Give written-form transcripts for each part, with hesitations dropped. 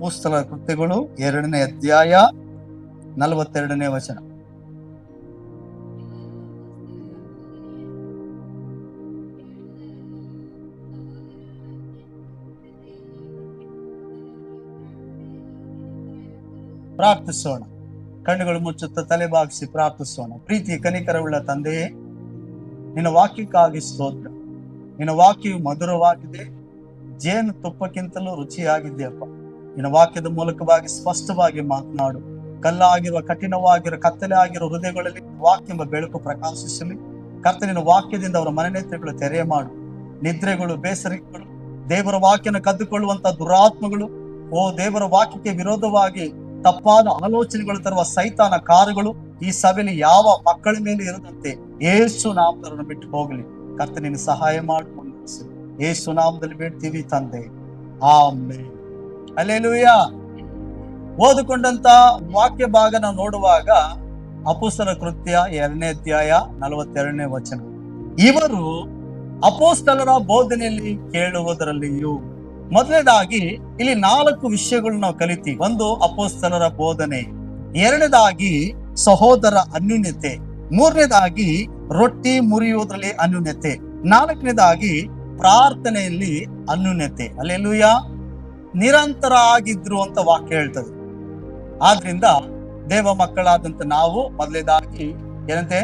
ಅಪೊಸ್ತಲರ ಕೃತ್ಯಗಳು 2ನೇ ಅಧ್ಯಾಯ 42ನೇ ವಚನ. ಪ್ರಾರ್ಥಿಸೋಣ. ಕಣ್ಣುಗಳು ಮುಚ್ಚುತ್ತಾ ತಲೆ ಬಾಗಿಸಿ ಪ್ರಾರ್ಥಿಸೋಣ. ಪ್ರೀತಿ ಕನಿಕರವುಳ್ಳ ತಂದೆಯೇ, ನಿನ್ನ ವಾಕ್ಯಕ್ಕಾಗಿ ಸ್ತೋತ್ರ. ನಿನ್ನ ವಾಕ್ಯವು ಮಧುರವಾಗಿದೆ, ಜೇನು ತುಪ್ಪಕ್ಕಿಂತಲೂ ರುಚಿಯಾಗಿದೆಯಪ್ಪ. ನಿನ್ನ ವಾಕ್ಯದ ಮೂಲಕವಾಗಿ ಸ್ಪಷ್ಟವಾಗಿ ಮಾತನಾಡು. ಕಲ್ಲಾಗಿರುವ, ಕಠಿಣವಾಗಿರುವ, ಕತ್ತಲೆ ಆಗಿರುವ ಹೃದಯಗಳಲ್ಲಿ ವಾಕ್ಯ ಎಂಬ ಬೆಳಕು ಪ್ರಕಾಶಿಸಲಿ. ಕರ್ತನಿನ ವಾಕ್ಯದಿಂದ ಅವರ ಮನನೇತ್ರಗಳು ತೆರೆ ಮಾಡು. ನಿದ್ರೆಗಳು, ಬೇಸರಿಗಳು, ದೇವರ ವಾಕ್ಯನ ಕದ್ದುಕೊಳ್ಳುವಂತ ದುರಾತ್ಮಗಳು, ದೇವರ ವಾಕ್ಯಕ್ಕೆ ವಿರೋಧವಾಗಿ ತಪ್ಪಾದ ಆಲೋಚನೆಗಳು ತರುವ ಸೈತಾನ ಕಾರ್ಯಗಳು ಈ ಸಭೆಯಲ್ಲಿ ಯಾವ ಮಕ್ಕಳ ಮೇಲೆ ಇರದಂತೆ ಯೇಸು ನಾಮದವರನ್ನು ಬಿಟ್ಟು ಹೋಗಲಿ. ಕರ್ತನಿನ ಸಹಾಯ ಮಾಡಿಕೊಂಡು ಯೇಸು ನಾಮದಲ್ಲಿ ಬೇಡ್ತೀವಿ ತಂದೆ, ಆಮೆನ್. ಹಲ್ಲೆಲೂಯಾ. ಓದಿಕೊಂಡಂತ ವಾಕ್ಯ ಭಾಗ ನಾವು ನೋಡುವಾಗ ಅಪೊಸ್ತಲರ ಕೃತ್ಯ 2ನೇ ಅಧ್ಯಾಯ 42ನೇ ವಚನ. ಇವರು ಅಪೊಸ್ತಲರ ಬೋಧನೆಯಲ್ಲಿ ಕೇಳುವುದರಲ್ಲಿಯೂ. ಮೊದಲನೇದಾಗಿ ಇಲ್ಲಿ 4 ವಿಷಯಗಳು ನಾವು ಕಲಿತೀವಿ. ಒಂದು, ಅಪೊಸ್ತಲರ ಬೋಧನೆ. 2ನೇದಾಗಿ ಸಹೋದರ ಅನ್ಯೂನ್ಯತೆ. 3ನೇದಾಗಿ ರೊಟ್ಟಿ ಮುರಿಯುವುದರಲ್ಲಿ ಅನ್ಯೂನ್ಯತೆ. 4ನೇದಾಗಿ ಪ್ರಾರ್ಥನೆಯಲ್ಲಿ ಅನ್ಯೂನ್ಯತೆ. ಹಲ್ಲೆಲೂಯಾ. ನಿರಂತರ ಆಗಿದ್ರು ಅಂತ ವಾಕ್ಯ ಹೇಳ್ತದೆ. ಆದ್ರಿಂದ ದೇವ ಮಕ್ಕಳಾದಂತ ನಾವು ಮೊದಲನೇದಾಗಿ ಏನಂತೆ,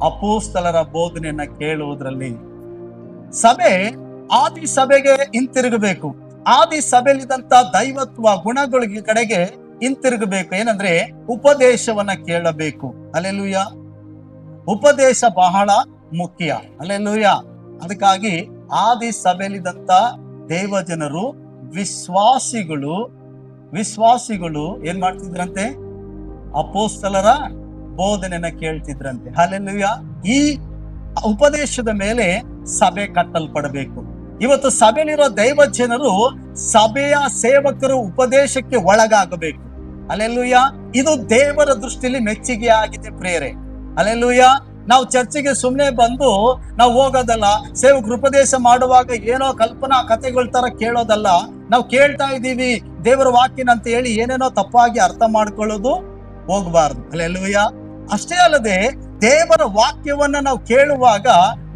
ಅಪೊಸ್ತಲರ ಬೋಧನೆಯನ್ನ ಕೇಳುವುದರಲ್ಲಿ. ಸಭೆ ಆದಿ ಸಭೆಗೆ ಹಿಂತಿರುಗಬೇಕು. ಆದಿ ಸಭೆಯಲ್ಲಿದ್ದಂತ ದೈವತ್ವ ಗುಣಗಳ ಕಡೆಗೆ ಹಿಂತಿರುಗಬೇಕು. ಏನಂದ್ರೆ ಉಪದೇಶವನ್ನ ಕೇಳಬೇಕು. ಹಲ್ಲೆಲೂಯಾ. ಉಪದೇಶ ಬಹಳ ಮುಖ್ಯ. ಹಲ್ಲೆಲೂಯಾ. ಅದಕ್ಕಾಗಿ ಆದಿ ಸಭೆಯಲ್ಲಿದ್ದಂತ ದೇವ ಜನರು, ವಿಶ್ವಾಸಿಗಳು ಏನ್ ಮಾಡ್ತಿದ್ರಂತೆ? ಅಪೊಸ್ತಲರ ಬೋಧನೆಯನ್ನ ಕೇಳ್ತಿದ್ರಂತೆ. ಹಲ್ಲೆಲೂಯಾ. ಈ ಉಪದೇಶದ ಮೇಲೆ ಸಭೆ ಕಟ್ಟಲ್ಪಡಬೇಕು. ಇವತ್ತು ಸಭೆಯಲ್ಲಿರೋ ದೈವ ಜನರು, ಸಭೆಯ ಸೇವಕರು ಉಪದೇಶಕ್ಕೆ ಒಳಗಾಗಬೇಕು. ಹಲ್ಲೆಲೂಯಾ. ಇದು ದೇವರ ದೃಷ್ಟಿಯಲ್ಲಿ ಮೆಚ್ಚುಗೆ ಆಗಿದೆ ಪ್ರಿಯರೇ. ಹಲ್ಲೆಲೂಯಾ. ನಾವು ಚರ್ಚಿಗೆ ಸುಮ್ಮನೆ ಬಂದು ನಾವು ಹೋಗೋದಲ್ಲ. ಸೇವಕರು ಉಪದೇಶ ಮಾಡುವಾಗ ಏನೋ ಕಲ್ಪನಾ ಕಥೆಗಳ ತರ ಕೇಳೋದಲ್ಲ. ನಾವು ಕೇಳ್ತಾ ಇದ್ದೀವಿ ದೇವರ ವಾಕ್ಯನ ಅಂತ ಹೇಳಿ ಏನೇನೋ ತಪ್ಪಾಗಿ ಅರ್ಥ ಮಾಡ್ಕೊಳ್ಳೋದು ಹೋಗ್ಬಾರ್ದು. ಹಲ್ಲೆಲೂಯಾ. ಅಷ್ಟೇ ಅಲ್ಲದೆ ದೇವರ ವಾಕ್ಯವನ್ನ ನಾವು ಕೇಳುವಾಗ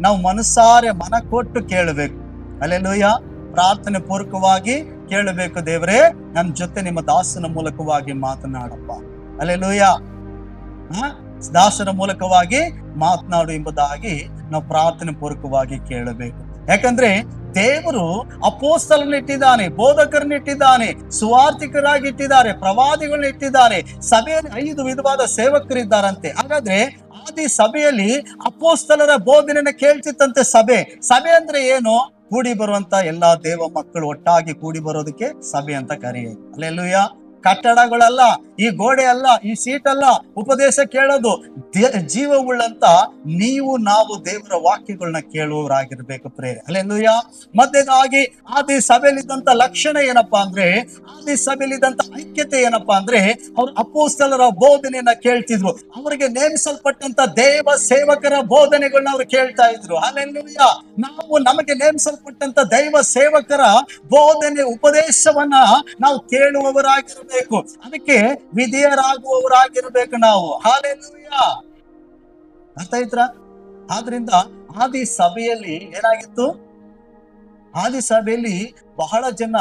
ನಾವು ಮನಸಾರೆ ಮನ ಕೊಟ್ಟು ಕೇಳಬೇಕು. ಹಲ್ಲೆಲೂಯಾ. ಪ್ರಾರ್ಥನೆ ಪೂರ್ವಕವಾಗಿ ಕೇಳಬೇಕು. ದೇವರೇ, ನನ್ನ ಜೊತೆ ನಿಮ್ಮ ದಾಸನ ಮೂಲಕವಾಗಿ ಮಾತನಾಡಪ್ಪ. ಹಲ್ಲೆಲೂಯಾ. ದಾಸನ ಮೂಲಕವಾಗಿ ಮಾತನಾಡು ಎಂಬುದಾಗಿ ನಾವು ಪ್ರಾರ್ಥನೆ ಪೂರ್ವಕವಾಗಿ ಕೇಳಬೇಕು. ಯಾಕಂದ್ರೆ ದೇವರು ಅಪೊಸ್ತಲರನ್ನ ಇಟ್ಟಿದ್ದಾನೆ, ಬೋಧಕರನ್ನ ಇಟ್ಟಿದ್ದಾನೆ, ಸುವಾರ್ತಿಕರಾಗಿ ಇಟ್ಟಿದ್ದಾರೆ, ಪ್ರವಾದಿಗಳನ್ನ ಇಟ್ಟಿದ್ದಾರೆ. ಸಭೆಯಲ್ಲಿ 5 ವಿಧವಾದ ಸೇವಕರಿದ್ದಾರಂತೆ. ಹಾಗಾದ್ರೆ ಆದಿ ಸಭೆಯಲ್ಲಿ ಅಪೊಸ್ತಲರ ಬೋಧನೆಯನ್ನ ಕೇಳ್ತಿತ್ತಂತೆ ಸಭೆ ಅಂದ್ರೆ ಏನು? ಕೂಡಿ ಬರುವಂತ ಎಲ್ಲಾ ದೇವ ಮಕ್ಕಳು ಒಟ್ಟಾಗಿ ಕೂಡಿ ಬರೋದಕ್ಕೆ ಸಭೆ ಅಂತ ಕರೆಯೋದು. ಹಲ್ಲೆಲೂಯಾ. ಕಟ್ಟಡಗಳಲ್ಲ, ಈ ಗೋಡೆ ಅಲ್ಲ, ಈ ಸೀಟ್ ಅಲ್ಲ ಉಪದೇಶ ಕೇಳೋದು. ಜೀವವುಳ್ಳಂತ ನಾವು ದೇವರ ವಾಕ್ಯಗಳನ್ನ ಕೇಳುವವರಾಗಿರ್ಬೇಕು ಪ್ರೇರೆ. ಹಲ್ಲೆಲೂಯಾ. ಮಧ್ಯದಾಗಿ ಆದಿ ಸಭೆಯಲ್ಲಿದ್ದಂತ ಲಕ್ಷಣ ಏನಪ್ಪಾ ಅಂದ್ರೆ, ಆದಿ ಸಭೆಯಲ್ಲಿದ್ದಂತ ಐಕ್ಯತೆ ಏನಪ್ಪಾ ಅಂದ್ರೆ, ಅವ್ರು ಅಪೊಸ್ತಲರ ಬೋಧನೆಯನ್ನ ಕೇಳ್ತಿದ್ರು. ಅವರಿಗೆ ನೇಮಿಸಲ್ಪಟ್ಟಂತ ದೇವ ಸೇವಕರ ಬೋಧನೆಗಳನ್ನ ಅವ್ರು ಕೇಳ್ತಾ ಇದ್ರು. ಹಲ್ಲೆಲೂಯಾ. ನಾವು ನಮಗೆ ನೇಮಿಸಲ್ಪಟ್ಟಂತ ದೈವ ಸೇವಕರ ಬೋಧನೆ, ಉಪದೇಶವನ್ನ ನಾವು ಕೇಳುವವರಾಗಿರ್ಬೇಕು. ಅದಕ್ಕೆ ವಿಧೇಯರಾಗುವವರಾಗಿರ್ಬೇಕು ನಾವು. ಹಲ್ಲೆಲೂಯಾ. ಅರ್ಥ ಆಯ್ತಾ? ಆದ್ರಿಂದ ಆದಿ ಸಭೆಯಲ್ಲಿ ಏನಾಗಿತ್ತು? ಆದಿ ಸಭೆಯಲ್ಲಿ ಬಹಳ ಜನ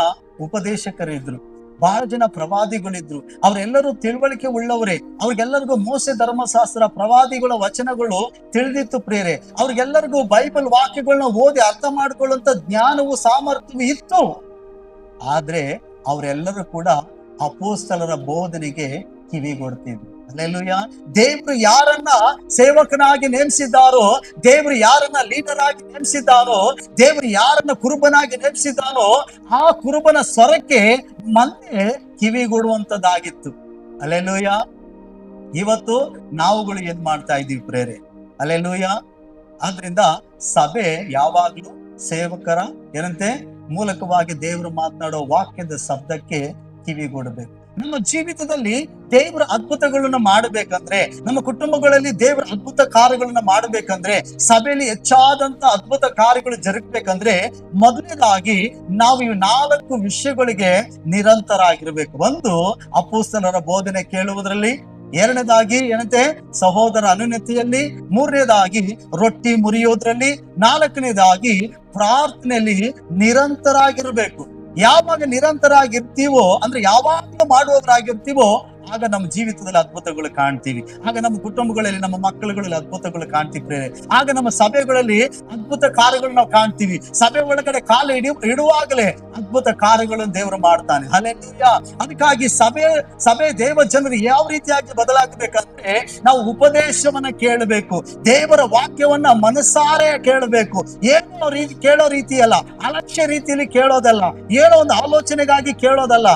ಉಪದೇಶಕರಿದ್ರು, ಬಹಳ ಜನ ಪ್ರವಾದಿಗಳಿದ್ರು. ಅವರೆಲ್ಲರೂ ತಿಳುವಳಿಕೆ ಉಳ್ಳವರೇ. ಅವ್ರಿಗೆಲ್ಲರಿಗೂ ಮೋಸೆ ಧರ್ಮಶಾಸ್ತ್ರ, ಪ್ರವಾದಿಗಳ ವಚನಗಳು ತಿಳಿದಿತ್ತು ಪ್ರೇರೆ. ಅವ್ರಿಗೆಲ್ಲರಿಗೂ ಬೈಬಲ್ ವಾಕ್ಯಗಳನ್ನ ಓದಿ ಅರ್ಥ ಮಾಡ್ಕೊಳ್ಳುವಂತ ಜ್ಞಾನವು, ಸಾಮರ್ಥ್ಯವೂ ಇತ್ತು. ಆದ್ರೆ ಅವರೆಲ್ಲರೂ ಕೂಡ ಅಪೊಸ್ತಲರ ಬೋಧನೆಗೆ ಕಿವಿಗೊಡ್ತಿದ್ರು. ಹಲ್ಲೆಲೂಯಾ. ದೇವರು ಯಾರನ್ನ ಸೇವಕನಾಗಿ ನೇಮಿಸಿದ್ದಾರೋ, ದೇವರು ಯಾರನ್ನ ಲೀಡರ್ ಆಗಿ ನೇಮಿಸಿದ್ದಾರೋ, ದೇವರು ಯಾರನ್ನ ಕುರುಬನಾಗಿ ನೇಮಿಸಿದ್ದಾನೋ, ಆ ಕುರುಬನ ಸ್ವರಕ್ಕೆ ಮಂದೆ ಕಿವಿಗೊಡುವಂತದ್ದಾಗಿತ್ತು. ಹಲ್ಲೆಲೂಯಾ. ಇವತ್ತು ನಾವುಗಳು ಏನ್ ಮಾಡ್ತಾ ಇದೀವಿ ಪ್ರೇರೆ? ಹಲ್ಲೆಲೂಯಾ. ಆದ್ರಿಂದ ಸಭೆ ಯಾವಾಗ್ಲೂ ಸೇವಕರ ಏನಂತೆ ಮೂಲಕವಾಗಿ ದೇವರು ಮಾತನಾಡೋ ವಾಕ್ಯದ ಶಬ್ದಕ್ಕೆ ಕಿವಿಗೊಡಬೇಕು. ನಮ್ಮ ಜೀವಿತದಲ್ಲಿ ದೇವರ ಅದ್ಭುತಗಳನ್ನ ಮಾಡಬೇಕಂದ್ರೆ, ನಮ್ಮ ಕುಟುಂಬಗಳಲ್ಲಿ ದೇವರ ಅದ್ಭುತ ಕಾರ್ಯಗಳನ್ನ ಮಾಡಬೇಕಂದ್ರೆ, ಸಭೆಯಲ್ಲಿ ಹೆಚ್ಚಾದಂತ ಅದ್ಭುತ ಕಾರ್ಯಗಳು ಜರುಗಬೇಕಂದ್ರೆ, ಮೊದಲನೇದಾಗಿ ನಾವು ಈ 4 ವಿಷಯಗಳಿಗೆ ನಿರಂತರ ಆಗಿರ್ಬೇಕು. ಒಂದು, ಅಪೊಸ್ತಲರ ಬೋಧನೆ ಕೇಳುವುದರಲ್ಲಿ. ಎರಡನೇದಾಗಿ ಏನಂತೆ, ಸಹೋದರ ಅನುನ್ನತಿಯಲ್ಲಿ. ಮೂರನೇದಾಗಿ ರೊಟ್ಟಿ ಮುರಿಯೋದ್ರಲ್ಲಿ. ನಾಲ್ಕನೇದಾಗಿ ಪ್ರಾರ್ಥನೆಯಲ್ಲಿ ನಿರಂತರಾಗಿರ್ಬೇಕು. ಯಾವಾಗ ನಿರಂತರಾಗಿರ್ತೀವೋ, ಅಂದ್ರೆ ಯಾವಾಗಲೂ ಮಾಡುವವರಾಗಿರ್ತೀವೋ, ಆಗ ನಮ್ಮ ಜೀವಿತದಲ್ಲಿ ಅದ್ಭುತಗಳು ಕಾಣ್ತೀವಿ. ಆಗ ನಮ್ಮ ಕುಟುಂಬಗಳಲ್ಲಿ, ನಮ್ಮ ಮಕ್ಕಳುಗಳಲ್ಲಿ ಅದ್ಭುತಗಳು ಕಾಣ್ತೀವಿ. ಆಗ ನಮ್ಮ ಸಭೆಗಳಲ್ಲಿ ಅದ್ಭುತ ಕಾರ್ಯಗಳು ನಾವು ಕಾಣ್ತೀವಿ. ಸಭೆ ಒಳಗಡೆ ಕಾಲು ಇಡುವಾಗಲೇ ಅದ್ಭುತ ಕಾರ್ಯಗಳನ್ನು ದೇವರು ಮಾಡ್ತಾನೆ. ಹಲ್ಲೆಲೂಯಾ. ಅದಕ್ಕಾಗಿ ಸಭೆ ದೇವ ಜನರು ಯಾವ ರೀತಿಯಾಗಿ ಬದಲಾಗಬೇಕಂದ್ರೆ, ನಾವು ಉಪದೇಶವನ್ನ ಕೇಳಬೇಕು, ದೇವರ ವಾಕ್ಯವನ್ನ ಮನಸಾರೆ ಕೇಳಬೇಕು. ಏನೋ ಕೇಳೋ ರೀತಿ ಅಲ್ಲ, ಅಲಕ್ಷ್ಯ ರೀತಿಯಲ್ಲಿ ಕೇಳೋದಲ್ಲ, ಏನೋ ಒಂದು ಆಲೋಚನೆಗಾಗಿ ಕೇಳೋದಲ್ಲ.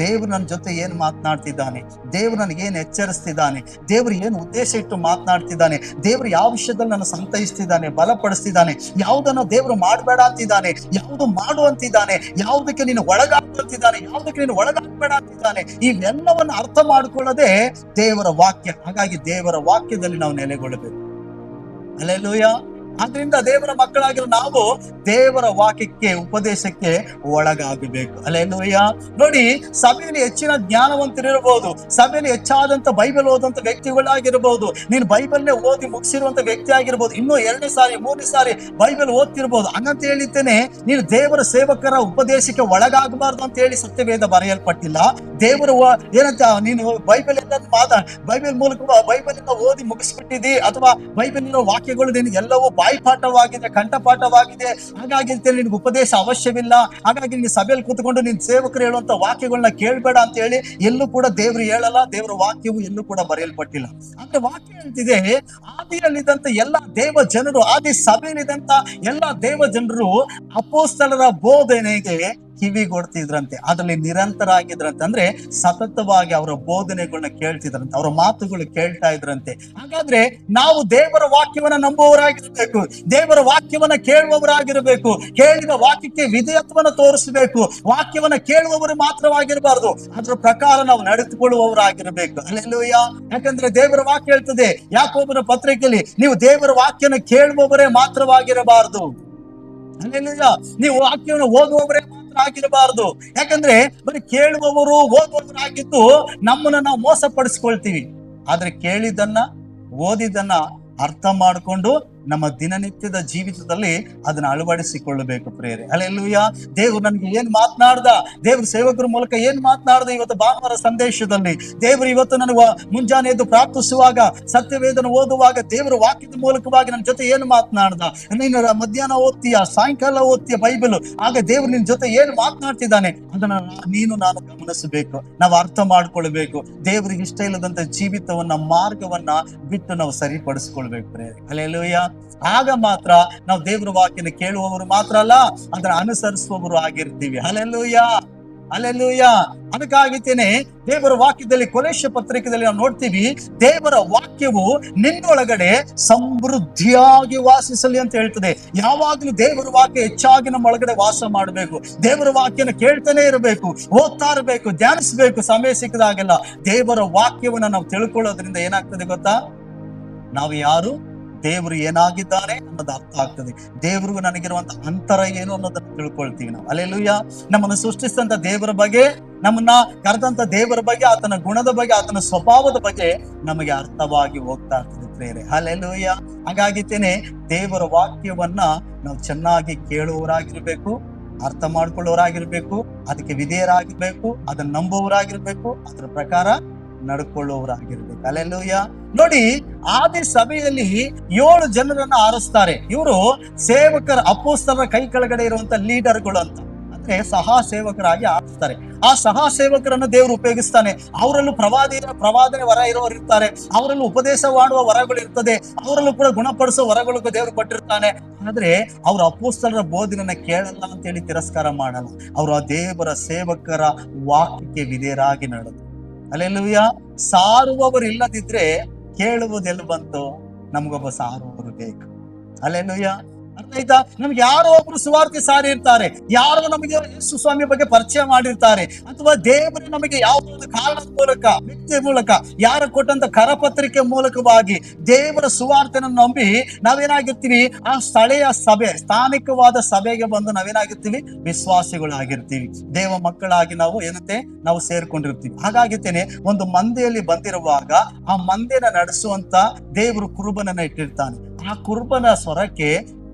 ದೇವ್ರು ನನ್ನ ಜೊತೆ ಏನ್ ಮಾತನಾಡ್ತಿದ್ದಾನೆ, ದೇವ್ರು ನನಗೆ ಏನ್ ಎಚ್ಚರಿಸ್ತಿದ್ದಾನೆ, ದೇವ್ರು ಏನು ಉದ್ದೇಶ ಇಟ್ಟು ಮಾತನಾಡ್ತಿದ್ದಾನೆ, ದೇವ್ರು ಯಾವ ವಿಷಯದಲ್ಲಿ ನನ್ನ ಸಂತೈಸ್ತಿದ್ದಾನೆ, ಬಲಪಡಿಸ್ತಿದ್ದಾನೆ, ಯಾವುದನ್ನ ದೇವ್ರು ಮಾಡಬೇಡ ಅಂತಿದ್ದಾನೆ, ಯಾವುದು ಮಾಡು ಅಂತಿದ್ದಾನೆ, ಯಾವುದಕ್ಕೆ ನೀನು ಒಳಗಾಗ್ತಿದ್ದಾನೆ, ಯಾವುದಕ್ಕೆ ನೀನು ಒಳಗಾಗ್ಬೇಡ ಅಂತಿದ್ದಾನೆ, ಇವೆಲ್ಲವನ್ನು ಅರ್ಥ ಮಾಡ್ಕೊಳ್ಳೋದೇ ದೇವರ ವಾಕ್ಯ. ಹಾಗಾಗಿ ದೇವರ ವಾಕ್ಯದಲ್ಲಿ ನಾವು ನೆಲೆಗೊಳ್ಳಬೇಕು. ಹಲ್ಲೆಲೂಯಾ. ಆದ್ರಿಂದ ದೇವರ ಮಕ್ಕಳಾಗಿರೋ ನಾವು ದೇವರ ವಾಕ್ಯಕ್ಕೆ, ಉಪದೇಶಕ್ಕೆ ಒಳಗಾಗಬೇಕು. ಹಲ್ಲೆಲೂಯಾ. ನೋಡಿ, ಸಭೆಯಲ್ಲಿ ಹೆಚ್ಚಿನ ಜ್ಞಾನವಂತರಿರಬಹುದು, ಸಭೆಯಲ್ಲಿ ಹೆಚ್ಚಾದಂತ ಬೈಬಲ್ ಓದಂತ ವ್ಯಕ್ತಿಗಳಾಗಿರ್ಬಹುದು, ನೀನು ಬೈಬಲ್ನೇ ಓದಿ ಮುಗಿಸಿರುವಂತ ವ್ಯಕ್ತಿ ಆಗಿರ್ಬೋದು, ಇನ್ನೂ 2ನೇ ಸಾರಿ 3ನೇ ಸಾರಿ ಬೈಬಲ್ ಓದ್ತಿರ್ಬೋದು. ಹಂಗಂತ ಹೇಳಿದ್ದೇನೆ ನೀನು ದೇವರ ಸೇವಕರ ಉಪದೇಶಕ್ಕೆ ಒಳಗಾಗಬಾರ್ದು ಅಂತ ಹೇಳಿ ಸತ್ಯವೇದ ಬರೆಯಲ್ಪಟ್ಟಿಲ್ಲ. ದೇವರು ಏನಂತ, ನೀನು ಬೈಬಲ್ ಬೈಬಲ್ ಮೂಲಕ ಬೈಬಲ್ ಇಂದ ಓದಿ ಮುಗಿಸ್ಬಿಟ್ಟಿದಿ, ಅಥವಾ ಬೈಬಲ್ ಇರೋ ವಾಕ್ಯಗಳು ನಿನಗೆಲ್ಲವೂ ಬಾಯಿಪಾಠವಾಗಿದೆ, ಕಂಠಪಾಠವಾಗಿದೆ, ಹಾಗಾಗಿ ನಿನ್ಗೆ ಉಪದೇಶ ಅವಶ್ಯವಿಲ್ಲ, ಹಾಗಾಗಿ ನೀನು ಸಭೆಯಲ್ಲಿ ಕೂತ್ಕೊಂಡು ನಿನ್ ಸೇವಕರು ಹೇಳುವಂತ ವಾಕ್ಯಗಳನ್ನ ಕೇಳಬೇಡ ಅಂತ ಹೇಳಿ ಎಲ್ಲೂ ಕೂಡ ದೇವರು ಹೇಳಲ್ಲ. ದೇವರ ವಾಕ್ಯವು ಎಲ್ಲೂ ಕೂಡ ಬರೆಯಲ್ಪಟ್ಟಿಲ್ಲ. ಅಂದ್ರೆ ವಾಕ್ಯ ಹೇಳ್ತಿದೆ, ಆದಿಯಲ್ಲಿದ್ದಂತ ಎಲ್ಲ ದೇವ ಜನರು, ಆದಿ ಸಭೆಯಲ್ಲಿದ್ದಂತ ಎಲ್ಲ ದೇವ ಜನರು ಅಪೊಸ್ತಲರ ಬೋಧನೆಗೆ ಕಿವಿಗೊಡ್ತಿದ್ರಂತೆ, ಅದರಲ್ಲಿ ನಿರಂತರ ಆಗಿದ್ರಂತೆ. ಅಂದ್ರೆ ಸತತವಾಗಿ ಅವರ ಬೋಧನೆಗಳನ್ನ ಕೇಳ್ತಿದ್ರಂತೆ, ಅವರ ಮಾತುಗಳು ಕೇಳ್ತಾ ಇದ್ರಂತೆ. ಹಾಗಾದ್ರೆ ನಾವು ದೇವರ ವಾಕ್ಯವನ್ನ ನಂಬುವವರಾಗಿರ್ಬೇಕು, ದೇವರ ವಾಕ್ಯವನ್ನ ಕೇಳುವವರಾಗಿರ್ಬೇಕು, ಕೇಳಿದ ವಾಕ್ಯಕ್ಕೆ ವಿಧೇಯತ್ವವನ್ನು ತೋರಿಸಬೇಕು. ವಾಕ್ಯವನ್ನ ಕೇಳುವವರು ಮಾತ್ರವಾಗಿರಬಾರ್ದು, ಅದರ ಪ್ರಕಾರ ನಾವು ನಡೆದುಕೊಳ್ಳುವವರಾಗಿರ್ಬೇಕು. ಹಲ್ಲೆಲೂಯಾ. ಯಾಕಂದ್ರೆ ದೇವರ ವಾಕ್ಯ ಹೇಳ್ತದೆ ಯಾಕೋಬನ ಪತ್ರಿಕೆಯಲ್ಲಿ, ನೀವು ದೇವರ ವಾಕ್ಯನ ಕೇಳುವವರೇ ಮಾತ್ರವಾಗಿರಬಾರದು. ಹಲ್ಲೆಲೂಯಾ. ನೀವು ವಾಕ್ಯವನ್ನು ಓದುವವರೇ ಆಗಿರಬಾರದು. ಯಾಕಂದ್ರೆ ಬರೀ ಕೇಳುವವರು, ಓದುವವರಾಗಿದ್ದು ನಮ್ಮನ್ನ ನಾವು ಮೋಸ ಪಡಿಸ್ಕೊಳ್ತೀವಿ. ಆದ್ರೆ ಕೇಳಿದ್ದನ್ನ, ಓದಿದ್ದನ್ನ ಅರ್ಥ ಮಾಡಿಕೊಂಡು ನಮ್ಮ ದಿನನಿತ್ಯದ ಜೀವಿತದಲ್ಲಿ ಅದನ್ನ ಅಳವಡಿಸಿಕೊಳ್ಳಬೇಕು ಪ್ರಿಯರೇ. ಹಲ್ಲೆಲೂಯಾ. ದೇವ್ರು ನನಗೆ ಏನ್ ಮಾತನಾಡ್ದ, ದೇವ್ರ ಸೇವಕರ ಮೂಲಕ ಏನ್ ಮಾತನಾಡ್ದ ಇವತ್ತು ಭಾನುವಾರ ಸಂದೇಶದಲ್ಲಿ, ದೇವ್ರು ಇವತ್ತು ನನಗೆ ಮುಂಜಾನೆ ಎದ್ದು ಪ್ರಾರ್ಥಿಸುವಾಗ, ಸತ್ಯವೇದನ ಓದುವಾಗ ದೇವರ ವಾಕ್ಯದ ಮೂಲಕವಾಗಿ ನನ್ನ ಜೊತೆ ಏನು ಮಾತನಾಡ್ದ, ನೀನು ಮಧ್ಯಾಹ್ನ ಓದ್ತೀಯ, ಸಾಯಂಕಾಲ ಓದ್ತೀಯ ಬೈಬಲ್, ಆಗ ದೇವ್ರು ನಿನ್ ಜೊತೆ ಏನು ಮಾತನಾಡ್ತಿದ್ದಾನೆ ಅದನ್ನ ನಾನು ಗಮನಿಸಬೇಕು, ನಾವು ಅರ್ಥ ಮಾಡ್ಕೊಳ್ಬೇಕು. ದೇವ್ರಿಗೆ ಇಷ್ಟ ಇಲ್ಲದಂತ ಜೀವಿತವನ್ನ, ಮಾರ್ಗವನ್ನ ಬಿಟ್ಟು ನಾವು ಸರಿಪಡಿಸ್ಕೊಳ್ಬೇಕು ಪ್ರಿಯರೇ. ಹಲ್ಲೆಲೂಯಾ. ಆಗ ಮಾತ್ರ ನಾವು ದೇವರ ವಾಕ್ಯನ ಕೇಳುವವರು ಮಾತ್ರ ಅಲ್ಲ, ಅದನ್ನ ಅನುಸರಿಸುವವರು ಆಗಿರ್ತೀವಿ. Hallelujah, hallelujah. ಅದಕ್ಕಾಗಿತ್ತೇನೆ ದೇವರ ವಾಕ್ಯದಲ್ಲಿ, ಕೊಲೋಸ್ಯ ಪತ್ರಿಕೆಯಲ್ಲಿ ನಾವು ನೋಡ್ತೀವಿ, ದೇವರ ವಾಕ್ಯವು ನಿನ್ನೊಳಗಡೆ ಸಮೃದ್ಧಿಯಾಗಿ ವಾಸಿಸಲಿ ಅಂತ ಹೇಳ್ತದೆ. ಯಾವಾಗ್ಲೂ ದೇವರ ವಾಕ್ಯ ಹೆಚ್ಚಾಗಿ ನಮ್ಮ ಒಳಗಡೆ ವಾಸ ಮಾಡಬೇಕು. ದೇವರ ವಾಕ್ಯನ ಕೇಳ್ತಾನೆ ಇರಬೇಕು, ಓದ್ತಾ ಇರಬೇಕು, ಧ್ಯಾನಿಸ್ಬೇಕು. ಸಮಯ ಸಿಕ್ಕದಾಗೆಲ್ಲ ದೇವರ ವಾಕ್ಯವನ್ನ ನಾವು ತಿಳ್ಕೊಳ್ಳೋದ್ರಿಂದ ಏನಾಗ್ತದೆ ಗೊತ್ತಾ, ನಾವು ಯಾರು, ದೇವರು ಏನಾಗಿದ್ದಾರೆ ಅನ್ನೋದು ಅರ್ಥ ಆಗ್ತದೆ. ದೇವ್ರಿಗೂ ನನಗಿರುವಂತ ಅಂತರ ಏನು ಅನ್ನೋದನ್ನ ತಿಳ್ಕೊಳ್ತೀವಿ ನಾವು. ಹಲ್ಲೆಲೂಯಾ. ನಮ್ಮನ್ನು ಸೃಷ್ಟಿಸಿದಂತ ದೇವರ ಬಗ್ಗೆ, ನಮ್ಮನ್ನ ಕರೆದಂತ ದೇವರ ಬಗ್ಗೆ, ಆತನ ಗುಣದ ಬಗ್ಗೆ, ಆತನ ಸ್ವಭಾವದ ಬಗ್ಗೆ ನಮಗೆ ಅರ್ಥವಾಗಿ ಹೋಗ್ತಾ ಇರ್ತದೆ ಪ್ರಿಯರೇ. ಹಲ್ಲೆಲೂಯಾ. ಹಾಗಾಗಿತ್ತೇನೆ ದೇವರ ವಾಕ್ಯವನ್ನ ನಾವು ಚೆನ್ನಾಗಿ ಕೇಳುವವರಾಗಿರ್ಬೇಕು, ಅರ್ಥ ಮಾಡ್ಕೊಳ್ಳೋರಾಗಿರ್ಬೇಕು, ಅದಕ್ಕೆ ವಿಧೇಯರಾಗಿರ್ಬೇಕು, ಅದನ್ನ ನಂಬುವವರಾಗಿರ್ಬೇಕು, ಅದರ ಪ್ರಕಾರ ನಡ್ಕೊಳ್ಳೋರಾಗಿರ್ಬೇಕು. ಹಲ್ಲೆಲೂಯಾ. ನೋಡಿ, ಆದಿ ಸಭೆಯಲ್ಲಿ 7 ಜನರನ್ನ ಆರಿಸ್ತಾರೆ. ಇವರು ಸೇವಕರ, ಅಪೊಸ್ತಲರ ಕೈ ಕೆಳಗಡೆ ಇರುವಂತ ಲೀಡರ್ಗಳು ಅಂತ, ಅಂದ್ರೆ ಸಹ ಸೇವಕರಾಗಿ ಆರಿಸ್ತಾರೆ. ಆ ಸಹ ಸೇವಕರನ್ನು ದೇವರು ಉಪಯೋಗಿಸ್ತಾನೆ. ಅವರಲ್ಲೂ ಪ್ರವಾದನೆ ವರ ಇರೋರು ಇರ್ತಾರೆ, ಅವರಲ್ಲೂ ಉಪದೇಶ ಮಾಡುವ ವರಗಳು ಇರ್ತದೆ, ಅವರಲ್ಲೂ ಕೂಡ ಗುಣಪಡಿಸುವ ವರಗಳು ದೇವರು ಕೊಟ್ಟಿರ್ತಾನೆ. ಆದ್ರೆ ಅವ್ರ ಅಪೊಸ್ತಲರ ಬೋಧನೆಯನ್ನ ಕೇಳಲ್ಲ ಅಂತ ಹೇಳಿ ತಿರಸ್ಕಾರ ಮಾಡಲ್ಲ. ಅವರು ಆ ದೇವರ ಸೇವಕರ ವಾಕ್ಯಕ್ಕೆ ವಿಧೇಯರಾಗಿ ನಡೆದು. ಹಲ್ಲೆಲೂಯಾ. ಸಾರುವವರು ಇಲ್ಲದಿದ್ರೆ ಕೇಳುವುದೆಲ್ಲ ಬಂತು, ನಮಗೊಬ್ಬ ಸಾರುವವರು ಬೇಕು. ಹಲ್ಲೆಲೂಯಾ. ಅರ್ಥ ಆಯ್ತಾ? ನಮ್ಗೆ ಯಾರೋ ಒಬ್ರು ಸುವಾರ್ತೆ ಸಾರಿ ಇರ್ತಾರೆ, ಯಾರೋ ನಮಗೆ ಯೇಸು ಸ್ವಾಮಿ ಬಗ್ಗೆ ಪರಿಚಯ ಮಾಡಿರ್ತಾರೆ, ಅಥವಾ ದೇವರು ನಮಗೆ ಯಾವುದೋ ಒಂದು ಕಾರಣದ ಮೂಲಕ, ವ್ಯಕ್ತಿಯ ಮೂಲಕ, ಯಾರು ಕೊಟ್ಟಂತ ಕರಪತ್ರಿಕೆ ಮೂಲಕವಾಗಿ ದೇವರ ಸುವಾರ್ತೆಯನ್ನು ನಂಬಿ ನಾವೇನಾಗಿರ್ತೀವಿ, ಆ ಸ್ಥಳೀಯ ಸಭೆ, ಸ್ಥಾನಿಕವಾದ ಸಭೆಗೆ ಬಂದು ನಾವೇನಾಗಿರ್ತೀವಿ, ವಿಶ್ವಾಸಿಗಳಾಗಿರ್ತೀವಿ, ದೇವ ಮಕ್ಕಳಾಗಿ ನಾವು ಏನಂತೆ ನಾವು ಸೇರ್ಕೊಂಡಿರ್ತೀವಿ. ಹಾಗಾಗಿತ್ತೇನೆ ಒಂದು ಮಂದೆಯಲ್ಲಿ ಬಂದಿರುವಾಗ ಆ ಮಂದೆನ ನಡೆಸುವಂತ ದೇವರು ಕುರುಬನನ್ನ ಇಟ್ಟಿರ್ತಾನೆ. ಆ ಕುರುಬನ ಸ್ವರಕ್ಕೆ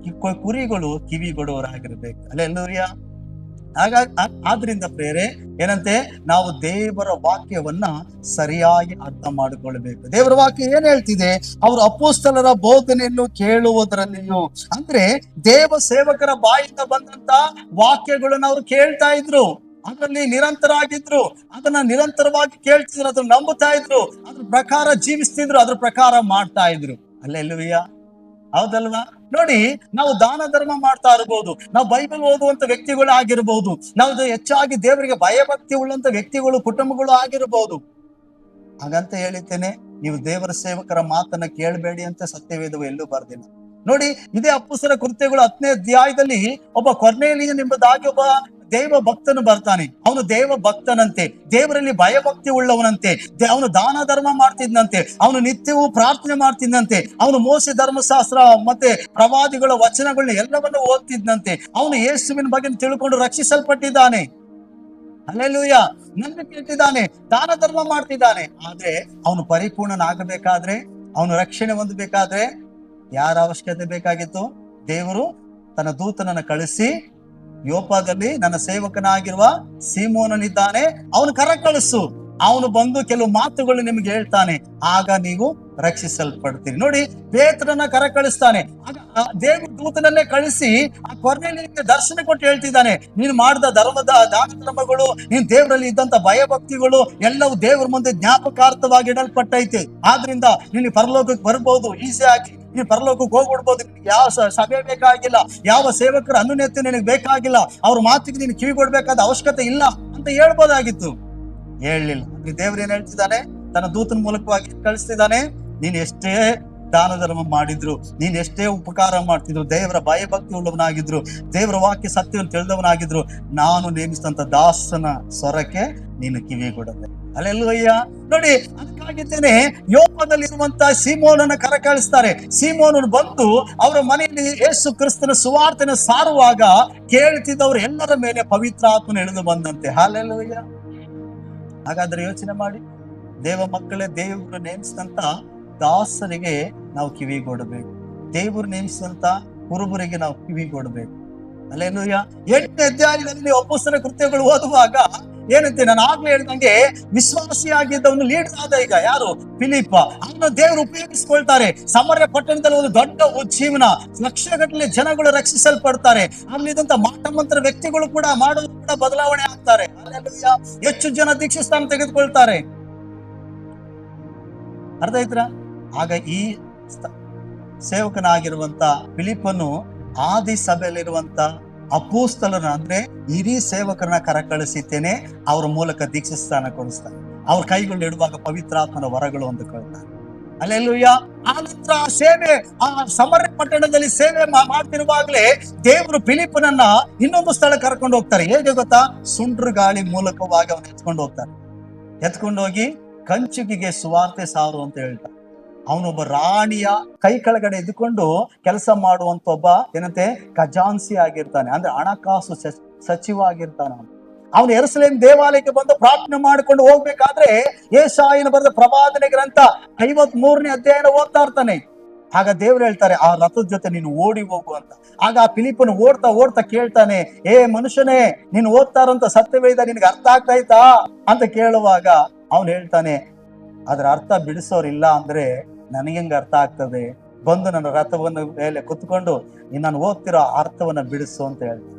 ಕುರಿಗಳು ಕಿವಿಗೊಡುವವರಾಗಿರ್ಬೇಕು. ಅಲ್ಲೆಲ್ಲೂಯ್ಯ. ಹಾಗಾಗಿ ಆದ್ರಿಂದ ಪ್ರೇರೆ ಏನಂತೆ, ನಾವು ದೇವರ ವಾಕ್ಯವನ್ನ ಸರಿಯಾಗಿ ಅರ್ಥ ಮಾಡಿಕೊಳ್ಬೇಕು. ದೇವರ ವಾಕ್ಯ ಏನ್ ಹೇಳ್ತಿದೆ, ಅವರು ಅಪೊಸ್ತಲರ ಬೋಧನೆಯನ್ನು ಕೇಳುವುದರಲ್ಲಿಯೂ, ಅಂದ್ರೆ ದೇವ ಸೇವಕರ ಬಾಯಿಂದ ಬಂದಂತ ವಾಕ್ಯಗಳನ್ನು ಅವರು ಕೇಳ್ತಾ ಇದ್ರು, ಅದರಲ್ಲಿ ನಿರಂತರಾಗಿದ್ರು, ಅದನ್ನ ನಿರಂತರವಾಗಿ ಕೇಳ್ತಿದ್ರು, ಅದನ್ನ ನಂಬುತ್ತಾ ಇದ್ರು, ಅದ್ರ ಪ್ರಕಾರ ಜೀವಿಸ್ತಿದ್ರು, ಅದ್ರ ಪ್ರಕಾರ ಮಾಡ್ತಾ ಇದ್ರು. ಅಲ್ಲೆಲ್ಲೂಯ್ಯ. ಹೌದಲ್ವಾ? ನೋಡಿ, ನಾವು ದಾನ ಧರ್ಮ ಮಾಡ್ತಾ ಇರ್ಬೋದು, ನಾವು ಬೈಬಲ್ ಓದುವಂತ ವ್ಯಕ್ತಿಗಳು ಆಗಿರ್ಬೋದು, ನಾವು ಹೆಚ್ಚಾಗಿ ದೇವರಿಗೆ ಭಯಭಕ್ತಿ ಉಳ್ಳಂತ ವ್ಯಕ್ತಿಗಳು, ಕುಟುಂಬಗಳು ಆಗಿರ್ಬೋದು. ಹಾಗಂತ ಹೇಳಿದ್ದೇನೆ ನೀವು ದೇವರ ಸೇವಕರ ಮಾತನ್ನ ಕೇಳಬೇಡಿ ಅಂತ ಸತ್ಯವೇದವು ಎಲ್ಲೂ ಬರ್ದಿಲ್ಲ. ನೋಡಿ, ಇದೇ ಅಪೊಸ್ತಲರ ಕೃತ್ಯಗಳು 10ನೇ ಅಧ್ಯಾಯದಲ್ಲಿ ಒಬ್ಬ ಕೊರ್ನೇಲಿಯನ್ ಎಂಬುದಾಗಿ ಒಬ್ಬ ದೇವ ಭಕ್ತನು ಬರ್ತಾನೆ. ಅವನು ದೇವ ಭಕ್ತನಂತೆ, ದೇವರಲ್ಲಿ ಭಯಭಕ್ತಿ ಉಳ್ಳವನಂತೆ, ಅವನು ದಾನ ಧರ್ಮ ಮಾಡ್ತಿದ್ನಂತೆ, ಅವನು ನಿತ್ಯವೂ ಪ್ರಾರ್ಥನೆ ಮಾಡ್ತಿದ್ದಂತೆ, ಅವನು ಮೋಸೆ ಧರ್ಮಶಾಸ್ತ್ರ ಮತ್ತೆ ಪ್ರವಾದಿಗಳ ವಚನಗಳನ್ನ ಎಲ್ಲವನ್ನು ಓದ್ತಿದ್ನಂತೆ, ಅವನು ಯೇಸುವಿನ ಬಗ್ಗೆ ತಿಳ್ಕೊಂಡು ರಕ್ಷಿಸಲ್ಪಟ್ಟಿದ್ದಾನೆ. ಹಲ್ಲೆಲೂಯಾ. ನಂಬಿಕೆ ಇಟ್ಟಿದ್ದಾನೆ, ದಾನ ಧರ್ಮ ಮಾಡ್ತಿದ್ದಾನೆ. ಆದ್ರೆ ಅವನು ಪರಿಪೂರ್ಣನಾಗಬೇಕಾದ್ರೆ, ಅವನು ರಕ್ಷಣೆ ಹೊಂದಬೇಕಾದ್ರೆ ಯಾರ ಅವಶ್ಯಕತೆ ಬೇಕಾಗಿತ್ತು? ದೇವರು ತನ್ನ ದೂತನನ್ನ ಕಳಿಸಿ, ಯೋಪದಲ್ಲಿ ನನ್ನ ಸೇವಕನಾಗಿರುವ ಸೀಮೋನನಿದ್ದಾನೆ, ಅವನು ಕರ ಕಳಿಸು, ಅವನು ಬಂದು ಕೆಲವು ಮಾತುಗಳು ನಿಮ್ಗೆ ಹೇಳ್ತಾನೆ, ಆಗ ನೀವು ರಕ್ಷಿಸಲ್ಪಡ್ತೀರಿ. ನೋಡಿ, ಪೇತ್ರನ ಕರ ಕಳಿಸ್ತಾನೆ, ಆಗ ದೇವ್ರ ದೂತನನ್ನೇ ಕಳಿಸಿ ಆ ಕೊರ್ನೇಲಿಯನಿಗೆ ದರ್ಶನ ಕೊಟ್ಟು ಹೇಳ್ತಿದ್ದಾನೆ, ನೀನು ಮಾಡಿದ ದಾನ ಧರ್ಮಗಳು, ನೀನು ದೇವರಲ್ಲಿ ಇದ್ದಂತ ಭಯಭಕ್ತಿಗಳು ಎಲ್ಲವೂ ದೇವರ ಮುಂದೆ ಜ್ಞಾಪಕಾರ್ಥವಾಗಿ ಇಡಲ್ಪಟ್ಟೈತೆ. ಆದ್ರಿಂದ ನೀನು ಪರಲೋಕಕ್ಕೆ ಬರ್ಬೋದು ಈಸಿಯಾಗಿ, ನೀನು ಪರಲೋಕಕ್ಕೆ ಹೋಗ್ಬಿಡ್ಬೋದು, ಯಾವ ಸಭೆ ಬೇಕಾಗಿಲ್ಲ, ಯಾವ ಸೇವಕರ ಅನುನ್ಯತೆ ನಿನಗೆ ಬೇಕಾಗಿಲ್ಲ, ಅವ್ರ ಮಾತಿಗೆ ನೀನು ಕಿವಿ ಕೊಡ್ಬೇಕಾದ ಅವಶ್ಯಕತೆ ಇಲ್ಲ ಅಂತ ಹೇಳ್ಬೋದಾಗಿತ್ತು. ಹೇಳಲಿಲ್ಲ. ದೇವ್ರ ಏನ್ ಹೇಳ್ತಿದ್ದಾನೆ, ತನ್ನ ದೂತನ ಮೂಲಕವಾಗಿ ಕಳಿಸ್ತಿದ್ದಾನೆ, ನೀನ್ ಎಷ್ಟೇ ದಾನ ಧರ್ಮ ಮಾಡಿದ್ರು, ನೀನ್ ಎಷ್ಟೇ ಉಪಕಾರ ಮಾಡ್ತಿದ್ರು, ದೇವರ ಭಯಭಕ್ತಿ ಉಳ್ಳವನಾಗಿದ್ರು, ದೇವರ ವಾಕ್ಯ ಸತ್ಯವನ್ನು ತಿಳಿದವನಾಗಿದ್ರು, ನಾನು ನೇಮಿಸಿದಂತ ದಾಸನ ಸ್ವರಕ್ಕೆ ನೀನು ಕಿವಿ ಕೊಡಬೇಕು. ಅಲ್ಲೆಲ್ಲೂಯ್ಯ. ನೋಡಿ, ಅದಕ್ಕಾಗಿದ್ದೇನೆ ಯೋಪದಲ್ಲಿರುವಂತ ಸೀಮೋನನ್ನ ಕರ ಕಳಿಸ್ತಾರೆ. ಸೀಮೋನನು ಬಂದು ಅವರ ಮನೆಯಲ್ಲಿ ಯೇಸು ಕ್ರಿಸ್ತನ ಸುವಾರ್ತೆನ ಸಾರುವಾಗ ಕೇಳ್ತಿದ್ದವ್ರು ಎಲ್ಲರ ಮೇಲೆ ಪವಿತ್ರಾತ್ಮನ ಇಳಿದು ಬಂದಂತೆ. ಹಲ್ಲೆಲೂಯ್ಯ. ಹಾಗಾದ್ರೆ ಯೋಚನೆ ಮಾಡಿ, ದೇವ ಮಕ್ಕಳೇ, ದೇವರು ನೇಮಿಸಿದಂತ ದಾಸರಿಗೆ ನಾವು ಕಿವಿಗೊಡಬೇಕು, ದೇವರು ನೇಮಿಸಿದಂತ ಕುರುಬರಿಗೆ ನಾವು ಕಿವಿಗೊಡಬೇಕು. ಹಲ್ಲೆಲೂಯ್ಯ. 8ನೇ ಅಧ್ಯಾಯದಲ್ಲಿ ಅಪೊಸ್ತಲರ ಕೃತ್ಯಗಳು ಓದುವಾಗ ಏನಂತೆ, ನಾನು ಆಗ್ಲೇ ಹೇಳ್ದಂಗೆ ವಿಶ್ವಾಸಿಯಾಗಿದ್ದವನು ಲೀಡರ್ ಆದ, ಈಗ ಯಾರು? ಫಿಲಿಪ್ಪ. ಅವನು ದೇವರು ಉಪಯೋಗಿಸ್ಕೊಳ್ತಾರೆ. ಸಮರ್ಯ ಪಟ್ಟಣದಲ್ಲಿ ಒಂದು ದೊಡ್ಡ ಉಜ್ಜೀವನ, ಲಕ್ಷಗಟ್ಟಲೆ ಜನಗಳು ರಕ್ಷಿಸಲ್ಪಡ್ತಾರೆ. ಅಲ್ಲಿದ್ದಂತ ಮಾಟಮಂತ್ರ ವ್ಯಕ್ತಿಗಳು ಕೂಡ ಮಾಡೋದು ಕೂಡ ಬದಲಾವಣೆ ಆಗ್ತಾರೆ. ಹಲ್ಲೆಲೂಯ್ಯ. ಹೆಚ್ಚು ಜನ ದೀಕ್ಷಾಸ್ಥಾನ ತೆಗೆದುಕೊಳ್ತಾರೆ. ಅರ್ಥ ಆಯ್ತಾ? ಆಗ ಈ ಸೇವಕನಾಗಿರುವಂತ ಫಿಲಿಪ್ಪನು ಆದಿ ಸಭೆಯಲ್ಲಿರುವಂತ ಅಪೊಸ್ತಲರನ್ನ, ಅಂದ್ರೆ ಹಿರಿ ಸೇವಕರನ್ನ ಕರ ಕಳಿಸಿದ್ದೇನೆ, ಅವ್ರ ಮೂಲಕ ದೀಕ್ಷಾಸ್ಥಾನ ಕೊಡಿಸ್ತಾನೆ. ಅವ್ರ ಕೈಗಳು ಇಡುವಾಗ ಪವಿತ್ರಾತ್ಮನ ವರಗಳು ಹೊಂದಿಕೊಳ್ತಾರೆ. ಅಲ್ಲೆಲ್ಲೂಯ್ಯ. ಆ ನಂತರ ಸೇವೆ, ಆ ಸಮರ್ಯ ಪಟ್ಟಣದಲ್ಲಿ ಸೇವೆ ಮಾಡ್ತಿರುವಾಗ್ಲೇ ದೇವರು ಫಿಲಿಪ್ಪನನ್ನ ಇನ್ನೊಂದು ಸ್ಥಳ ಕರ್ಕೊಂಡು ಹೋಗ್ತಾರೆ. ಹೇಗೆ ಗೊತ್ತಾ? ಸುಂಟ್ರ ಗಾಳಿ ಮೂಲಕವಾಗಿ ಅವನು ಎತ್ಕೊಂಡು ಹೋಗ್ತಾರೆ. ಎತ್ಕೊಂಡೋಗಿ ಕಂಚುಕಿಗೆ ಸುವಾರ್ತೆ ಸಾರು ಅಂತ ಹೇಳ್ತಾರೆ. ಅವನೊಬ್ಬ ರಾಣಿಯ ಕೈ ಕೆಳಗಡೆ ಇದ್ದುಕೊಂಡು ಕೆಲಸ ಮಾಡುವಂತ ಒಬ್ಬ ಏನಂತೆ ಖಜಾನ್ಸಿ ಆಗಿರ್ತಾನೆ, ಅಂದ್ರೆ ಹಣಕಾಸು ಸಚಿವ ಆಗಿರ್ತಾನೆ. ಅವನು ಯೆರೂಸಲೇಮ್ ದೇವಾಲಯಕ್ಕೆ ಬಂದು ಪ್ರಾರ್ಥನೆ ಮಾಡಿಕೊಂಡು ಹೋಗ್ಬೇಕಾದ್ರೆ ಯೆಶಾಯನ ಬರೆದ ಪ್ರವಾದನೆ ಗ್ರಂಥ 53ನೇ ಅಧ್ಯಾಯನ ಓದ್ತಾ ಇರ್ತಾನೆ. ಆಗ ದೇವ್ರು ಹೇಳ್ತಾರೆ, ಆ ರಥದ ಜೊತೆ ನೀನು ಓಡಿ ಹೋಗು ಅಂತ. ಆಗ ಆ ಫಿಲಿಪ್ಪನು ಓಡ್ತಾ ಓಡ್ತಾ ಕೇಳ್ತಾನೆ, ಏ ಮನುಷ್ಯನೇ, ನೀನು ಓದ್ತಾ ಇರೋಂತ ಸತ್ಯವೇದ ನಿನ್ಗೆ ಅರ್ಥ ಆಗ್ತಾಯ್ತಾ ಅಂತ ಕೇಳುವಾಗ ಅವನು ಹೇಳ್ತಾನೆ, ಅದ್ರ ಅರ್ಥ ಬಿಡಿಸೋರಿಲ್ಲ ಅಂದ್ರೆ ನನಗೆಂಗ ಅರ್ಥ ಆಗ್ತದೆ, ಬಂದು ನನ್ನ ರಥವನ್ನು ಮೇಲೆ ಕುತ್ಕೊಂಡು ನಾನು ಓದ್ತಿರೋ ಅರ್ಥವನ್ನ ಬಿಡಿಸು ಅಂತ ಹೇಳ್ತಾನೆ.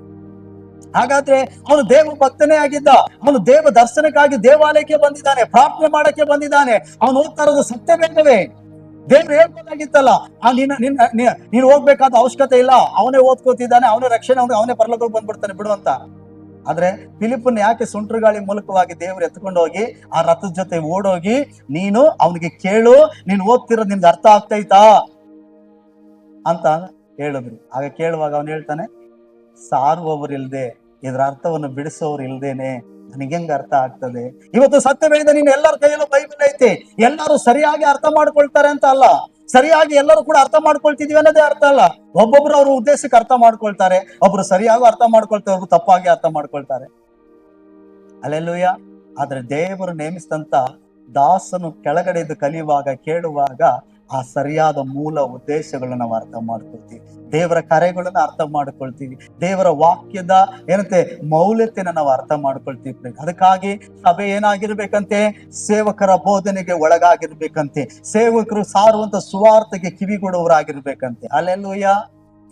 ಹಾಗಾದ್ರೆ ಅವನು ದೇವ ಭಕ್ತನೇ ಆಗಿದ್ದ, ಅವನು ದೇವ ದರ್ಶನಕ್ಕಾಗಿ ದೇವಾಲಯಕ್ಕೆ ಬಂದಿದ್ದಾನೆ, ಪ್ರಾರ್ಥನೆ ಮಾಡಕ್ಕೆ ಬಂದಿದ್ದಾನೆ. ಅವನು ಓದ್ತಾ ಇರೋದು ಸತ್ಯವೇದವೇ. ದೇವ್ರು ಹೇಳ್ಬೋದಾಗಿತ್ತಲ್ಲ, ನೀನು ಹೋಗ್ಬೇಕಾದ ಅವಶ್ಯಕತೆ ಇಲ್ಲ, ಅವನೇ ಓದ್ಕೋತಿದ್ದಾನೆ, ಅವನೇ ರಕ್ಷಣೆ, ಅವನೇ ಪರಲೋಕಕ್ಕೆ ಬಂದ್ಬಿಡ್ತಾನೆ ಬಿಡು ಅಂತ. ಆದ್ರೆ ಫಿಲಿಪ್ಪನ್ ಯಾಕೆ ಸುಂಟ್ರ ಗಾಳಿ ಮೂಲಕವಾಗಿ ದೇವರು ಎತ್ಕೊಂಡು ಹೋಗಿ ಆ ರಥದ ಜೊತೆ ಓಡೋಗಿ, ನೀನು ಅವನಿಗೆ ಕೇಳು, ನೀನು ಓದ್ತಿರೋದು ನಿಮ್ಗೆ ಅರ್ಥ ಆಗ್ತೈತಾ ಅಂತ ಹೇಳಿದ್ರು. ಆಗ ಕೇಳುವಾಗ ಅವನು ಹೇಳ್ತಾನೆ, ಸಾರುವವರು ಇಲ್ದೆ ಇದ್ರ ಅರ್ಥವನ್ನು ಬಿಡಿಸೋರು ಇಲ್ದೇನೆ ನನಗೆ ಹೆಂಗ್ ಅರ್ಥ ಆಗ್ತದೆ? ಇವತ್ತು ಸತ್ಯವೇದ ನೀನು ಎಲ್ಲರ ಕೈಯಲ್ಲೂ ಬೈಬಲ್ ಐತೆ, ಎಲ್ಲರೂ ಸರಿಯಾಗಿ ಅರ್ಥ ಮಾಡ್ಕೊಳ್ತಾರೆ ಅಂತ ಅಲ್ಲ, ಸರಿಯಾಗಿ ಎಲ್ಲರೂ ಕೂಡ ಅರ್ಥ ಮಾಡ್ಕೊಳ್ತಿದೀವಿ ಅನ್ನೋದೇ ಅರ್ಥ ಅಲ್ಲ. ಒಬ್ಬೊಬ್ರು ಅವ್ರ ಉದ್ದೇಶಕ್ಕೆ ಅರ್ಥ ಮಾಡ್ಕೊಳ್ತಾರೆ, ಒಬ್ರು ಸರಿಯಾಗಿ ಅರ್ಥ ಮಾಡ್ಕೊಳ್ತಾರೆ, ಒಬ್ರು ತಪ್ಪಾಗಿ ಅರ್ಥ ಮಾಡ್ಕೊಳ್ತಾರೆ. ಅಲ್ಲೆಲ್ಲೂಯ್ಯ. ಆದ್ರೆ ದೇವರು ನೇಮಿಸಿದಂತ ದಾಸನು ಕೆಳಗಡೆ ಇದ್ದು ಕಲಿಯುವಾಗ, ಕೇಳುವಾಗ ಆ ಸರಿಯಾದ ಮೂಲ ಉದ್ದೇಶಗಳನ್ನ ನಾವು ಅರ್ಥ ಮಾಡ್ಕೊಳ್ತೀವಿ, ದೇವರ ಕರೆಗಳನ್ನ ಅರ್ಥ ಮಾಡ್ಕೊಳ್ತೀವಿ, ದೇವರ ವಾಕ್ಯದ ಏನಂತೆ ಮೌಲ್ಯತೆನ ನಾವು ಅರ್ಥ ಮಾಡ್ಕೊಳ್ತೀವಿ. ಅದಕ್ಕಾಗಿ ಸಭೆ ಏನಾಗಿರ್ಬೇಕಂತೆ? ಸೇವಕರ ಬೋಧನೆಗೆ ಒಳಗಾಗಿರ್ಬೇಕಂತೆ, ಸೇವಕರು ಸಾರುವಂತ ಸುವಾರ್ತೆಗೆ ಕಿವಿಗೊಡುವವರಾಗಿರ್ಬೇಕಂತೆ. ಅಲ್ಲೆಲ್ಲೂಯ್ಯ.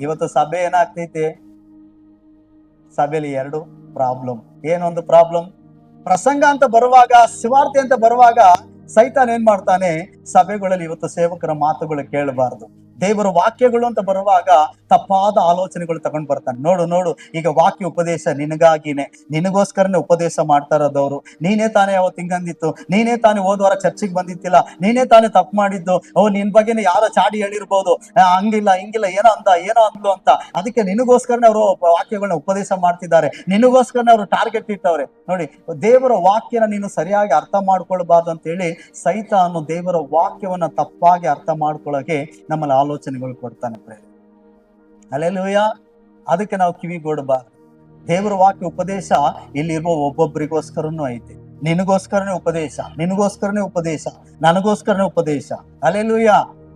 ಇವತ್ತು ಸಭೆ ಏನಾಗ್ತೈತೆ? ಸಭೆಯಲ್ಲಿ ಎರಡು ಪ್ರಾಬ್ಲಮ್. ಏನೊಂದು ಪ್ರಾಬ್ಲಮ್? ಪ್ರಸಂಗ ಅಂತ ಬರುವಾಗ, ಸುವಾರ್ತೆ ಅಂತ ಬರುವಾಗ ಸೈತಾನ್ ಏನ್ ಮಾಡ್ತಾನೆ? ಸಭೆಗಳಲ್ಲಿ ಇವತ್ತು ಸೇವಕರ ಮಾತುಗಳು ಕೇಳಬಾರ್ದು, ದೇವರ ವಾಕ್ಯಗಳು ಅಂತ ಬರುವಾಗ ತಪ್ಪಾದ ಆಲೋಚನೆಗಳು ತಗೊಂಡ್ ಬರ್ತಾನೆ. ನೋಡು ಈಗ ವಾಕ್ಯ ಉಪದೇಶ ನಿನಗಾಗಿನೇ, ನಿನಗೋಸ್ಕರನೇ ಉಪದೇಶ ಮಾಡ್ತಾ ಇರೋದವ್ರು. ನೀನೇ ತಾನೇ ಅವತ್ತು ಹಿಂಗಂದಿತ್ತು, ನೀನೇ ತಾನೇ ಹೋದ್ವಾರ ಚರ್ಚಿಗೆ ಬಂದಿತ್ತಿಲ್ಲ, ನೀನೇ ತಾನೇ ತಪ್ಪು ಮಾಡಿದ್ದು, ನಿನ್ ಬಗ್ಗೆನೇ ಯಾರೋ ಚಾಡಿ ಹೇಳಿರ್ಬೋದು, ಹಂಗಿಲ್ಲ ಹಿಂಗಿಲ್ಲ ಏನೋ ಅಂದ್ಲು ಅಂತ. ಅದಕ್ಕೆ ನಿನಗೋಸ್ಕರನೇ ಅವರು ವಾಕ್ಯಗಳನ್ನ ಉಪದೇಶ ಮಾಡ್ತಿದ್ದಾರೆ, ನಿನಗೋಸ್ಕರನೇ ಅವರು ಟಾರ್ಗೆಟ್ ಇಟ್ಟವ್ರೆ. ನೋಡಿ, ದೇವರ ವಾಕ್ಯನ ನೀನು ಸರಿಯಾಗಿ ಅರ್ಥ ಮಾಡ್ಕೊಳ್ಬಾರ್ದು ಅಂತ ಹೇಳಿ ಸೈತಾನು ದೇವರ ವಾಕ್ಯವನ್ನ ತಪ್ಪಾಗಿ ಅರ್ಥ ಮಾಡ್ಕೊಳ್ಳೋಕೆ ನಮ್ಮಲ್ಲಿ ಆಲೋಚನೆಗಳು ಕೊಡ್ತಾನೆ. ಅಲ್ಲೆಲ್ಲೂಯ್ಯ. ಅದಕ್ಕೆ ನಾವು ಕಿವಿಗೊಡಬಾರ್ದು. ದೇವರ ವಾಕ್ಯ ಉಪದೇಶ ಇಲ್ಲಿರುವ ಒಬ್ಬೊಬ್ಬರಿಗೋಸ್ಕರನೂ ಐತೆ. ನಿನಗೋಸ್ಕರನೇ ಉಪದೇಶ, ನಿನಗೋಸ್ಕರನೇ ಉಪದೇಶ, ನನಗೋಸ್ಕರನೇ ಉಪದೇಶ. ಅಲ್ಲೆಲ್ಲೂಯ್ಯ.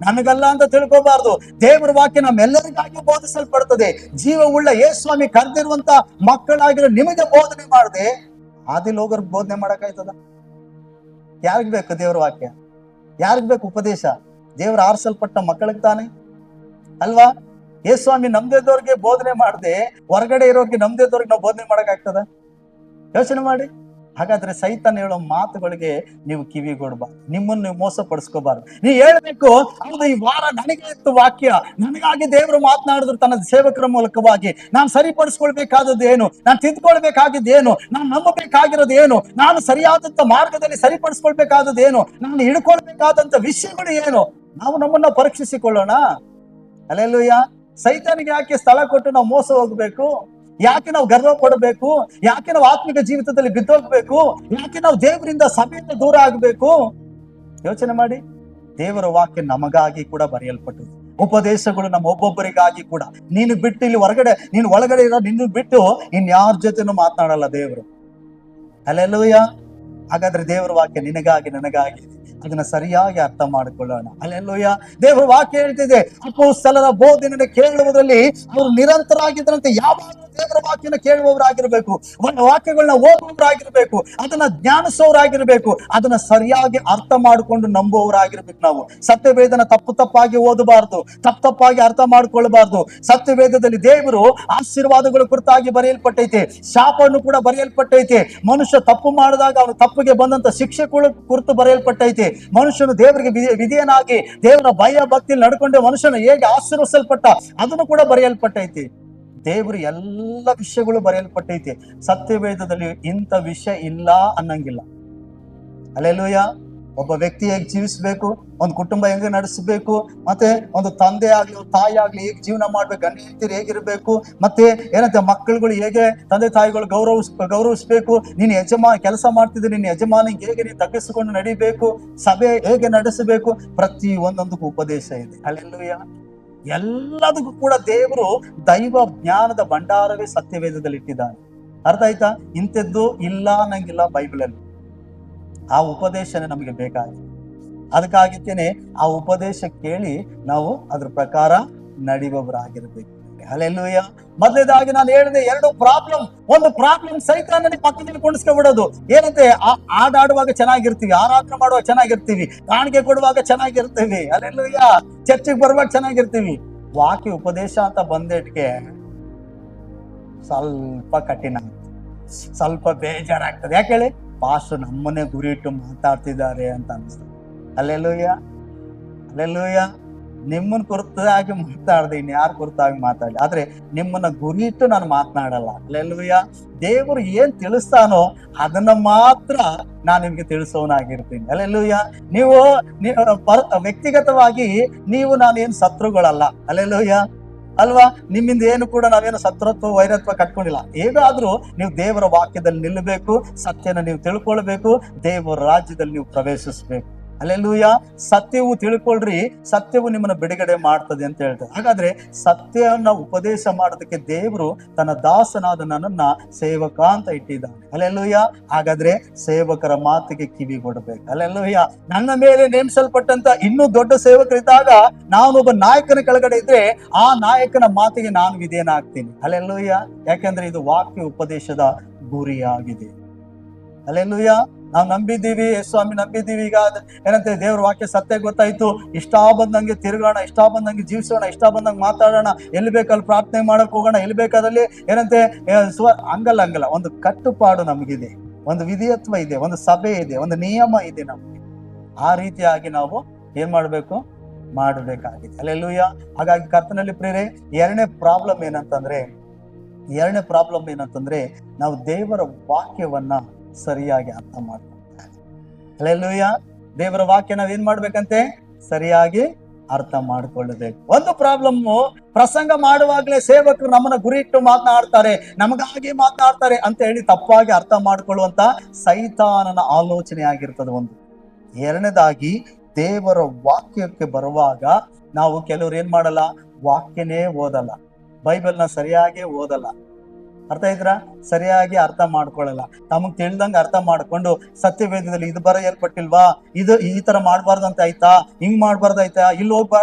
ನನಗಲ್ಲ ಅಂತ ತಿಳ್ಕೋಬಾರ್ದು. ದೇವರ ವಾಕ್ಯ ನಮ್ಮೆಲ್ಲರಿಗಾಗಿ ಬೋಧಿಸಲ್ಪಡ್ತದೆ. ಜೀವವುಳ್ಳ ಯೇಸುಸ್ವಾಮಿ ಕರೆದಿರುವಂತ ಮಕ್ಕಳಾಗಿರೋ ನಿಮಗೆ ಬೋಧನೆ ಮಾಡದೆ ಆದಿಲೋಗರ್ಗೆ ಬೋಧನೆ ಮಾಡಕ್ಕಾಯ್ತದ? ಯಾರಿಗ್ ಬೇಕು ದೇವರ ವಾಕ್ಯ? ಯಾರಿಗ್ ಬೇಕು ಉಪದೇಶ? ದೇವರ ಆರಿಸಲ್ಪಟ್ಟ ಮಕ್ಕಳಿಗೆ ತಾನೆ ಅಲ್ವಾ? ಯೇಸುಸ್ವಾಮಿ ನಮ್ದೇದವ್ರಿಗೆ ಬೋಧನೆ ಮಾಡದೆ ಹೊರಗಡೆ ಇರೋರಿಗೆ ನಮ್ದೇದವ್ರಿಗೆ ನಾವು ಬೋಧನೆ ಮಾಡಕ್ಕಾಗ್ತದ? ಯೋಚನೆ ಮಾಡಿ. ಹಾಗಾದ್ರೆ ಸೈತಾನ್ ಹೇಳೋ ಮಾತುಗಳಿಗೆ ನೀವು ಕಿವಿಗೊಡಬಾರ್ದು, ನಿಮ್ಮನ್ನು ನೀವು ಮೋಸ ಪಡಿಸ್ಕೋಬಾರ್ದು. ನೀವು ಹೇಳ್ಬೇಕು, ಹೌದು ಈ ವಾರ ನನಗೆ ಇತ್ತು ವಾಕ್ಯ, ನನಗಾಗಿ ದೇವರು ಮಾತನಾಡಿದ್ರು ತನ್ನ ಸೇವಕರ ಮೂಲಕವಾಗಿ. ನಾನು ಸರಿಪಡಿಸ್ಕೊಳ್ಬೇಕಾದದ್ದು ಏನು? ನಾನು ತಿದ್ಕೊಳ್ಬೇಕಾಗಿದ್ದು ಏನು? ನಾನು ನಂಬಬೇಕಾಗಿರೋದು ಏನು? ನಾನು ಸರಿಯಾದಂತ ಮಾರ್ಗದಲ್ಲಿ ಸರಿಪಡಿಸ್ಕೊಳ್ಬೇಕಾದದ್ದು ಏನು? ನಾನು ಹಿಡ್ಕೊಳ್ಬೇಕಾದಂತ ವಿಷಯಗಳು ಏನು? ನಾವು ನಮ್ಮನ್ನ ಪರೀಕ್ಷಿಸಿಕೊಳ್ಳೋಣ. ಅಲ್ಲೆಲ್ಲೂಯ್ಯ. ಸೈತಾನಿಗೆ ಯಾಕೆ ಸ್ಥಳ ಕೊಟ್ಟು ನಾವು ಮೋಸ ಹೋಗ್ಬೇಕು? ಯಾಕೆ ನಾವು ಗರ್ವ ಪಡಬೇಕು? ಯಾಕೆ ನಾವು ಆತ್ಮಿಕ ಜೀವಿತದಲ್ಲಿ ಬಿದ್ದೋಗ್ಬೇಕು? ಯಾಕೆ ನಾವು ದೇವರಿಂದ ಸಭೆಯಿಂದ ದೂರ ಆಗ್ಬೇಕು? ಯೋಚನೆ ಮಾಡಿ. ದೇವರ ವಾಕ್ಯ ನಮಗಾಗಿ ಕೂಡ ಬರೆಯಲ್ಪಟ್ಟದ್ದು, ಉಪದೇಶಗಳು ನಮ್ಮ ಒಬ್ಬೊಬ್ಬರಿಗಾಗಿ ಕೂಡ. ನೀನು ಬಿಟ್ಟು ಇಲ್ಲಿ ಹೊರಗಡೆ, ನೀನು ಒಳಗಡೆ ಇರೋ ನಿನ್ನ ಬಿಟ್ಟು ಇನ್ಯಾರ ಜೊತೆನೂ ಮಾತನಾಡಲ್ಲ ದೇವರು. ಅಲ್ಲೆಲ್ಲೂಯ್ಯ. ಹಾಗಾದ್ರೆ ದೇವರ ವಾಕ್ಯ ನಿನಗಾಗಿ ನನಗಾಗಿ, ಅದನ್ನ ಸರಿಯಾಗಿ ಅರ್ಥ ಮಾಡಿಕೊಳ್ಳೋಣ. ಅಲ್ಲೆಲ್ಲೂಯ್ಯ. ದೇವರ ವಾಕ್ಯ ಹೇಳ್ತಿದೆ, ಅಪೊಸ್ತಲರ ಬೋಧನೆ ಕೇಳುವುದರಲ್ಲಿ ಅವರು ನಿರಂತರಾಗಿದ್ದರಂತೆ. ಯಾವಾಗ ದೇವರ ವಾಕ್ಯನ ಕೇಳುವವರಾಗಿರ್ಬೇಕು, ಒಂದು ವಾಕ್ಯಗಳನ್ನ ಓದುವವರಾಗಿರ್ಬೇಕು, ಅದನ್ನ ಜ್ಞಾನಿಸೋರಾಗಿರ್ಬೇಕು, ಅದನ್ನ ಸರಿಯಾಗಿ ಅರ್ಥ ಮಾಡಿಕೊಂಡು ನಂಬುವವರಾಗಿರ್ಬೇಕು. ನಾವು ಸತ್ಯವೇದನ ತಪ್ಪಾಗಿ ಓದಬಾರ್ದು, ತಪ್ಪಾಗಿ ಅರ್ಥ ಮಾಡ್ಕೊಳ್ಬಾರ್ದು. ಸತ್ಯವೇದದಲ್ಲಿ ದೇವರು ಆಶೀರ್ವಾದಗಳ ಕುರಿತಾಗಿ ಬರೆಯಲ್ಪಟ್ಟೈತೆ, ಶಾಪವನ್ನು ಕೂಡ ಬರೆಯಲ್ಪಟ್ಟೈತೆ. ಮನುಷ್ಯ ತಪ್ಪು ಮಾಡಿದಾಗ ಅವನು ತಪ್ಪಿಗೆ ಬಂದಂತ ಶಿಕ್ಷೆಗಳ ಕುರಿತು ಬರೆಯಲ್ಪಟ್ಟೈತೆ. ಮನುಷ್ಯನು ದೇವರಿಗೆ ವಿಧೇಯನಾಗಿ ದೇವರ ಭಯ ಭಕ್ತಿ ನಡ್ಕೊಂಡೆ ಮನುಷ್ಯನ ಹೇಗೆ ಆಶೀರ್ವದಿಸಲ್ಪಟ್ಟ ಅದನ್ನು ಕೂಡ ಬರೆಯಲ್ಪಟ್ಟೈತಿ. ದೇವರು ಎಲ್ಲ ವಿಷಯಗಳು ಬರೆಯಲ್ಪಟ್ಟೈತೆ. ಸತ್ಯವೇದದಲ್ಲಿ ಇಂಥ ವಿಷಯ ಇಲ್ಲ ಅನ್ನಂಗಿಲ್ಲ. ಅಲ್ಲೆಲ್ಲೂಯ್ಯ. ಒಬ್ಬ ವ್ಯಕ್ತಿ ಹೇಗೆ ಜೀವಿಸ್ಬೇಕು, ಒಂದು ಕುಟುಂಬ ಹೆಂಗೆ ನಡೆಸಬೇಕು, ಮತ್ತೆ ಒಂದು ತಂದೆ ಆಗ್ಲಿ ತಾಯಿ ಆಗ್ಲಿ ಹೇಗೆ ಜೀವನ ಮಾಡ್ಬೇಕು, ಗಂಡ ಹೆಂಡತಿರು ಹೇಗಿರ್ಬೇಕು, ಮತ್ತೆ ಏನಂತೆ ಮಕ್ಕಳುಗಳು ಹೇಗೆ ತಂದೆ ತಾಯಿಗಳು ಗೌರವಿಸ್ಬೇಕು, ನೀನು ಕೆಲಸ ಮಾಡ್ತಿದ್ರೆ ನಿನ್ನ ಯಜಮಾನಿಗೆ ಹೇಗೆ ನೀನು ತಗ್ಗಿಸಿಕೊಂಡು ನಡಿಬೇಕು, ಸಭೆ ಹೇಗೆ ನಡೆಸಬೇಕು, ಪ್ರತಿ ಒಂದೊಂದಕ್ಕೂ ಉಪದೇಶ ಇದೆ. ಅಲ್ಲೆಲ್ಲೂಯ್ಯ. ಎಲ್ಲದಕ್ಕೂ ಕೂಡ ದೇವರು ದೈವ ಜ್ಞಾನದ ಭಂಡಾರವೇ ಸತ್ಯವೇದದಲ್ಲಿ ಇಟ್ಟಿದ್ದಾನೆ. ಅರ್ಥ ಆಯ್ತಾ? ಇಂಥದ್ದು ಇಲ್ಲ ಅನ್ನಂಗಿಲ್ಲ ಬೈಬಲಲ್ಲಿ. ಆ ಉಪದೇಶನೇ ನಮಗೆ ಬೇಕಾಗಿದೆ. ಅದಕ್ಕಾಗಿತ್ತೇನೆ ಆ ಉಪದೇಶ ಕೇಳಿ ನಾವು ಅದ್ರ ಪ್ರಕಾರ ನಡೆಯುವವರಾಗಿರ್ಬೇಕು. ಹಲ್ಲೆಲೂಯಾ. ಮೊದಲನೇದಾಗಿ ನಾನು ಹೇಳಿದೆ, ಎರಡು ಪ್ರಾಬ್ಲಮ್. ಒಂದು ಪ್ರಾಬ್ಲಮ್ ಸೈತಾನನೇ ಪಕ್ಕದಲ್ಲಿ ಕೊಂಡಿಸ್ಕೊಬಿಡೋದು. ಏನಂತೆ, ಆಡುವಾಗ ಚೆನ್ನಾಗಿರ್ತೀವಿ, ಆರಾಧನೆ ಮಾಡುವಾಗ ಚೆನ್ನಾಗಿರ್ತೀವಿ, ಕಾಣಿಕೆ ಕೊಡುವಾಗ ಚೆನ್ನಾಗಿರ್ತೀವಿ, ಹಲ್ಲೆಲೂಯಾ, ಚರ್ಚಿಗೆ ಬರುವಾಗ ಚೆನ್ನಾಗಿರ್ತೀವಿ. ವಾಕ್ಯ ಉಪದೇಶ ಅಂತ ಬಂದೇಟ್ಗೆ ಸ್ವಲ್ಪ ಕಠಿಣ ಆಗ್ತದೆ, ಸ್ವಲ್ಪ ಬೇಜಾರಾಗ್ತದೆ. ಯಾಕೆ ಹೇಳಿ? ಪಾಸ್ಟರ್ ನಮ್ಮನ್ನೇ ಗುರಿ ಇಟ್ಟು ಮಾತಾಡ್ತಿದ್ದಾರೆ ಅಂತ ಅನ್ಸ್ತದೆ. Hallelujah, hallelujah. ನಿಮ್ಮನ್ನ ಕುರಿತಾಗಿ ಮಾತಾಡ್ದೆ, ಇನ್ಯಾರ ಕುರಿತಾಗಿ ಮಾತಾಡಲಿ, ಆದ್ರೆ ನಿಮ್ಮನ್ನ ಗುರಿ ಇಟ್ಟು ನಾನು ಮಾತನಾಡಲ್ಲ. ಹಲ್ಲೆಲೂಯಾ. ದೇವರು ಏನ್ ತಿಳಿಸ್ತಾನೋ ಅದನ್ನ ಮಾತ್ರ ನಾನು ನಿಮ್ಗೆ ತಿಳಿಸೋನಾಗಿರ್ತೀನಿ. ಹಲ್ಲೆಲೂಯಾ. ನೀವು ವ್ಯಕ್ತಿಗತವಾಗಿ ನಾನೇನ್ ಶತ್ರುಗಳಲ್ಲ. ಹಲ್ಲೆಲೂಯಾ. ಅಲ್ವಾ? ನಿಮ್ಮಿಂದ ಏನು ಕೂಡ ನಾವೇನು ಶತ್ರುತ್ವ ವೈರತ್ವ ಕಟ್ಕೊಂಡಿಲ್ಲ. ಹೇಗಾದ್ರೂ ನೀವು ದೇವರ ವಾಕ್ಯದಲ್ಲಿ ನಿಲ್ಲಬೇಕು, ಸತ್ಯನ ನೀವು ತಿಳ್ಕೊಳ್ಬೇಕು, ದೇವರ ರಾಜ್ಯದಲ್ಲಿ ನೀವು ಪ್ರವೇಶಿಸಬೇಕು. ಅಲ್ಲೆಲ್ಲೂಯ. ಸತ್ಯವು ತಿಳ್ಕೊಳ್ರಿ, ಸತ್ಯವು ನಿಮ್ಮನ್ನ ಬಿಡುಗಡೆ ಮಾಡ್ತದೆ ಅಂತ ಹೇಳ್ತಾರೆ. ಹಾಗಾದ್ರೆ ಸತ್ಯವನ್ನ ಉಪದೇಶ ಮಾಡೋದಕ್ಕೆ ದೇವರು ತನ್ನ ದಾಸನಾದ ನನ್ನನ್ನ ಸೇವಕ ಅಂತ ಇಟ್ಟಿದ್ದಾನೆ. ಅಲ್ಲೆಲ್ಲೂಯ. ಹಾಗಾದ್ರೆ ಸೇವಕರ ಮಾತಿಗೆ ಕಿವಿ ಕೊಡಬೇಕು. ಅಲ್ಲೆಲ್ಲೂಯ. ನನ್ನ ಮೇಲೆ ನೇಮಿಸಲ್ಪಟ್ಟಂತ ಇನ್ನೂ ದೊಡ್ಡ ಸೇವಕರಿದ್ದಾಗ ನಾನೊಬ್ಬ ನಾಯಕನ ಕೆಳಗಡೆ ಇದ್ರೆ ಆ ನಾಯಕನ ಮಾತಿಗೆ ನಾನು ವಿಧೇಯನಾಗ್ತೀನಿ. ಅಲ್ಲೆಲ್ಲೂಯ. ಯಾಕೆಂದ್ರೆ ಇದು ವಾಕ್ಯ ಉಪದೇಶದ ಗುರಿಯಾಗಿದೆ. ಅಲ್ಲೆಲ್ಲೂಯ. ನಾವು ನಂಬಿದ್ದೀವಿ, ಸ್ವಾಮಿ ನಂಬಿದ್ದೀವಿ. ಈಗ ಏನಂತೆ, ದೇವ್ರ ವಾಕ್ಯ ಸತ್ಯ ಗೊತ್ತಾಯ್ತು, ಇಷ್ಟ ಬಂದಂಗೆ ತಿರುಗೋಣ, ಇಷ್ಟ ಬಂದಂಗೆ ಜೀವಿಸೋಣ, ಇಷ್ಟ ಬಂದಂಗೆ ಮಾತಾಡೋಣ, ಎಲ್ಲಿ ಬೇಕಲ್ಲಿ ಪ್ರಾರ್ಥನೆ ಮಾಡಕ್ ಹೋಗೋಣ, ಎಲ್ಲಿ ಬೇಕಾದಲ್ಲಿ ಏನಂತೆ ಹಂಗಲ್ಲ. ಒಂದು ಕಟ್ಟುಪಾಡು ನಮಗಿದೆ, ಒಂದು ವಿಧಿಯತ್ವ ಇದೆ, ಒಂದು ಸಭೆ ಇದೆ, ಒಂದು ನಿಯಮ ಇದೆ ನಮ್ಗೆ. ಆ ರೀತಿಯಾಗಿ ನಾವು ಏನ್ ಮಾಡ್ಬೇಕು, ಮಾಡಬೇಕಾಗಿದೆ. ಅಲ್ಲೆಲ್ಲೂಯ. ಹಾಗಾಗಿ ಕರ್ತನಲ್ಲಿ ಪ್ರಿಯರೇ, ಎರಡನೇ ಪ್ರಾಬ್ಲಮ್ ಏನಂತಂದ್ರೆ ನಾವು ದೇವರ ವಾಕ್ಯವನ್ನ ಸರಿಯಾಗಿ ಅರ್ಥ ಮಾಡ್ಕೊಳ್ತಾರೆ. ಅಲ್ಲೆಲ್ಲೂಯ. ದೇವರ ವಾಕ್ಯ ನಾವ್ ಏನ್ ಮಾಡ್ಬೇಕಂತೆ, ಸರಿಯಾಗಿ ಅರ್ಥ ಮಾಡ್ಕೊಳ್ಳಬೇಕು. ಒಂದು ಪ್ರಾಬ್ಲಮ್, ಪ್ರಸಂಗ ಮಾಡುವಾಗಲೇ ಸೇವಕರು ನಮ್ಮನ್ನ ಗುರಿ ಇಟ್ಟು ಮಾತನಾಡ್ತಾರೆ, ನಮಗಾಗಿ ಮಾತನಾಡ್ತಾರೆ ಅಂತ ಹೇಳಿ ತಪ್ಪಾಗಿ ಅರ್ಥ ಮಾಡ್ಕೊಳ್ಳುವಂತ ಸೈತಾನನ ಆಲೋಚನೆ ಆಗಿರ್ತದೆ ಒಂದು. ಎರಡನೇದಾಗಿ, ದೇವರ ವಾಕ್ಯಕ್ಕೆ ಬರುವಾಗ ನಾವು ಕೆಲವ್ರು ಏನ್ ಮಾಡಲ್ಲ, ವಾಕ್ಯನೇ ಓದಲ್ಲ, ಬೈಬಲ್ನ ಸರಿಯಾಗಿ ಓದಲ್ಲ. ಅರ್ಥ ಇದ್ರ, ಸರಿಯಾಗಿ ಅರ್ಥ ಮಾಡ್ಕೊಳ್ಳಲ್ಲ. ತಮಗ್ ತಿಳಿದಂಗ ಅರ್ಥ ಮಾಡ್ಕೊಂಡು ಸತ್ಯವೇದದಲ್ಲಿ ಇದು ಬರೆಯಲ್ಪಟ್ಟಿಲ್ವಾ, ಇದು ಈ ತರ ಮಾಡ್ಬಾರ್ದು ಅಂತ ಆಯ್ತಾ, ಹಿಂಗ್ ಮಾಡ್ಬಾರ್ದಾಯ್ತಾ, ಇಲ್ಲಿ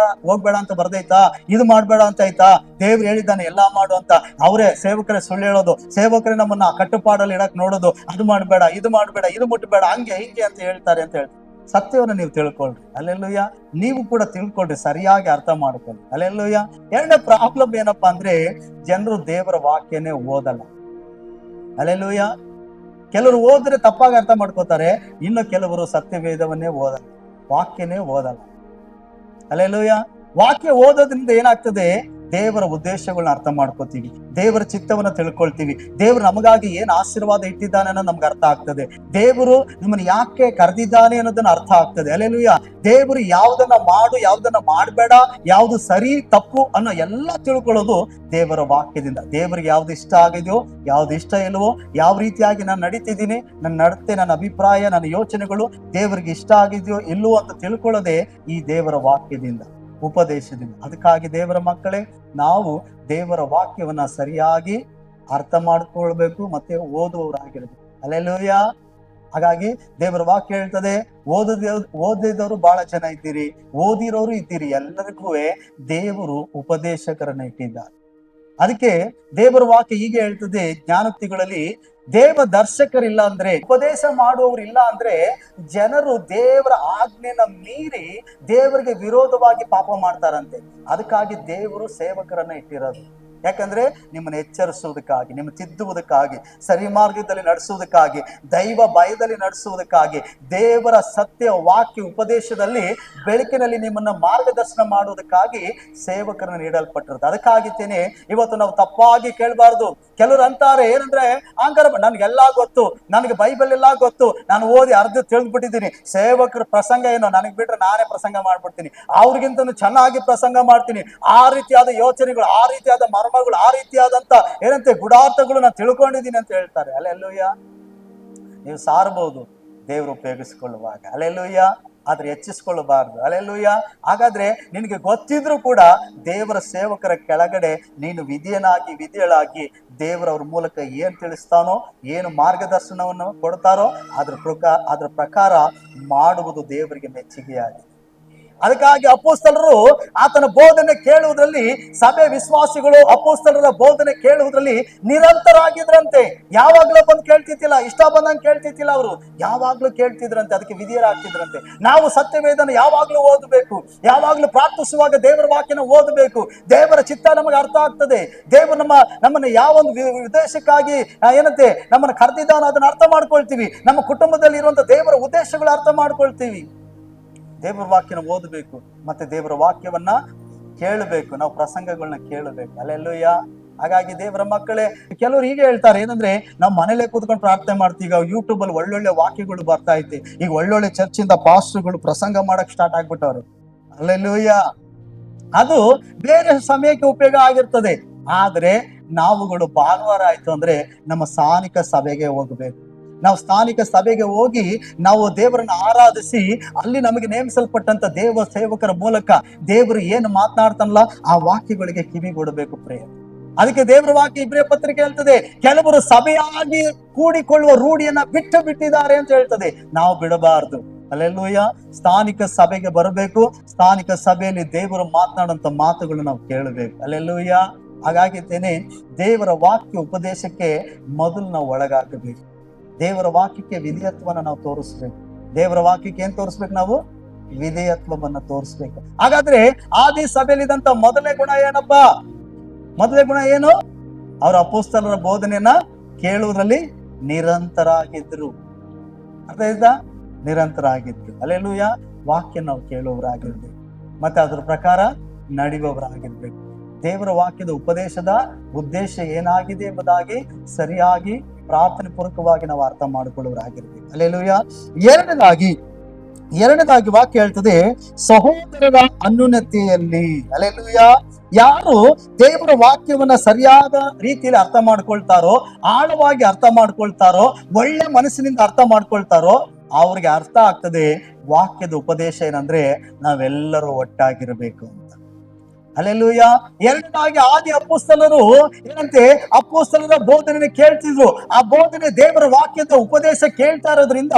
ಹೋಗ್ಬೇಡ ಅಂತ ಬರ್ದೈತಾ, ಇದು ಮಾಡ್ಬೇಡ ಅಂತ ಆಯ್ತಾ, ದೇವ್ರು ಹೇಳಿದ್ದಾನೆ ಎಲ್ಲಾ ಮಾಡು ಅಂತ ಅವರೇ ಸೇವಕರೇ ಸುಳ್ಳು ಹೇಳೋದು, ಸೇವಕರೇ ನಮ್ಮನ್ನ ಕಟ್ಟುಪಾಡಲ್ಲಿ ಇಡಕ್ ನೋಡೋದು, ಅದು ಮಾಡ್ಬೇಡ, ಇದು ಮಾಡ್ಬೇಡ, ಇದು ಮುಟ್ಬೇಡ, ಹಂಗೆ ಹಿಂಗೆ ಅಂತ ಹೇಳ್ತಾರೆ ಅಂತ ಹೇಳ್ತಾರೆ. ಸತ್ಯವನ್ನು ನೀವು ತಿಳ್ಕೊಳ್ರಿ. ಅಲ್ಲೆಲ್ಲೂಯ. ನೀವು ಕೂಡ ತಿಳ್ಕೊಳ್ರಿ, ಸರಿಯಾಗಿ ಅರ್ಥ ಮಾಡ್ಕೊಳ್ರಿ. ಅಲ್ಲೆಲ್ಲೂಯ. ಎರಡನೇ ಪ್ರಾಬ್ಲಮ್ ಏನಪ್ಪಾ ಅಂದ್ರೆ, ಜನರು ದೇವರ ವಾಕ್ಯನೇ ಓದಲ್ಲ. ಅಲ್ಲೆಲ್ಲೂಯ. ಕೆಲವರು ಓದಿದ್ರೆ ತಪ್ಪಾಗಿ ಅರ್ಥ ಮಾಡ್ಕೋತಾರೆ, ಇನ್ನು ಕೆಲವರು ಸತ್ಯವೇದವನ್ನೇ ಓದಲ್ಲ, ವಾಕ್ಯನೇ ಓದಲ್ಲ. ಅಲ್ಲೆಲ್ಲೂಯ. ವಾಕ್ಯ ಓದೋದ್ರಿಂದ ಏನಾಗ್ತದೆ, ದೇವರ ಉದ್ದೇಶಗಳನ್ನ ಅರ್ಥ ಮಾಡ್ಕೋತೀವಿ, ದೇವರ ಚಿತ್ತವನ್ನ ತಿಳ್ಕೊಳ್ತೀವಿ, ದೇವರು ನಮಗಾಗಿ ಏನ್ ಆಶೀರ್ವಾದ ಇಟ್ಟಿದ್ದಾನೆ ಅನ್ನೋದು ನಮ್ಗೆ ಅರ್ಥ ಆಗ್ತದೆ, ದೇವರು ನಮ್ಮನ್ನ ಯಾಕೆ ಕರೆದಿದ್ದಾನೆ ಅನ್ನೋದನ್ನ ಅರ್ಥ ಆಗ್ತದೆ. ಅಲ್ಲೆಲ್ಲೂಯ. ದೇವರು ಯಾವ್ದನ್ನ ಮಾಡು, ಯಾವ್ದನ್ನ ಮಾಡ್ಬೇಡ, ಯಾವ್ದು ಸರಿ ತಪ್ಪು ಅನ್ನೋ ಎಲ್ಲ ತಿಳ್ಕೊಳ್ಳೋದು ದೇವರ ವಾಕ್ಯದಿಂದ. ದೇವರಿಗೆ ಯಾವ್ದು ಇಷ್ಟ ಆಗಿದೆಯೋ, ಯಾವ್ದು ಇಷ್ಟ ಇಲ್ವೋ, ಯಾವ ರೀತಿಯಾಗಿ ನಾನು ನಡೀತಿದ್ದೀನಿ, ನನ್ನ ನಡತೆ, ನನ್ನ ಅಭಿಪ್ರಾಯ, ನನ್ನ ಯೋಚನೆಗಳು ದೇವರಿಗೆ ಇಷ್ಟ ಆಗಿದೆಯೋ ಇಲ್ಲವೋ ಅಂತ ತಿಳ್ಕೊಳ್ಳೋದೇ ಈ ದೇವರ ವಾಕ್ಯದಿಂದ, ಉಪದೇಶದಿಂದ. ಅದಕ್ಕಾಗಿ ದೇವರ ಮಕ್ಕಳೇ, ನಾವು ದೇವರ ವಾಕ್ಯವನ್ನ ಸರಿಯಾಗಿ ಅರ್ಥ ಮಾಡ್ಕೊಳ್ಬೇಕು, ಮತ್ತೆ ಓದುವವರಾಗಿರ್ಬೇಕು. ಅಲ್ಲೆಲ್ಲೂಯ. ಹಾಗಾಗಿ ದೇವರ ವಾಕ್ಯ ಹೇಳ್ತದೆ, ಓದಿದವರು ಬಹಳ ಜನ ಇದ್ದೀರಿ, ಓದಿರೋರು ಇದ್ದೀರಿ, ಎಲ್ಲರಿಗೂ ದೇವರು ಉಪದೇಶಕರನ್ನ ಇಟ್ಟಿದ್ದಾರೆ. ಅದಕ್ಕೆ ದೇವರ ವಾಕ್ಯ ಹೀಗೆ ಹೇಳ್ತದೆ, ಜ್ಞಾನೋಕ್ತಿಗಳಲ್ಲಿ, ದೇವ ದರ್ಶಕರಿಲ್ಲ ಅಂದ್ರೆ, ಉಪದೇಶ ಮಾಡುವವರು ಇಲ್ಲ ಅಂದ್ರೆ ಜನರು ದೇವರ ಆಜ್ಞೆನ ಮೀರಿ ದೇವರಿಗೆ ವಿರೋಧವಾಗಿ ಪಾಪ ಮಾಡ್ತಾರಂತೆ. ಅದಕ್ಕಾಗಿ ದೇವರು ಸೇವಕರನ್ನ ಇಟ್ಟಿರೋದು. ಯಾಕಂದ್ರೆ ನಿಮ್ಮನ್ನ ಎಚ್ಚರಿಸುವುದಕ್ಕಾಗಿ, ನಿಮ್ಮ ತಿದ್ದುವುದಕ್ಕಾಗಿ, ಸರಿ ಮಾರ್ಗದಲ್ಲಿ ನಡೆಸುವುದಕ್ಕಾಗಿ, ದೈವ ಭಯದಲ್ಲಿ ನಡೆಸುವುದಕ್ಕಾಗಿ, ದೇವರ ಸತ್ಯ ವಾಕ್ಯ ಉಪದೇಶದಲ್ಲಿ ಬೆಳಕಿನಲ್ಲಿ ನಿಮ್ಮನ್ನ ಮಾರ್ಗದರ್ಶನ ಮಾಡುವುದಕ್ಕಾಗಿ ಸೇವಕರನ್ನು ನೀಡಲ್ಪಟ್ಟಿರುತ್ತೆ. ಅದಕ್ಕಾಗಿತ್ತೇನೆ ಇವತ್ತು ನಾವು ತಪ್ಪಾಗಿ ಕೇಳಬಾರ್ದು. ಕೆಲವರು ಅಂತಾರೆ ಏನಂದ್ರೆ, ಹಂಗಾರ ನನ್ಗೆಲ್ಲಾ ಗೊತ್ತು, ನನಗೆ ಬೈಬಲ್ ಎಲ್ಲಾ ಗೊತ್ತು, ನಾನು ಓದಿ ಅರ್ಧ ತಿಳಿದ್ಬಿಟ್ಟಿದ್ದೀನಿ, ಸೇವಕರ ಪ್ರಸಂಗ ಏನೋ ನನಗೆ ಬಿಟ್ರೆ ನಾನೇ ಪ್ರಸಂಗ ಮಾಡ್ಬಿಡ್ತೀನಿ, ಅವ್ರಿಗಿಂತ ಚೆನ್ನಾಗಿ ಪ್ರಸಂಗ ಮಾಡ್ತೀನಿ, ಆ ರೀತಿಯಾದ ಯೋಚನೆಗಳು, ಆ ರೀತಿಯಾದ ಮರ್ಮಗಳು, ಆ ರೀತಿಯಾದಂತ ಏನಂತೆ ಗುಡಾರ್ಥಗಳು ನಾನು ತಿಳ್ಕೊಂಡಿದ್ದೀನಿ ಅಂತ ಹೇಳ್ತಾರೆ. ಅಲ್ಲೆಲ್ಲೂಯ್ಯ. ನೀವು ಸಾರಬಹುದು ದೇವರು ಉಪಯೋಗಿಸಿಕೊಳ್ಳುವಾಗ, ಅಲ್ಲೆಲ್ಲೂಯ್ಯ, ಆದ್ರೆ ಹೆಚ್ಚಿಸ್ಕೊಳ್ಳಬಾರ್ದು. ಅಲ್ಲೆಲ್ಲೂಯ್ಯ. ಹಾಗಾದ್ರೆ ನಿನಗೆ ಗೊತ್ತಿದ್ರು ಕೂಡ ದೇವರ ಸೇವಕರ ಕೆಳಗಡೆ ನೀನು ವಿಧಿಯಳಾಗಿ ದೇವರವ್ರ ಮೂಲಕ ಏನ್ ತಿಳಿಸ್ತಾನೋ, ಏನು ಮಾರ್ಗದರ್ಶನವನ್ನು ಕೊಡ್ತಾರೋ ಅದ್ರ ಪ್ರಕಾರ ಮಾಡುವುದು ದೇವರಿಗೆ ಮೆಚ್ಚುಗೆಯಾಗಿದೆ. ಅದಕ್ಕಾಗಿ ಅಪೊಸ್ತಲರು ಆತನ ಬೋಧನೆ ಕೇಳುವುದರಲ್ಲಿ, ಸಭೆ ವಿಶ್ವಾಸಿಗಳು ಅಪೊಸ್ತಲರ ಬೋಧನೆ ಕೇಳುವುದರಲ್ಲಿ ನಿರಂತರಾಗಿದ್ರಂತೆ. ಯಾವಾಗ್ಲೂ ಬಂದು ಕೇಳ್ತಿದ್ದಿಲ್ಲ, ಇಷ್ಟ ಬಂದಂಗೆ ಕೇಳ್ತಿದ್ದಿಲ್ಲ, ಅವರು ಯಾವಾಗ್ಲೂ ಕೇಳ್ತಿದ್ರಂತೆ, ಅದಕ್ಕೆ ವಿಧಿಯರಾಗ್ತಿದ್ರಂತೆ. ನಾವು ಸತ್ಯವೇದನ ಯಾವಾಗ್ಲೂ ಓದಬೇಕು, ಯಾವಾಗ್ಲೂ ಪ್ರಾರ್ಥಿಸುವಾಗ ದೇವರ ವಾಕ್ಯನ ಓದಬೇಕು, ದೇವರ ಚಿತ್ತ ನಮಗೆ ಅರ್ಥ ಆಗ್ತದೆ. ದೇವರು ನಮ್ಮನ್ನ ಯಾವೊಂದು ಉದ್ದೇಶಕ್ಕಾಗಿ ಏನಂತೆ ನಮ್ಮನ್ನ ಕರೆದಿದ್ದಾನೋ ಅದನ್ನ ಅರ್ಥ ಮಾಡ್ಕೊಳ್ತೀವಿ, ನಮ್ಮ ಕುಟುಂಬದಲ್ಲಿ ಇರುವಂತ ದೇವರ ಉದ್ದೇಶಗಳು ಅರ್ಥ ಮಾಡ್ಕೊಳ್ತೀವಿ. ದೇವರ ವಾಕ್ಯನ ಓದಬೇಕು, ಮತ್ತೆ ದೇವರ ವಾಕ್ಯವನ್ನ ಕೇಳಬೇಕು, ನಾವು ಪ್ರಸಂಗಗಳನ್ನ ಕೇಳಬೇಕು. ಅಲ್ಲೆಲ್ಲೂಯ್ಯ. ಹಾಗಾಗಿ ದೇವರ ಮಕ್ಕಳೇ, ಕೆಲವರು ಹೀಗೆ ಹೇಳ್ತಾರೆ ಏನಂದ್ರೆ, ನಾವು ಮನೇಲೆ ಕೂತ್ಕೊಂಡು ಪ್ರಾರ್ಥನೆ ಮಾಡ್ತೀವಿ, ಈಗ ಯೂಟ್ಯೂಬ್ ಅಲ್ಲಿ ಒಳ್ಳೊಳ್ಳೆ ವಾಕ್ಯಗಳು ಬರ್ತಾ ಐತಿ, ಈಗ ಒಳ್ಳೊಳ್ಳೆ ಚರ್ಚಿಂದ ಪಾಸ್ಟರ್ಗಳು ಪ್ರಸಂಗ ಮಾಡಕ್ ಸ್ಟಾರ್ಟ್ ಆಗ್ಬಿಟ್ಟವ್ರು. ಅಲ್ಲೆಲ್ಲೂಯ್ಯ. ಅದು ಬೇರೆ ಸಮಯಕ್ಕೆ ಉಪಯೋಗ ಆಗಿರ್ತದೆ. ಆದ್ರೆ ನಾವುಗಳು ಭಾನುವಾರ ಆಯ್ತು ಅಂದ್ರೆ ನಮ್ಮ ಸ್ಥಾನಿಕ ಸಭೆಗೆ ಹೋಗಬೇಕು. ನಾವು ಸ್ಥಾನಿಕ ಸಭೆಗೆ ಹೋಗಿ ನಾವು ದೇವರನ್ನ ಆರಾಧಿಸಿ ಅಲ್ಲಿ ನಮಗೆ ನೇಮಿಸಲ್ಪಟ್ಟಂತ ದೇವ ಸೇವಕರ ಮೂಲಕ ದೇವರು ಏನು ಮಾತನಾಡ್ತಾನಲ್ಲ ಆ ವಾಕ್ಯಗಳಿಗೆ ಕಿವಿಗೊಡಬೇಕು ಪ್ರಿಯ. ಅದಕ್ಕೆ ದೇವರ ವಾಕ್ಯ ಇಬ್ರಿಯ ಪತ್ರಿಕೆ ಹೇಳ್ತದೆ, ಕೆಲವರು ಸಭೆಯಾಗಿ ಕೂಡಿಕೊಳ್ಳುವ ರೂಢಿಯನ್ನ ಬಿಟ್ಟಿದ್ದಾರೆ ಅಂತ ಹೇಳ್ತದೆ. ನಾವು ಬಿಡಬಾರದು. ಅಲ್ಲೆಲ್ಲೂಯ್ಯ. ಸ್ಥಾನಿಕ ಸಭೆಗೆ ಬರಬೇಕು. ಸ್ಥಾನಿಕ ಸಭೆಯಲ್ಲಿ ದೇವರು ಮಾತನಾಡುವಂತ ಮಾತುಗಳು ನಾವು ಕೇಳಬೇಕು. ಅಲ್ಲೆಲ್ಲೂಯ್ಯ. ಹಾಗಾಗಿದ್ದೇನೆ ದೇವರ ವಾಕ್ಯ ಉಪದೇಶಕ್ಕೆ ಮೊದಲು ನಾವು ಒಳಗಾಗಬೇಕು. ದೇವರ ವಾಕ್ಯಕ್ಕೆ ವಿಧೇಯತ್ವವನ್ನು ನಾವು ತೋರಿಸ್ಬೇಕು. ದೇವರ ವಾಕ್ಯಕ್ಕೆ ಏನ್ ತೋರಿಸ್ಬೇಕು? ನಾವು ವಿಧೇಯತ್ವವನ್ನ ತೋರಿಸ್ಬೇಕು. ಹಾಗಾದ್ರೆ ಆದಿ ಸಭೆಯಲ್ಲಿದ್ದಂತ ಮೊದಲನೇ ಗುಣ ಏನಪ್ಪ? ಮೊದಲನೇ ಗುಣ ಏನು? ಅವರ ಅಪೊಸ್ತಲರ ಬೋಧನೆಯನ್ನ ಕೇಳುವುದರಲ್ಲಿ ನಿರಂತರಾಗಿದ್ರು. ಅರ್ಥ ಆಯ್ತಾ? ನಿರಂತರಾಗಿದ್ರು. ಅಲ್ಲೆಲ್ಲೂಯ್ಯ. ವಾಕ್ಯ ನಾವು ಕೇಳುವವರಾಗಿರ್ಬೇಕು, ಮತ್ತೆ ಅದ್ರ ಪ್ರಕಾರ ನಡೆಯುವವರಾಗಿರ್ಬೇಕು. ದೇವರ ವಾಕ್ಯದ ಉಪದೇಶದ ಉದ್ದೇಶ ಏನಾಗಿದೆ ಎಂಬುದಾಗಿ ಸರಿಯಾಗಿ ಪ್ರಾರ್ಥನೆ ಪೂರ್ವಕವಾಗಿ ನಾವು ಅರ್ಥ ಮಾಡಿಕೊಳ್ಳುವರಾಗಿರ್ಬೇಕು. ಅಲ್ಲೆಲ್ಲೂಯ್ಯ. ಎರಡನೇದಾಗಿ ವಾಕ್ಯ ಹೇಳ್ತದೆ, ಸಹೋದರರ ಅನ್ಯೋನ್ಯತೆಯಲ್ಲಿ. ಅಲ್ಲೆಲ್ಲೂಯ್ಯ. ಯಾರು ದೇವರ ವಾಕ್ಯವನ್ನ ಸರಿಯಾದ ರೀತಿಯಲ್ಲಿ ಅರ್ಥ ಮಾಡ್ಕೊಳ್ತಾರೋ, ಆಳವಾಗಿ ಅರ್ಥ ಮಾಡ್ಕೊಳ್ತಾರೋ, ಒಳ್ಳೆ ಮನಸ್ಸಿನಿಂದ ಅರ್ಥ ಮಾಡ್ಕೊಳ್ತಾರೋ, ಅವ್ರಿಗೆ ಅರ್ಥ ಆಗ್ತದೆ ವಾಕ್ಯದ ಉಪದೇಶ ಏನಂದ್ರೆ ನಾವೆಲ್ಲರೂ ಒಟ್ಟಾಗಿರ್ಬೇಕು ಅಂತ. ಅಲ್ಲೆಲ್ಲೂಯ್ಯ. ಎರಡನೇದಾಗಿ ಆದಿ ಅಪೊಸ್ತಲರು ಏನಂತೆ ಅಪೊಸ್ತಲರ ಬೋಧನೆ ಕೇಳ್ತಿದ್ರು. ಆ ಬೋಧನೆ ದೇವರ ವಾಕ್ಯದ ಉಪದೇಶ ಕೇಳ್ತಾ ಇರೋದ್ರಿಂದ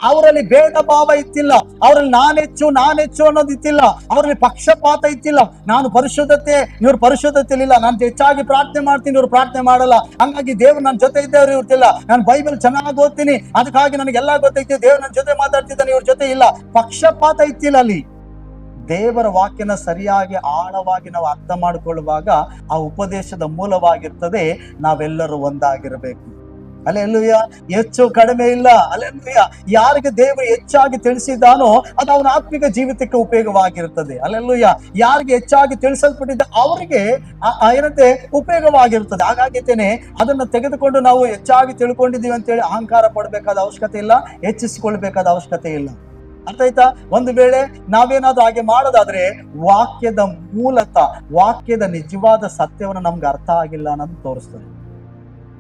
ಅವರಲ್ಲಿ ಭೇದ ಭಾವ ಇತ್ತಿಲ್ಲ. ಅವರಲ್ಲಿ ನಾನೆಚ್ಚು ಅನ್ನೋದು ಇತ್ತಿಲ್ಲ. ಅವರಲ್ಲಿ ಪಕ್ಷಪಾತ ಇತ್ತಿಲ್ಲ. ನಾನು ಪರಿಶುದ್ಧತೆ, ಇವ್ರು ಪರಿಶುದ್ಧತೆ ಇಲ್ಲ. ನಾನು ಹೆಚ್ಚಾಗಿ ಪ್ರಾರ್ಥನೆ ಮಾಡ್ತೀನಿ, ಇವ್ರು ಪ್ರಾರ್ಥನೆ ಮಾಡಲ್ಲ. ಹಂಗಾಗಿ ದೇವ್ರು ನನ್ನ ಜೊತೆ ಇದ್ದವ್ರು ಇರ್ತಿಲ್ಲ. ನಾನು ಬೈಬಲ್ ಚೆನ್ನಾಗಿ ಓದ್ತೀನಿ, ಅದಕ್ಕಾಗಿ ನನಗೆಲ್ಲ ಗೊತ್ತೈತಿ, ದೇವ್ರು ನನ್ನ ಜೊತೆ ಮಾತಾಡ್ತಿದ್ದಾನೆ, ಇವ್ರ ಜೊತೆ ಇಲ್ಲ. ಪಕ್ಷಪಾತ ಇತ್ತಿಲ್ಲ ಅಲ್ಲಿ. ದೇವರ ವಾಕ್ಯನ ಸರಿಯಾಗಿ ಆಳವಾಗಿ ನಾವು ಅರ್ಥ ಮಾಡಿಕೊಳ್ಳುವಾಗ ಆ ಉಪದೇಶದ ಮೂಲವಾಗಿರ್ತದೆ ನಾವೆಲ್ಲರೂ ಒಂದಾಗಿರ್ಬೇಕು. ಅಲ್ಲೆಲ್ಲೂಯ್ಯ. ಹೆಚ್ಚು ಕಡಿಮೆ ಇಲ್ಲ. ಅಲ್ಲೆಲ್ಲೂಯ್ಯ. ಯಾರಿಗೆ ದೇವರು ಹೆಚ್ಚಾಗಿ ತಿಳಿಸಿದ್ದಾನೋ ಅದು ಅವನ ಆತ್ಮಿಕ ಜೀವಿತಕ್ಕೆ ಉಪಯೋಗವಾಗಿರುತ್ತದೆ. ಅಲ್ಲೆಲ್ಲೂಯ್ಯ. ಯಾರಿಗೆ ಹೆಚ್ಚಾಗಿ ತಿಳಿಸಲ್ಪಟ್ಟಿದ್ದ ಅವರಿಗೆ ಏನಂತೆ ಉಪಯೋಗವಾಗಿರುತ್ತದೆ. ಹಾಗಾಗಿತ್ತೇನೆ ಅದನ್ನ ತೆಗೆದುಕೊಂಡು ನಾವು ಹೆಚ್ಚಾಗಿ ತಿಳ್ಕೊಂಡಿದ್ದೀವಿ ಅಂತೇಳಿ ಅಹಂಕಾರ ಪಡಬೇಕಾದ ಅವಶ್ಯಕತೆ ಇಲ್ಲ, ಹೆಚ್ಚಿಸಿಕೊಳ್ಬೇಕಾದ ಅವಶ್ಯಕತೆ ಇಲ್ಲ. ಅರ್ಥ ಆಯ್ತಾ? ಒಂದು ವೇಳೆ ನಾವೇನಾದ್ರೂ ಹಾಗೆ ಮಾಡೋದಾದ್ರೆ ವಾಕ್ಯದ ಮೂಲತಃ ವಾಕ್ಯದ ನಿಜವಾದ ಸತ್ಯವನ್ನು ನಮ್ಗೆ ಅರ್ಥ ಆಗಿಲ್ಲ ಅನ್ನೋದು ತೋರಿಸ್ತದೆ.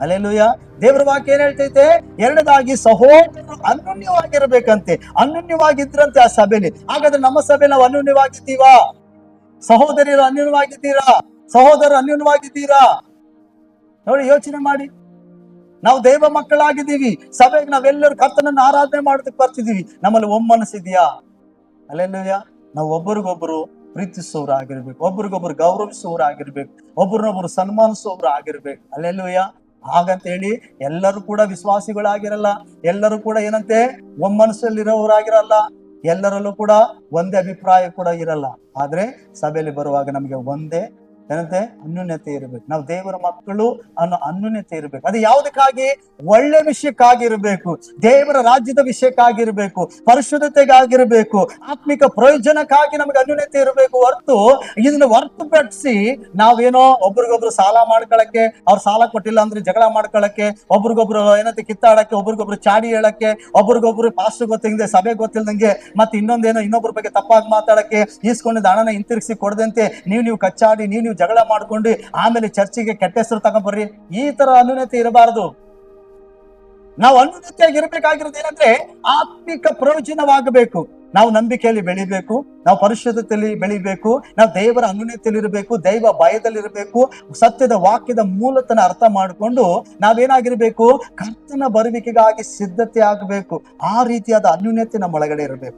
ಅಲ್ಲೆಲ್ಲೂಯ್ಯ. ದೇವರ ವಾಕ್ಯ ಏನ್ ಹೇಳ್ತೈತೆ? ಎರಡನೇದಾಗಿ ಸಹೋದರರು ಅನ್ಯೋನ್ಯವಾಗಿರ್ಬೇಕಂತೆ. ಅನ್ಯೋನ್ಯವಾಗಿದ್ರಂತೆ ಆ ಸಭೆಯಲ್ಲಿ. ಹಾಗಾದ್ರೆ ನಮ್ಮ ಸಭೆ ನಾವು ಅನ್ಯೋನ್ಯವಾಗಿದ್ದೀವಾ? ಸಹೋದರಿಯರು ಅನ್ಯೋನ್ಯವಾಗಿದ್ದೀರಾ? ಸಹೋದರರು ಅನ್ಯೋನ್ಯವಾಗಿದ್ದೀರಾ? ನೋಡಿ, ಯೋಚನೆ ಮಾಡಿ. ನಾವು ದೇವ ಮಕ್ಕಳಾಗಿದ್ದೀವಿ. ಸಭೆಗೆ ನಾವೆಲ್ಲರೂ ಕರ್ತನನ್ನು ಆರಾಧನೆ ಮಾಡೋದಕ್ಕೆ ಬರ್ತಿದೀವಿ. ನಮ್ಮಲ್ಲಿ ಒಮ್ಮನಸ್ಸಿದೆಯಾ? ಅಲ್ಲೆಲ್ಲೂಯ್ಯ. ನಾವು ಒಬ್ಬರಿಗೊಬ್ಬರು ಪ್ರೀತಿಸುವವರಾಗಿರ್ಬೇಕು, ಒಬ್ರಿಗೊಬ್ರು ಗೌರವಿಸುವವರಾಗಿರ್ಬೇಕು, ಒಬ್ರನ್ನೊಬ್ರು ಸನ್ಮಾನಿಸುವವರು ಆಗಿರ್ಬೇಕು. ಅಲ್ಲೆಲ್ಲೂಯ್ಯ. ಹಾಗಂತ ಹೇಳಿ ಎಲ್ಲರೂ ಕೂಡ ವಿಶ್ವಾಸಿಗಳಾಗಿರಲ್ಲ. ಎಲ್ಲರೂ ಕೂಡ ಏನಂತೆ ಒಮ್ಮನಸ್ಸಲ್ಲಿರೋರಾಗಿರಲ್ಲ. ಎಲ್ಲರಲ್ಲೂ ಕೂಡ ಒಂದೇ ಅಭಿಪ್ರಾಯ ಕೂಡ ಇರಲ್ಲ. ಆದ್ರೆ ಸಭೆಯಲ್ಲಿ ಬರುವಾಗ ನಮಗೆ ಒಂದೇ ಏನಂತೆ ಅನ್ಯೋನ್ಯತೆ ಇರಬೇಕು. ನಾವು ದೇವರ ಮಕ್ಕಳು ಅನ್ನೋ ಅನ್ಯೋನ್ಯತೆ ಇರಬೇಕು. ಅದು ಯಾವುದಕ್ಕಾಗಿ? ಒಳ್ಳೆ ವಿಷಯಕ್ಕಾಗಿರ್ಬೇಕು, ದೇವರ ರಾಜ್ಯದ ವಿಷಯಕ್ಕಾಗಿರ್ಬೇಕು, ಪರಿಶುದ್ಧತೆಗಾಗಿರ್ಬೇಕು, ಆತ್ಮಿಕ ಪ್ರಯೋಜನಕ್ಕಾಗಿ ನಮಗೆ ಅನ್ಯೋನ್ಯತೆ ಇರಬೇಕು. ಹೊರತು ಇದನ್ನ ಹೊರತುಪಡಿಸಿ ನಾವೇನೋ ಒಬ್ರಿಗೊಬ್ರು ಸಾಲ ಮಾಡ್ಕೊಳಕ್ಕೆ, ಅವ್ರು ಸಾಲ ಕೊಟ್ಟಿಲ್ಲ ಅಂದ್ರೆ ಜಗಳ ಮಾಡ್ಕೊಳಕ್ಕೆ, ಒಬ್ರಿಗೊಬ್ರು ಏನಂತೆ ಕಿತ್ತಾಡಕ್ಕೆ, ಒಬ್ರಿಗೊಬ್ರು ಚಾಡಿ ಹೇಳಕ್ಕೆ, ಒಬ್ರಿಗೊಬ್ರು ಪಾಸ್ಟ್ ಗೊತ್ತಿಲ್ಲದೆ ಸಭೆ ಗೊತ್ತಿಲ್ದಂಗೆ ಮತ್ತೆ ಇನ್ನೊಂದೇನೋ ಇನ್ನೊಬ್ರ ಬಗ್ಗೆ ತಪ್ಪಾಗಿ ಮಾತಾಡಕ್ಕೆ, ಈಸ್ಕೊಂಡಿದ್ದ ಹಣನ ಹಿಂತಿರುಗಿಸಿ ಕೊಡದಂತೆ ನೀವು ಕಚ್ಚಾಡಿ ನೀವು ಜಗಳ ಮಾಡ್ಕೊಂಡು ಆಮೇಲೆ ಚರ್ಚಿಗೆ ಕೆಟ್ಟ ಹೆಸರು ತಗೊಂಡ್ಬರ್ರಿ. ಈ ತರ ಅನ್ಯೋನ್ಯತೆ ಇರಬಾರದು. ನಾವು ಅನ್ಯೋನ್ಯತೆಯಾಗಿ ಇರಬೇಕಾಗಿರೋದು ಏನಂದ್ರೆ ಆತ್ಮಿಕ ಪ್ರಯೋಜನವಾಗಬೇಕು. ನಾವು ನಂಬಿಕೆಯಲ್ಲಿ ಬೆಳಿಬೇಕು, ನಾವು ಪರಿಶುದ್ಧತೆಯಲ್ಲಿ ಬೆಳಿಬೇಕು, ನಾವು ದೇವರ ಅನ್ಯೋನ್ಯತೆಯಲ್ಲಿ ಇರಬೇಕು, ದೈವ ಭಯದಲ್ಲಿರಬೇಕು, ಸತ್ಯದ ವಾಕ್ಯದ ಮೂಲತನ ಅರ್ಥ ಮಾಡಿಕೊಂಡು ನಾವೇನಾಗಿರ್ಬೇಕು? ಕರ್ತನ ಬರುವಿಕೆಗಾಗಿ ಸಿದ್ಧತೆ ಆಗಬೇಕು. ಆ ರೀತಿಯಾದ ಅನ್ಯೋನ್ಯತೆ ನಮ್ಮ ಒಳಗಡೆ ಇರಬೇಕು.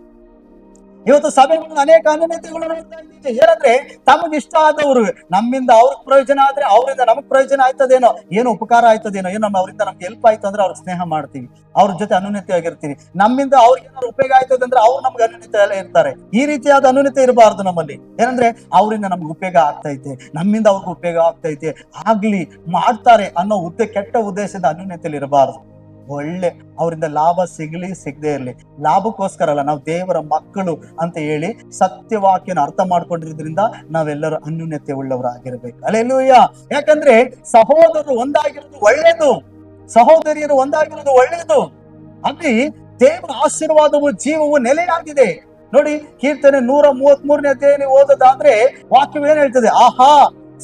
ಇವತ್ತು ಸಭೆಗಳು ಅನೇಕ ಅನ್ಯೋನ್ಯತೆಗಳು ನೋಡ್ತಾ ಇದ್ದೀವಿ. ಏನಂದ್ರೆ ತಮಗೆ ಇಷ್ಟ ಆದವರು ನಮ್ಮಿಂದ ಅವ್ರಿಗೆ ಪ್ರಯೋಜನ ಆದ್ರೆ ಅವರಿಂದ ನಮಗ್ ಪ್ರಯೋಜನ ಆಯ್ತದೇನೋ, ಏನೋ ಉಪಕಾರ ಆಯ್ತದೇನೋ, ಏನೋ ಅವರಿಂದ ನಮ್ಗೆ ಹೆಲ್ಪ್ ಆಯ್ತು ಅಂದ್ರೆ ಅವ್ರಿಗೆ ಸ್ನೇಹ ಮಾಡ್ತೀವಿ, ಅವ್ರ ಜೊತೆ ಅನ್ಯೋನ್ಯತೆ ಆಗಿರ್ತೀವಿ. ನಮ್ಮಿಂದ ಅವ್ರಿಗೆ ಏನಾದ್ರು ಉಪಯೋಗ ಆಯ್ತದೆ ಅಂದ್ರೆ ಅವ್ರು ನಮ್ಗೆ ಅನ್ಯೋನ್ಯತೆ ಎಲ್ಲ ಇರ್ತಾರೆ. ಈ ರೀತಿಯಾದ ಅನ್ಯೋನ್ಯತೆ ಇರಬಾರ್ದು ನಮ್ಮಲ್ಲಿ. ಏನಂದ್ರೆ ಅವರಿಂದ ನಮ್ಗೆ ಉಪಯೋಗ ಆಗ್ತೈತೆ, ನಮ್ಮಿಂದ ಅವ್ರಿಗೆ ಉಪಯೋಗ ಆಗ್ತೈತೆ, ಆಗ್ಲಿ ಮಾಡ್ತಾರೆ ಅನ್ನೋ ಕೆಟ್ಟ ಉದ್ದೇಶದ ಅನ್ಯೋನ್ಯತೆಯಲ್ಲಿ ಇರಬಾರ್ದು. ಒಳ್ಳೆ ಅವರಿಂದ ಲಾಭ ಸಿಗ್ಲಿ ಸಿಗದೆ ಇರ್ಲಿ, ಲಾಭಕ್ಕೋಸ್ಕರ ಅಲ್ಲ, ನಾವು ದೇವರ ಮಕ್ಕಳು ಅಂತ ಹೇಳಿ ಸತ್ಯವಾಕ್ಯನ ಅರ್ಥ ಮಾಡ್ಕೊಂಡಿರೋದ್ರಿಂದ ನಾವೆಲ್ಲರೂ ಅನ್ಯೋನ್ಯತೆ ಉಳ್ಳವರಾಗಿರ್ಬೇಕು. ಅಲ್ಲೆಲ್ಲೂಯ್ಯ. ಯಾಕಂದ್ರೆ ಸಹೋದರರು ಒಂದಾಗಿರೋದು ಒಳ್ಳೇದು, ಸಹೋದರಿಯರು ಒಂದಾಗಿರೋದು ಒಳ್ಳೇದು. ಅಲ್ಲಿ ದೇವರ ಆಶೀರ್ವಾದವು ಜೀವವು ನೆಲೆಯಾಗಿದೆ. ನೋಡಿ, ಕೀರ್ತನೆ 133ನೇ ಅಧ್ಯಾಯ ನೀವು ಓದೋದಾದ್ರೆ ವಾಕ್ಯವೇನ್ ಹೇಳ್ತದೆ? ಆಹಾ,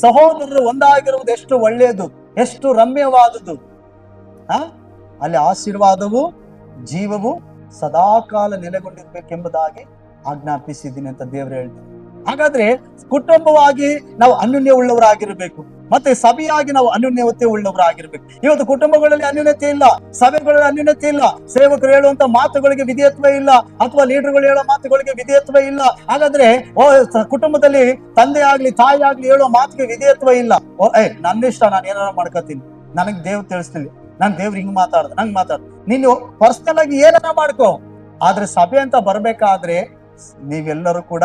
ಸಹೋದರರು ಒಂದಾಗಿರುವುದು ಎಷ್ಟು ಒಳ್ಳೆಯದು, ಎಷ್ಟು ರಮ್ಯವಾದದ್ದು. ಅಲ್ಲಿ ಆಶೀರ್ವಾದವು ಜೀವವು ಸದಾಕಾಲ ನೆಲೆಗೊಂಡಿರ್ಬೇಕೆಂಬುದಾಗಿ ಆಜ್ಞಾಪಿಸಿದ್ದೀನಿ ಅಂತ ದೇವರು ಹೇಳ್ತಾರೆ. ಹಾಗಾದ್ರೆ ಕುಟುಂಬವಾಗಿ ನಾವು ಅನ್ಯೋನ್ಯ ಉಳ್ಳವರಾಗಿರ್ಬೇಕು, ಮತ್ತೆ ಸಭೆಯಾಗಿ ನಾವು ಅನ್ಯೋನ್ಯತೆ ಉಳ್ಳವರಾಗಿರ್ಬೇಕು. ಇವತ್ತು ಕುಟುಂಬಗಳಲ್ಲಿ ಅನ್ಯೋನ್ಯತೆ ಇಲ್ಲ, ಸಭೆಗಳಲ್ಲಿ ಅನ್ಯೋನ್ಯತೆ ಇಲ್ಲ, ಸೇವಕರು ಹೇಳುವಂತ ಮಾತುಗಳಿಗೆ ವಿಧೇಯತ್ವ ಇಲ್ಲ, ಅಥವಾ ಲೀಡರ್ಗಳು ಹೇಳೋ ಮಾತುಗಳಿಗೆ ವಿಧೇಯತ್ವ ಇಲ್ಲ. ಹಾಗಾದ್ರೆ ಕುಟುಂಬದಲ್ಲಿ ತಂದೆ ಆಗ್ಲಿ ತಾಯಿ ಆಗ್ಲಿ ಹೇಳೋ ಮಾತಿಗೆ ವಿಧೇಯತ್ವ ಇಲ್ಲ. ನನ್ನಿಷ್ಟ, ನಾನು ಏನಾರ ಮಾಡ್ಕೋತೀನಿ, ನನಗ್ ದೇವ್ರು ತಿಳಿಸ್ತೀನಿ, ನಾನ್ ದೇವ್ರು ಹಿಂಗ್ ಮಾತಾಡ್ದ, ನಂಗ್ ಮಾತಾಡ, ನೀನು ಪರ್ಸನಲ್ ಆಗಿ ಏನಾರ ಮಾಡ್ಕೋ. ಆದ್ರೆ ಸಭೆ ಅಂತ ಬರ್ಬೇಕಾದ್ರೆ ನೀವೆಲ್ಲರೂ ಕೂಡ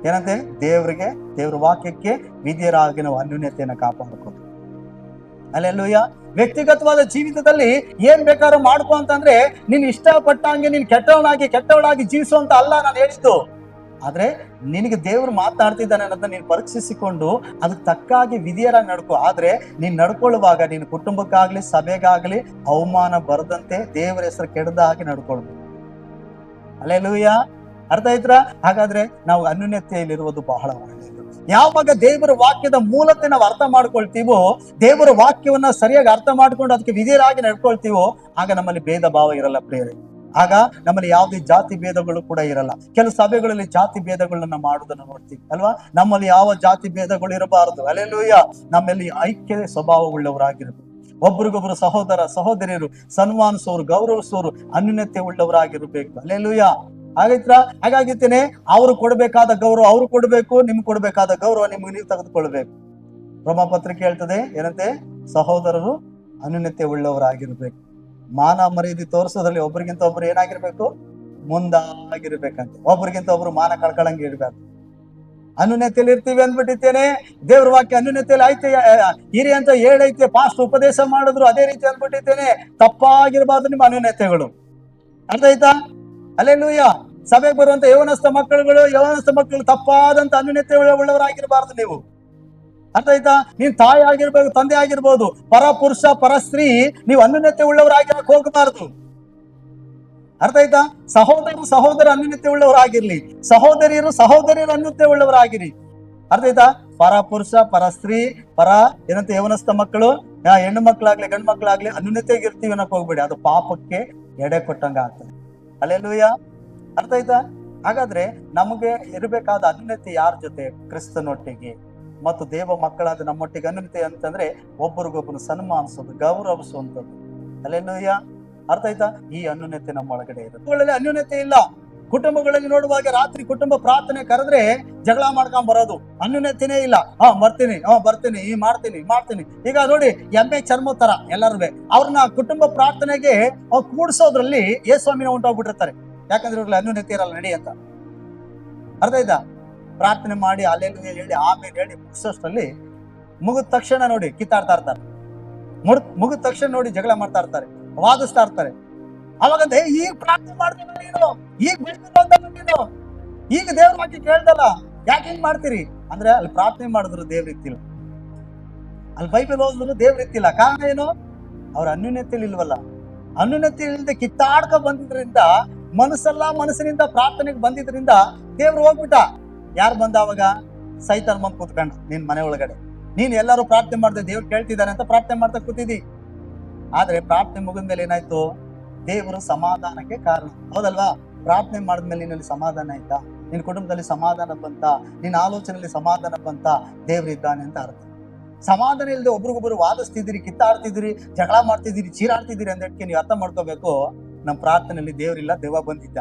ಏನಂತೆ, ದೇವ್ರಿಗೆ, ದೇವ್ರ ವಾಕ್ಯಕ್ಕೆ ವಿಧಿಯರಾಗಿ ನಾವು ಅನ್ಯೋನ್ಯತೆಯನ್ನು ಕಾಪಾಡ್ಕೋ. ಅಲ್ಲೆಲ್ಲೂಯ್ಯ. ವ್ಯಕ್ತಿಗತವಾದ ಜೀವಿತದಲ್ಲಿ ಏನ್ ಬೇಕಾದ್ರೂ ಮಾಡ್ಕೊ ಅಂತಂದ್ರೆ ನೀನ್ ಇಷ್ಟಪಟ್ಟಂಗೆ ನೀನ್ ಕೆಟ್ಟವಳಾಗಿ ಜೀವಿಸುವಂತ ಅಲ್ಲ ನಾನು ಹೇಳಿದ್ದು. ಆದ್ರೆ ನಿನಗೆ ದೇವ್ರು ಮಾತನಾಡ್ತಿದ್ದಾನೆ ಅನ್ನೋದನ್ನ ನೀನು ಪರೀಕ್ಷಿಸಿಕೊಂಡು ಅದಕ್ಕೆ ತಕ್ಕಾಗಿ ವಿಧಿಯರಾಗಿ ನಡ್ಕೋ. ಆದ್ರೆ ನೀನ್ ನಡ್ಕೊಳ್ಳುವಾಗ ನೀನು ಕುಟುಂಬಕ್ಕಾಗ್ಲಿ ಸಭೆಗಾಗ್ಲಿ ಅವಮಾನ ಬರದಂತೆ ದೇವರ ಹೆಸರು ಕೆಡದ ಹಾಗೆ ನಡ್ಕೊಳ್ಬೇಕು. ಅಲ್ಲೆಲ್ಲೂಯ್ಯ. ಅರ್ಥ ಆಯ್ತಾ? ಹಾಗಾದ್ರೆ ನಾವು ಅನ್ಯೋನ್ಯತೆಯಲ್ಲಿರುವುದು ಬಹಳ ಒಳ್ಳೆಯದು. ಯಾವಾಗ ದೇವರ ವಾಕ್ಯದ ಮೂಲತೆ ನಾವು ಅರ್ಥ ಮಾಡ್ಕೊಳ್ತೀವೋ, ದೇವರ ವಾಕ್ಯವನ್ನ ಸರಿಯಾಗಿ ಅರ್ಥ ಮಾಡ್ಕೊಂಡು ಅದಕ್ಕೆ ವಿಧೇಯರಾಗಿ ನಡ್ಕೊಳ್ತೀವೋ, ಆಗ ನಮ್ಮಲ್ಲಿ ಭೇದ ಭಾವ ಇರಲ್ಲ ಪ್ರಿಯರೇ. ಆಗ ನಮ್ಮಲ್ಲಿ ಯಾವುದೇ ಜಾತಿ ಭೇದಗಳು ಕೂಡ ಇರಲ್ಲ. ಕೆಲವು ಸಭೆಗಳಲ್ಲಿ ಜಾತಿ ಭೇದಗಳನ್ನ ಮಾಡುವುದನ್ನು ನೋಡ್ತೀವಿ ಅಲ್ವಾ? ನಮ್ಮಲ್ಲಿ ಯಾವ ಜಾತಿ ಭೇದಗಳು ಇರಬಾರದು. ಅಲ್ಲೆಲ್ಲೂಯ್ಯ. ನಮ್ಮಲ್ಲಿ ಐಕ್ಯ ಸ್ವಭಾವವುಳ್ಳವರಾಗಿರ್ಬೇಕು, ಒಬ್ರಿಗೊಬ್ರು ಸಹೋದರ ಸಹೋದರಿಯರು ಸನ್ಮಾನಿಸೋರು, ಗೌರವಿಸೋರು, ಅನ್ಯೋನ್ಯತೆ ಉಳ್ಳವರಾಗಿರ್ಬೇಕು. ಅಲ್ಲೆಲ್ಲೂಯ್ಯ. ಹಾಗಾಗಿತ್ತೇನೆ ಅವ್ರು ಕೊಡ್ಬೇಕಾದ ಗೌರವ ಅವ್ರು ಕೊಡ್ಬೇಕು, ನಿಮ್ಗೆ ಕೊಡ್ಬೇಕಾದ ಗೌರವ ನಿಮ್ಗೆ ನೀವು ತೆಗೆದುಕೊಳ್ಬೇಕು. ರೋಮಪತ್ರಿಕೆ ಹೇಳ್ತದೆ ಏನಂತೆ? ಸಹೋದರರು ಅನ್ಯೋನ್ಯತೆ ಉಳ್ಳವರಾಗಿರ್ಬೇಕು. ಮಾನ ಮರ್ಯಾದೆ ತೋರಿಸೋದ್ರಲ್ಲಿ ಒಬ್ರಿಗಿಂತ ಒಬ್ರು ಏನಾಗಿರ್ಬೇಕು? ಮುಂದಾಗಿರ್ಬೇಕಂತೆ. ಒಬ್ರಿಗಿಂತ ಒಬ್ರು ಮಾನ ಕಳ್ಕೊಳಂಗೆ ಇರ್ಬೇಕು. ಅನ್ಯೋನ್ಯತೆಯಲ್ಲಿ ಇರ್ತೀವಿ ಅಂದ್ಬಿಟ್ಟಿದ್ದೇನೆ. ದೇವ್ರ ವಾಕ್ಯ ಅನ್ಯೋನ್ಯತೆಯಲ್ಲಿ ಐತೆ ಹಿರಿ ಅಂತ ಹೇಳೈತೆ, ಪಾಸ್ಟ್ ಉಪದೇಶ ಮಾಡಿದ್ರು ಅದೇ ರೀತಿ ಅಂದ್ಬಿಟ್ಟಿದ್ದೇನೆ. ತಪ್ಪಾಗಿರ್ಬಾರ್ದು ನಿಮ್ಮ ಅನ್ಯೋನ್ಯತೆಗಳು. ಅರ್ಥ ಆಯ್ತಾ? ಅಲ್ಲೆಲ್ಲೂಯ್ಯ. ಸಭೆಗೆ ಬರುವಂತ ಯವನಸ್ಥ ಮಕ್ಕಳು ತಪ್ಪಾದಂತ ಅನ್ಯೋನ್ಯತೆ ಉಳ್ಳವರಾಗಿರ್ಬಾರ್ದು ನೀವು. ಅರ್ಥ ಆಯ್ತಾ? ನೀನ್ ತಾಯಿ ಆಗಿರ್ಬೇಕು, ತಂದೆ ಆಗಿರ್ಬೋದು, ಪರ ಪುರುಷ ಪರ ಸ್ತ್ರೀ, ನೀವು ಅನ್ಯೋನ್ಯತೆ ಉಳ್ಳವರಾಗಿರಕ್ ಹೋಗಬಾರ್ದು. ಅರ್ಥ ಆಯ್ತಾ? ಸಹೋದರ ಅನ್ಯೋನ್ಯತೆ ಉಳ್ಳವರಾಗಿರ್ಲಿ, ಸಹೋದರಿಯರು ಅನ್ಯೋನ್ಯತೆ ಉಳ್ಳವರಾಗಿರಿ. ಅರ್ಥ ಆಯ್ತಾ? ಪರ ಪುರುಷ ಪರ ಸ್ತ್ರೀ ಪರ ಏನಂತ ಯವನಸ್ಥ ಮಕ್ಕಳು, ಹೆಣ್ಣು ಮಕ್ಕಳಾಗ್ಲಿ ಗಂಡು ಮಕ್ಕಳಾಗ್ಲಿ ಅನ್ಯೋನ್ಯತೆಗೆ ಇರ್ತೀವಿ ಅನ್ನಕ್ ಹೋಗ್ಬೇಡಿ. ಅದು ಪಾಪಕ್ಕೆ ಎಡೆ ಕೊಟ್ಟಂಗ ಆಗ್ತದೆ. ಅಲ್ಲೆಲ್ಲೂಯ್ಯ. ಅರ್ಥ ಆಯ್ತಾ? ಹಾಗಾದ್ರೆ ನಮಗೆ ಇರಬೇಕಾದ ಅನ್ಯೋನ್ಯತೆ ಯಾರ ಜೊತೆ? ಕ್ರಿಸ್ತನೊಟ್ಟಿಗೆ ಮತ್ತು ದೇವ ಮಕ್ಕಳಾದ ನಮ್ಮೊಟ್ಟಿಗೆ. ಅನ್ಯೋನ್ಯತೆ ಅಂತಂದ್ರೆ ಒಬ್ಬರಿಗೊಬ್ಬರು ಸನ್ಮಾನಿಸೋದು, ಗೌರವಿಸುವಂಥದ್ದು. ಅಲ್ಲೆಲ್ಲೂಯ್ಯ. ಅರ್ಥ ಆಯ್ತಾ? ಈ ಅನ್ಯೋನ್ಯತೆ ನಮ್ಮ ಒಳಗಡೆ ಇರುತ್ತೆ. ಅನ್ಯೋನ್ಯತೆ ಇಲ್ಲ. ಕುಟುಂಬಗಳಲ್ಲಿ ನೋಡುವಾಗ ರಾತ್ರಿ ಕುಟುಂಬ ಪ್ರಾರ್ಥನೆ ಕರೆದ್ರೆ ಜಗಳ ಮಾಡ್ಕೊಂಡ್ ಬರೋದು, ಅನ್ಯೋನ್ಯತೆನೇ ಇಲ್ಲ. ಬರ್ತೀನಿ ಮಾಡ್ತೀನಿ. ಈಗ ನೋಡಿ, ಎಮ್ಮೆ ಚರ್ಮ ತರ ಎಲ್ಲರೂ ಅವ್ರನ್ನ ಕುಟುಂಬ ಪ್ರಾರ್ಥನೆಗೆ ಕೂಡಿಸೋದ್ರಲ್ಲಿ ಯೇಸ್ವಾಮಿನ ಉಂಟೋಗ್ಬಿಟ್ಟಿರ್ತಾರೆ. ಯಾಕಂದ್ರೆ ಇವ್ರಲ್ಲಿ ಅನ್ಯೋನ್ಯತೆ ಇರಲ್ಲ ನಡಿ ಅಂತ. ಅರ್ಥ ಆಯ್ತಾ? ಪ್ರಾರ್ಥನೆ ಮಾಡಿ ಅಲ್ಲೆಲ್ಲೂ ಹೇಳಿ ಆಮೇಲೆ ಹೇಳಿ ಮುಗಿಸೋಷ್ಟರಲ್ಲಿ ಮುಗಿದ ತಕ್ಷಣ ನೋಡಿ ಕಿತ್ತಾಡ್ತಾ ಇರ್ತಾರೆ. ಮುಗಿದ ತಕ್ಷಣ ನೋಡಿ ಜಗಳ ಮಾಡ್ತಾ ಇರ್ತಾರೆ, ವಾದಿಸ್ತಾ ಇರ್ತಾರೆ. ಅವಾಗ ಈಗ ಪ್ರಾರ್ಥನೆ ಮಾಡ್ತೀನಿ ನೀನು, ಈಗ ನೀನು, ಈಗ ದೇವ್ರ ವಾಕ್ಯ ಕೇಳ್ದಲ್ಲ, ಯಾಕೆ ಹಿಂಗ್ ಮಾಡ್ತೀರಿ ಅಂದ್ರೆ ಅಲ್ಲಿ ಪ್ರಾರ್ಥನೆ ಮಾಡಿದ್ರು ದೇವ್ರ ಇತ್ತಿಲ್ಲ, ಅಲ್ಲಿ ಬೈಬಲ್ ಓದಿದ್ರು ದೇವ್ರ ಇತ್ತಿಲ್ಲ. ಕಾರಣ ಏನು? ಅವ್ರ ಅನ್ಯೋನ್ಯತೆಯಲ್ಲಿ ಇಲ್ವಲ್ಲ. ಅನ್ಯೋನ್ಯತೆ ಇಲ್ಲದೆ ಕಿತ್ತಾಡ್ಕ ಬಂದಿದ್ರಿಂದ, ಮನಸ್ಸಿನಿಂದ ಪ್ರಾರ್ಥನೆಗೆ ಬಂದಿದ್ರಿಂದ ದೇವ್ರು ಹೋಗ್ಬಿಟ್ಟ. ಯಾರು ಬಂದ ಅವಾಗ? ಸೈತಾನ್ ಬಂದ್ ಕೂತ್ಕೊಂಡ ನಿನ್ ಮನೆ ಒಳಗಡೆ. ನೀನ್ ಎಲ್ಲಾರು ಪ್ರಾರ್ಥನೆ ಮಾಡ್ದೆ, ದೇವ್ರು ಕೇಳ್ತಿದ್ದಾನೆ ಅಂತ ಪ್ರಾರ್ಥನೆ ಮಾಡ್ತಾ ಕೂತಿದ್ದಿ. ಆದ್ರೆ ಪ್ರಾರ್ಥನೆ ಮುಗಿದ್ಮೇಲೆ ಏನಾಯ್ತು? ದೇವರು ಸಮಾಧಾನಕ್ಕೆ ಕಾರಣ. ಹೌದಲ್ವಾ? ಪ್ರಾರ್ಥನೆ ಮಾಡಿದ್ಮೇಲೆ ನಿನ್ನಲ್ಲಿ ಸಮಾಧಾನ ಆಯ್ತಾ? ನಿನ್ ಕುಟುಂಬದಲ್ಲಿ ಸಮಾಧಾನ ಬಂತ? ನಿನ್ನ ಆಲೋಚನೆಯಲ್ಲಿ ಸಮಾಧಾನ ಬಂತ? ದೇವ್ರು ಇದ್ದಾನೆ ಅಂತ ಅರ್ಥ. ಸಮಾಧಾನ ಇಲ್ಲದೆ ಒಬ್ರಿಗೊಬ್ರು ವಾದಿಸ್ತಿದ್ದೀರಿ, ಕಿತ್ತಾಡ್ತಿದ್ದೀರಿ, ಜಗಳ ಮಾಡ್ತಿದ್ದೀರಿ, ಚೀರಾಡ್ತಿದ್ದೀರಿ ಅಂದಕ್ಕೆ ನೀವು ಅರ್ಥ ಮಾಡ್ಕೋಬೇಕು, ನಮ್ಮ ಪ್ರಾರ್ಥನೆಯಲ್ಲಿ ದೇವ್ರಿಲ್ಲ, ದೆವ್ವ ಬಂದಿದ್ದ.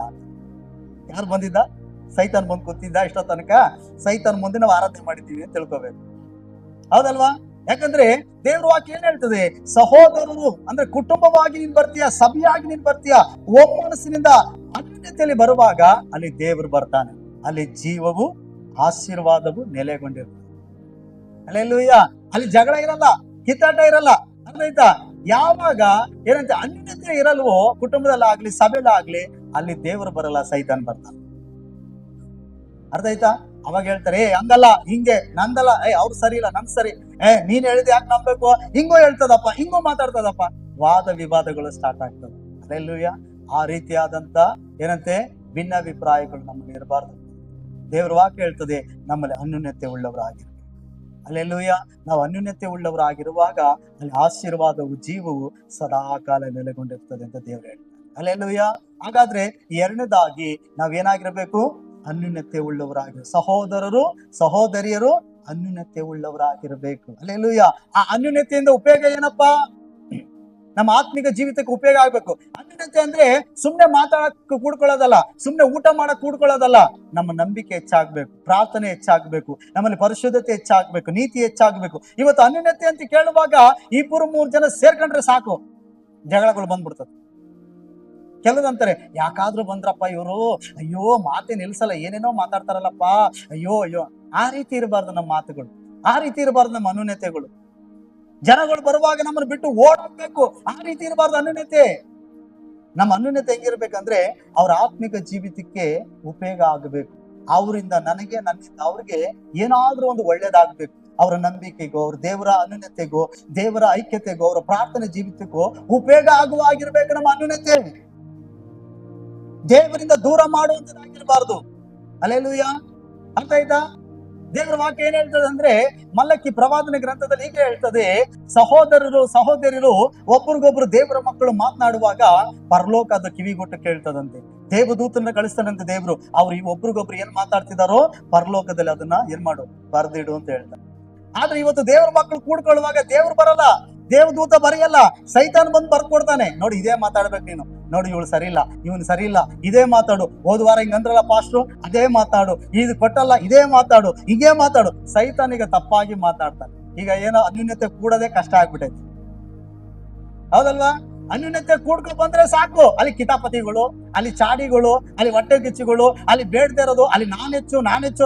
ಯಾರು ಬಂದಿದ್ದ? ಸೈತಾನ್ ಬಂದ್ ಕೂತಿದ್ದ. ಇಷ್ಟೋ ತನಕ ಸೈತಾನ್ ಮುಂದೆ ನಾವು ಆರಾಧನೆ ಮಾಡಿದ್ದೀವಿ ಅಂತ ತಿಳ್ಕೋಬೇಕು. ಹೌದಲ್ವಾ? ಯಾಕಂದ್ರೆ ದೇವ್ರ ವಾಕ್ಯ ಏನ್ ಹೇಳ್ತದೆ? ಸಹೋದರರು ಅಂದ್ರೆ ಕುಟುಂಬವಾಗಿ ನೀನ್ ಬರ್ತೀಯ, ಸಭೆಯಾಗಿ ನೀನ್ ಬರ್ತೀಯ, ಒಮ್ಮನಸ್ಸಿನಿಂದ ಅನ್ಯೋನ್ಯತೆಯಲ್ಲಿ ಬರುವಾಗ ಅಲ್ಲಿ ದೇವರು ಬರ್ತಾನೆ. ಅಲ್ಲಿ ಜೀವವು ಆಶೀರ್ವಾದವು ನೆಲೆಗೊಂಡಿರ್ತದೆ. ಅಲ್ಲೆಲ್ಲೂಯ್ಯ. ಅಲ್ಲಿ ಜಗಳ ಇರಲ್ಲ, ಕಿತ್ತಾಟ ಇರಲ್ಲ. ಅರ್ಥ ಆಯ್ತಾ? ಯಾವಾಗ ಏನಂತ ಅನ್ಯೋನ್ಯತೆ ಇರಲ್ವೋ ಕುಟುಂಬದಲ್ಲಾಗ್ಲಿ ಸಭೆಲಾಗ್ಲಿ, ಅಲ್ಲಿ ದೇವರು ಬರಲ್ಲ, ಸೈತಾನ್ ಬರ್ತಾನೆ. ಅರ್ಥ ಆಯ್ತಾ? ಅವಾಗ ಹೇಳ್ತಾರೆ, ಹಂಗಲ್ಲ, ಹಿಂಗೆ, ನಂದಲ್ಲ, ಅವ್ರು ಸರಿ ಇಲ್ಲ, ನನ್ ಸರಿ, ನೀನ್ ಹೇಳಿದ ಯಾಕೆ ನಂಬೇಕು, ಹಿಂಗೋ ಹೇಳ್ತದಪ್ಪ, ಹಿಂಗೋ ಮಾತಾಡ್ತದಪ್ಪ, ವಾದ ವಿವಾದಗಳು ಸ್ಟಾರ್ಟ್ ಆಗ್ತದೆ. ಅಲ್ಲೆಲ್ಲೂಯ್ಯ. ಆ ರೀತಿಯಾದಂತ ಏನಂತೆ ಭಿನ್ನಾಭಿಪ್ರಾಯಗಳು ನಮ್ಮಲ್ಲಿ ಇರಬಾರ್ದು. ದೇವರ ವಾಕ್ಯ ಹೇಳ್ತದೆ ನಮ್ಮಲ್ಲಿ ಅನ್ಯೋನ್ಯತೆ ಉಳ್ಳವರಾಗಿರ್ಬೇಕು. ಅಲ್ಲೆಲ್ಲೂಯ್ಯ. ನಾವು ಅನ್ಯೋನ್ಯತೆ ಉಳ್ಳವರಾಗಿರುವಾಗ ಅಲ್ಲಿ ಆಶೀರ್ವಾದವು ಜೀವವು ಸದಾ ಕಾಲ ನೆಲೆಗೊಂಡಿರ್ತದೆ ಅಂತ ದೇವರು ಹೇಳ್ತಾರೆ. ಅಲ್ಲೆಲ್ಲೂಯ್ಯ. ಹಾಗಾದ್ರೆ ಎರಡನೇದಾಗಿ ನಾವೇನಾಗಿರ್ಬೇಕು? ಅನ್ಯೋನ್ಯತೆ ಉಳ್ಳವರಾಗಿರು. ಸಹೋದರಿಯರು ಅನ್ಯೋನ್ಯತೆ ಉಳ್ಳವರಾಗಿರ್ಬೇಕು. ಅಲ್ಲೆಲ್ಲೂಯ್ಯ. ಆ ಅನ್ಯೋನ್ಯತೆಯಿಂದ ಉಪಯೋಗ ಏನಪ್ಪಾ? ನಮ್ಮ ಆತ್ಮಿಕ ಜೀವಿತಕ್ಕೆ ಉಪಯೋಗ ಆಗ್ಬೇಕು. ಅನ್ಯೋನ್ಯತೆ ಅಂದ್ರೆ ಸುಮ್ನೆ ಮಾತಾಡಕ್ ಕೂಡ್ಕೊಳ್ಳೋದಲ್ಲ, ಸುಮ್ನೆ ಊಟ ಮಾಡಕ್ ಕೂಡ್ಕೊಳ್ಳೋದಲ್ಲ. ನಮ್ಮ ನಂಬಿಕೆ ಹೆಚ್ಚಾಗ್ಬೇಕು, ಪ್ರಾರ್ಥನೆ ಹೆಚ್ಚಾಗ್ಬೇಕು, ನಮ್ಮಲ್ಲಿ ಪರಿಶುದ್ಧತೆ ಹೆಚ್ಚಾಗ್ಬೇಕು, ನೀತಿ ಹೆಚ್ಚಾಗ್ಬೇಕು. ಇವತ್ತು ಅನ್ಯೋನ್ಯತೆ ಅಂತ ಕೇಳುವಾಗ 2-3 ಜನ ಸೇರ್ಕೊಂಡ್ರೆ ಸಾಕು, ಜಗಳಗಳು ಬಂದ್ಬಿಡ್ತದೆ. ಕೆಲದಂತಾರೆ ಯಾಕಾದ್ರೂ ಬಂದ್ರಪ್ಪ ಇವರು, ಅಯ್ಯೋ ಮಾತೆ ನಿಲ್ಸಲ್ಲ, ಏನೇನೋ ಮಾತಾಡ್ತಾರಲ್ಲಪ್ಪ, ಅಯ್ಯೋ ಅಯ್ಯೋ. ಆ ರೀತಿ ಇರಬಾರ್ದು ನಮ್ಮ ಮಾತುಗಳು, ಆ ರೀತಿ ಇರಬಾರ್ದು ನಮ್ಮ ಅನ್ಯೋನ್ಯತೆಗಳು. ಜನಗಳು ಬರುವಾಗ ನಮ್ಮನ್ನು ಬಿಟ್ಟು ಓಡಬೇಕು, ಆ ರೀತಿ ಇರಬಾರ್ದು ಅನ್ಯೋನ್ಯತೆ. ನಮ್ಮ ಅನ್ಯೋನ್ಯತೆ ಹೆಂಗಿರ್ಬೇಕಂದ್ರೆ ಅವ್ರ ಆತ್ಮಿಕ ಜೀವಿತಕ್ಕೆ ಉಪಯೋಗ ಆಗಬೇಕು. ಅವರಿಂದ ನನಗೆ, ನನ್ನಿಂದ ಅವ್ರಿಗೆ ಏನಾದ್ರೂ ಒಂದು ಒಳ್ಳೇದಾಗ್ಬೇಕು. ಅವರ ನಂಬಿಕೆಗೋ, ಅವ್ರ ದೇವರ ಅನ್ಯೋನ್ಯತೆಗೋ, ದೇವರ ಐಕ್ಯತೆಗೋ, ಅವರ ಪ್ರಾರ್ಥನೆ ಜೀವಿತಕ್ಕೋ ಉಪಯೋಗ ಆಗುವಾಗಿರ್ಬೇಕು ನಮ್ಮ ಅನ್ಯೋನ್ಯತೆ. ದೇವರಿಂದ ದೂರ ಮಾಡುವಂತದ್ದಾಗಿರ್ಬಾರ್ದು. ಅಲ್ಲೆಲ್ಲೂಯ್ಯ. ಅರ್ಥ ಆಯ್ತಾ? ದೇವರ ವಾಕ್ಯ ಏನ್ ಹೇಳ್ತದೆ ಅಂದ್ರೆ, ಮಲ್ಲಕ್ಕಿ ಪ್ರವಾದನೆ ಗ್ರಂಥದಲ್ಲಿ ಹೀಗೆ ಹೇಳ್ತದೆ, ಸಹೋದರರು ಒಬ್ರಿಗೊಬ್ರು ದೇವರ ಮಕ್ಕಳು ಮಾತನಾಡುವಾಗ ಪರಲೋಕದ ಕಿವಿಗೊಟ್ಟು ಕೇಳ್ತದಂತೆ. ದೇವದೂತನ ಕಳಿಸ್ತಾನಂತೆ ದೇವ್ರು. ಅವ್ರು ಈ ಒಬ್ರಿಗೊಬ್ರು ಏನ್ ಮಾತಾಡ್ತಿದಾರೋ ಪರಲೋಕದಲ್ಲಿ ಅದನ್ನ ಏನ್ ಮಾಡು, ಬರ್ದಿಡು ಅಂತ ಹೇಳ್ತಾರೆ. ಆದ್ರೆ ಇವತ್ತು ದೇವರ ಮಕ್ಕಳು ಕೂಡ್ಕೊಳ್ಳುವಾಗ ದೇವ್ರು ಬರಲ್ಲ, ದೇವದೂತ ಬರೆಯಲ್ಲ, ಸೈತಾನ್ ಬಂದು ಬರ್ಕೊಡ್ತಾನೆ. ನೋಡಿ ಇದೇ ಮಾತಾಡ್ಬೇಕು ನೀನು, ನೋಡಿ ಇವಳು ಸರಿ ಇಲ್ಲ, ಇವನು ಸರಿ ಇಲ್ಲ, ಇದೇ ಮಾತಾಡು. ಹೋದ ವಾರ ಹಿಂಗಂದ್ರಲ್ಲ ಪಾಸ್ಟ್ರು, ಅದೇ ಮಾತಾಡು. ಇದು ಕೊಟ್ಟಲ್ಲ, ಇದೇ ಮಾತಾಡು, ಹೀಗೆ ಮಾತಾಡು. ಸೈತಾನಿಗೆ ತಪ್ಪಾಗಿ ಮಾತಾಡ್ತಾನೆ. ಈಗ ಏನೋ ಅನ್ಯೋನ್ಯತೆ ಕೂಡೋದೇ ಕಷ್ಟ ಆಗ್ಬಿಟ್ಟೈತಿ, ಹೌದಲ್ವಾ? ಅನ್ಯೋನ್ಯತೆ ಕೂಡ್ಕೊ ಬಂದ್ರೆ ಸಾಕು, ಅಲ್ಲಿ ಕಿತಾಪತಿಗಳು, ಅಲ್ಲಿ ಚಾಡಿಗಳು, ಅಲ್ಲಿ ಹೊಟ್ಟೆ ಕಿಚ್ಚುಗಳು, ಅಲ್ಲಿ ಬೇಡದೇ ಇರೋದು, ಅಲ್ಲಿ ನಾನೆಚ್ಚು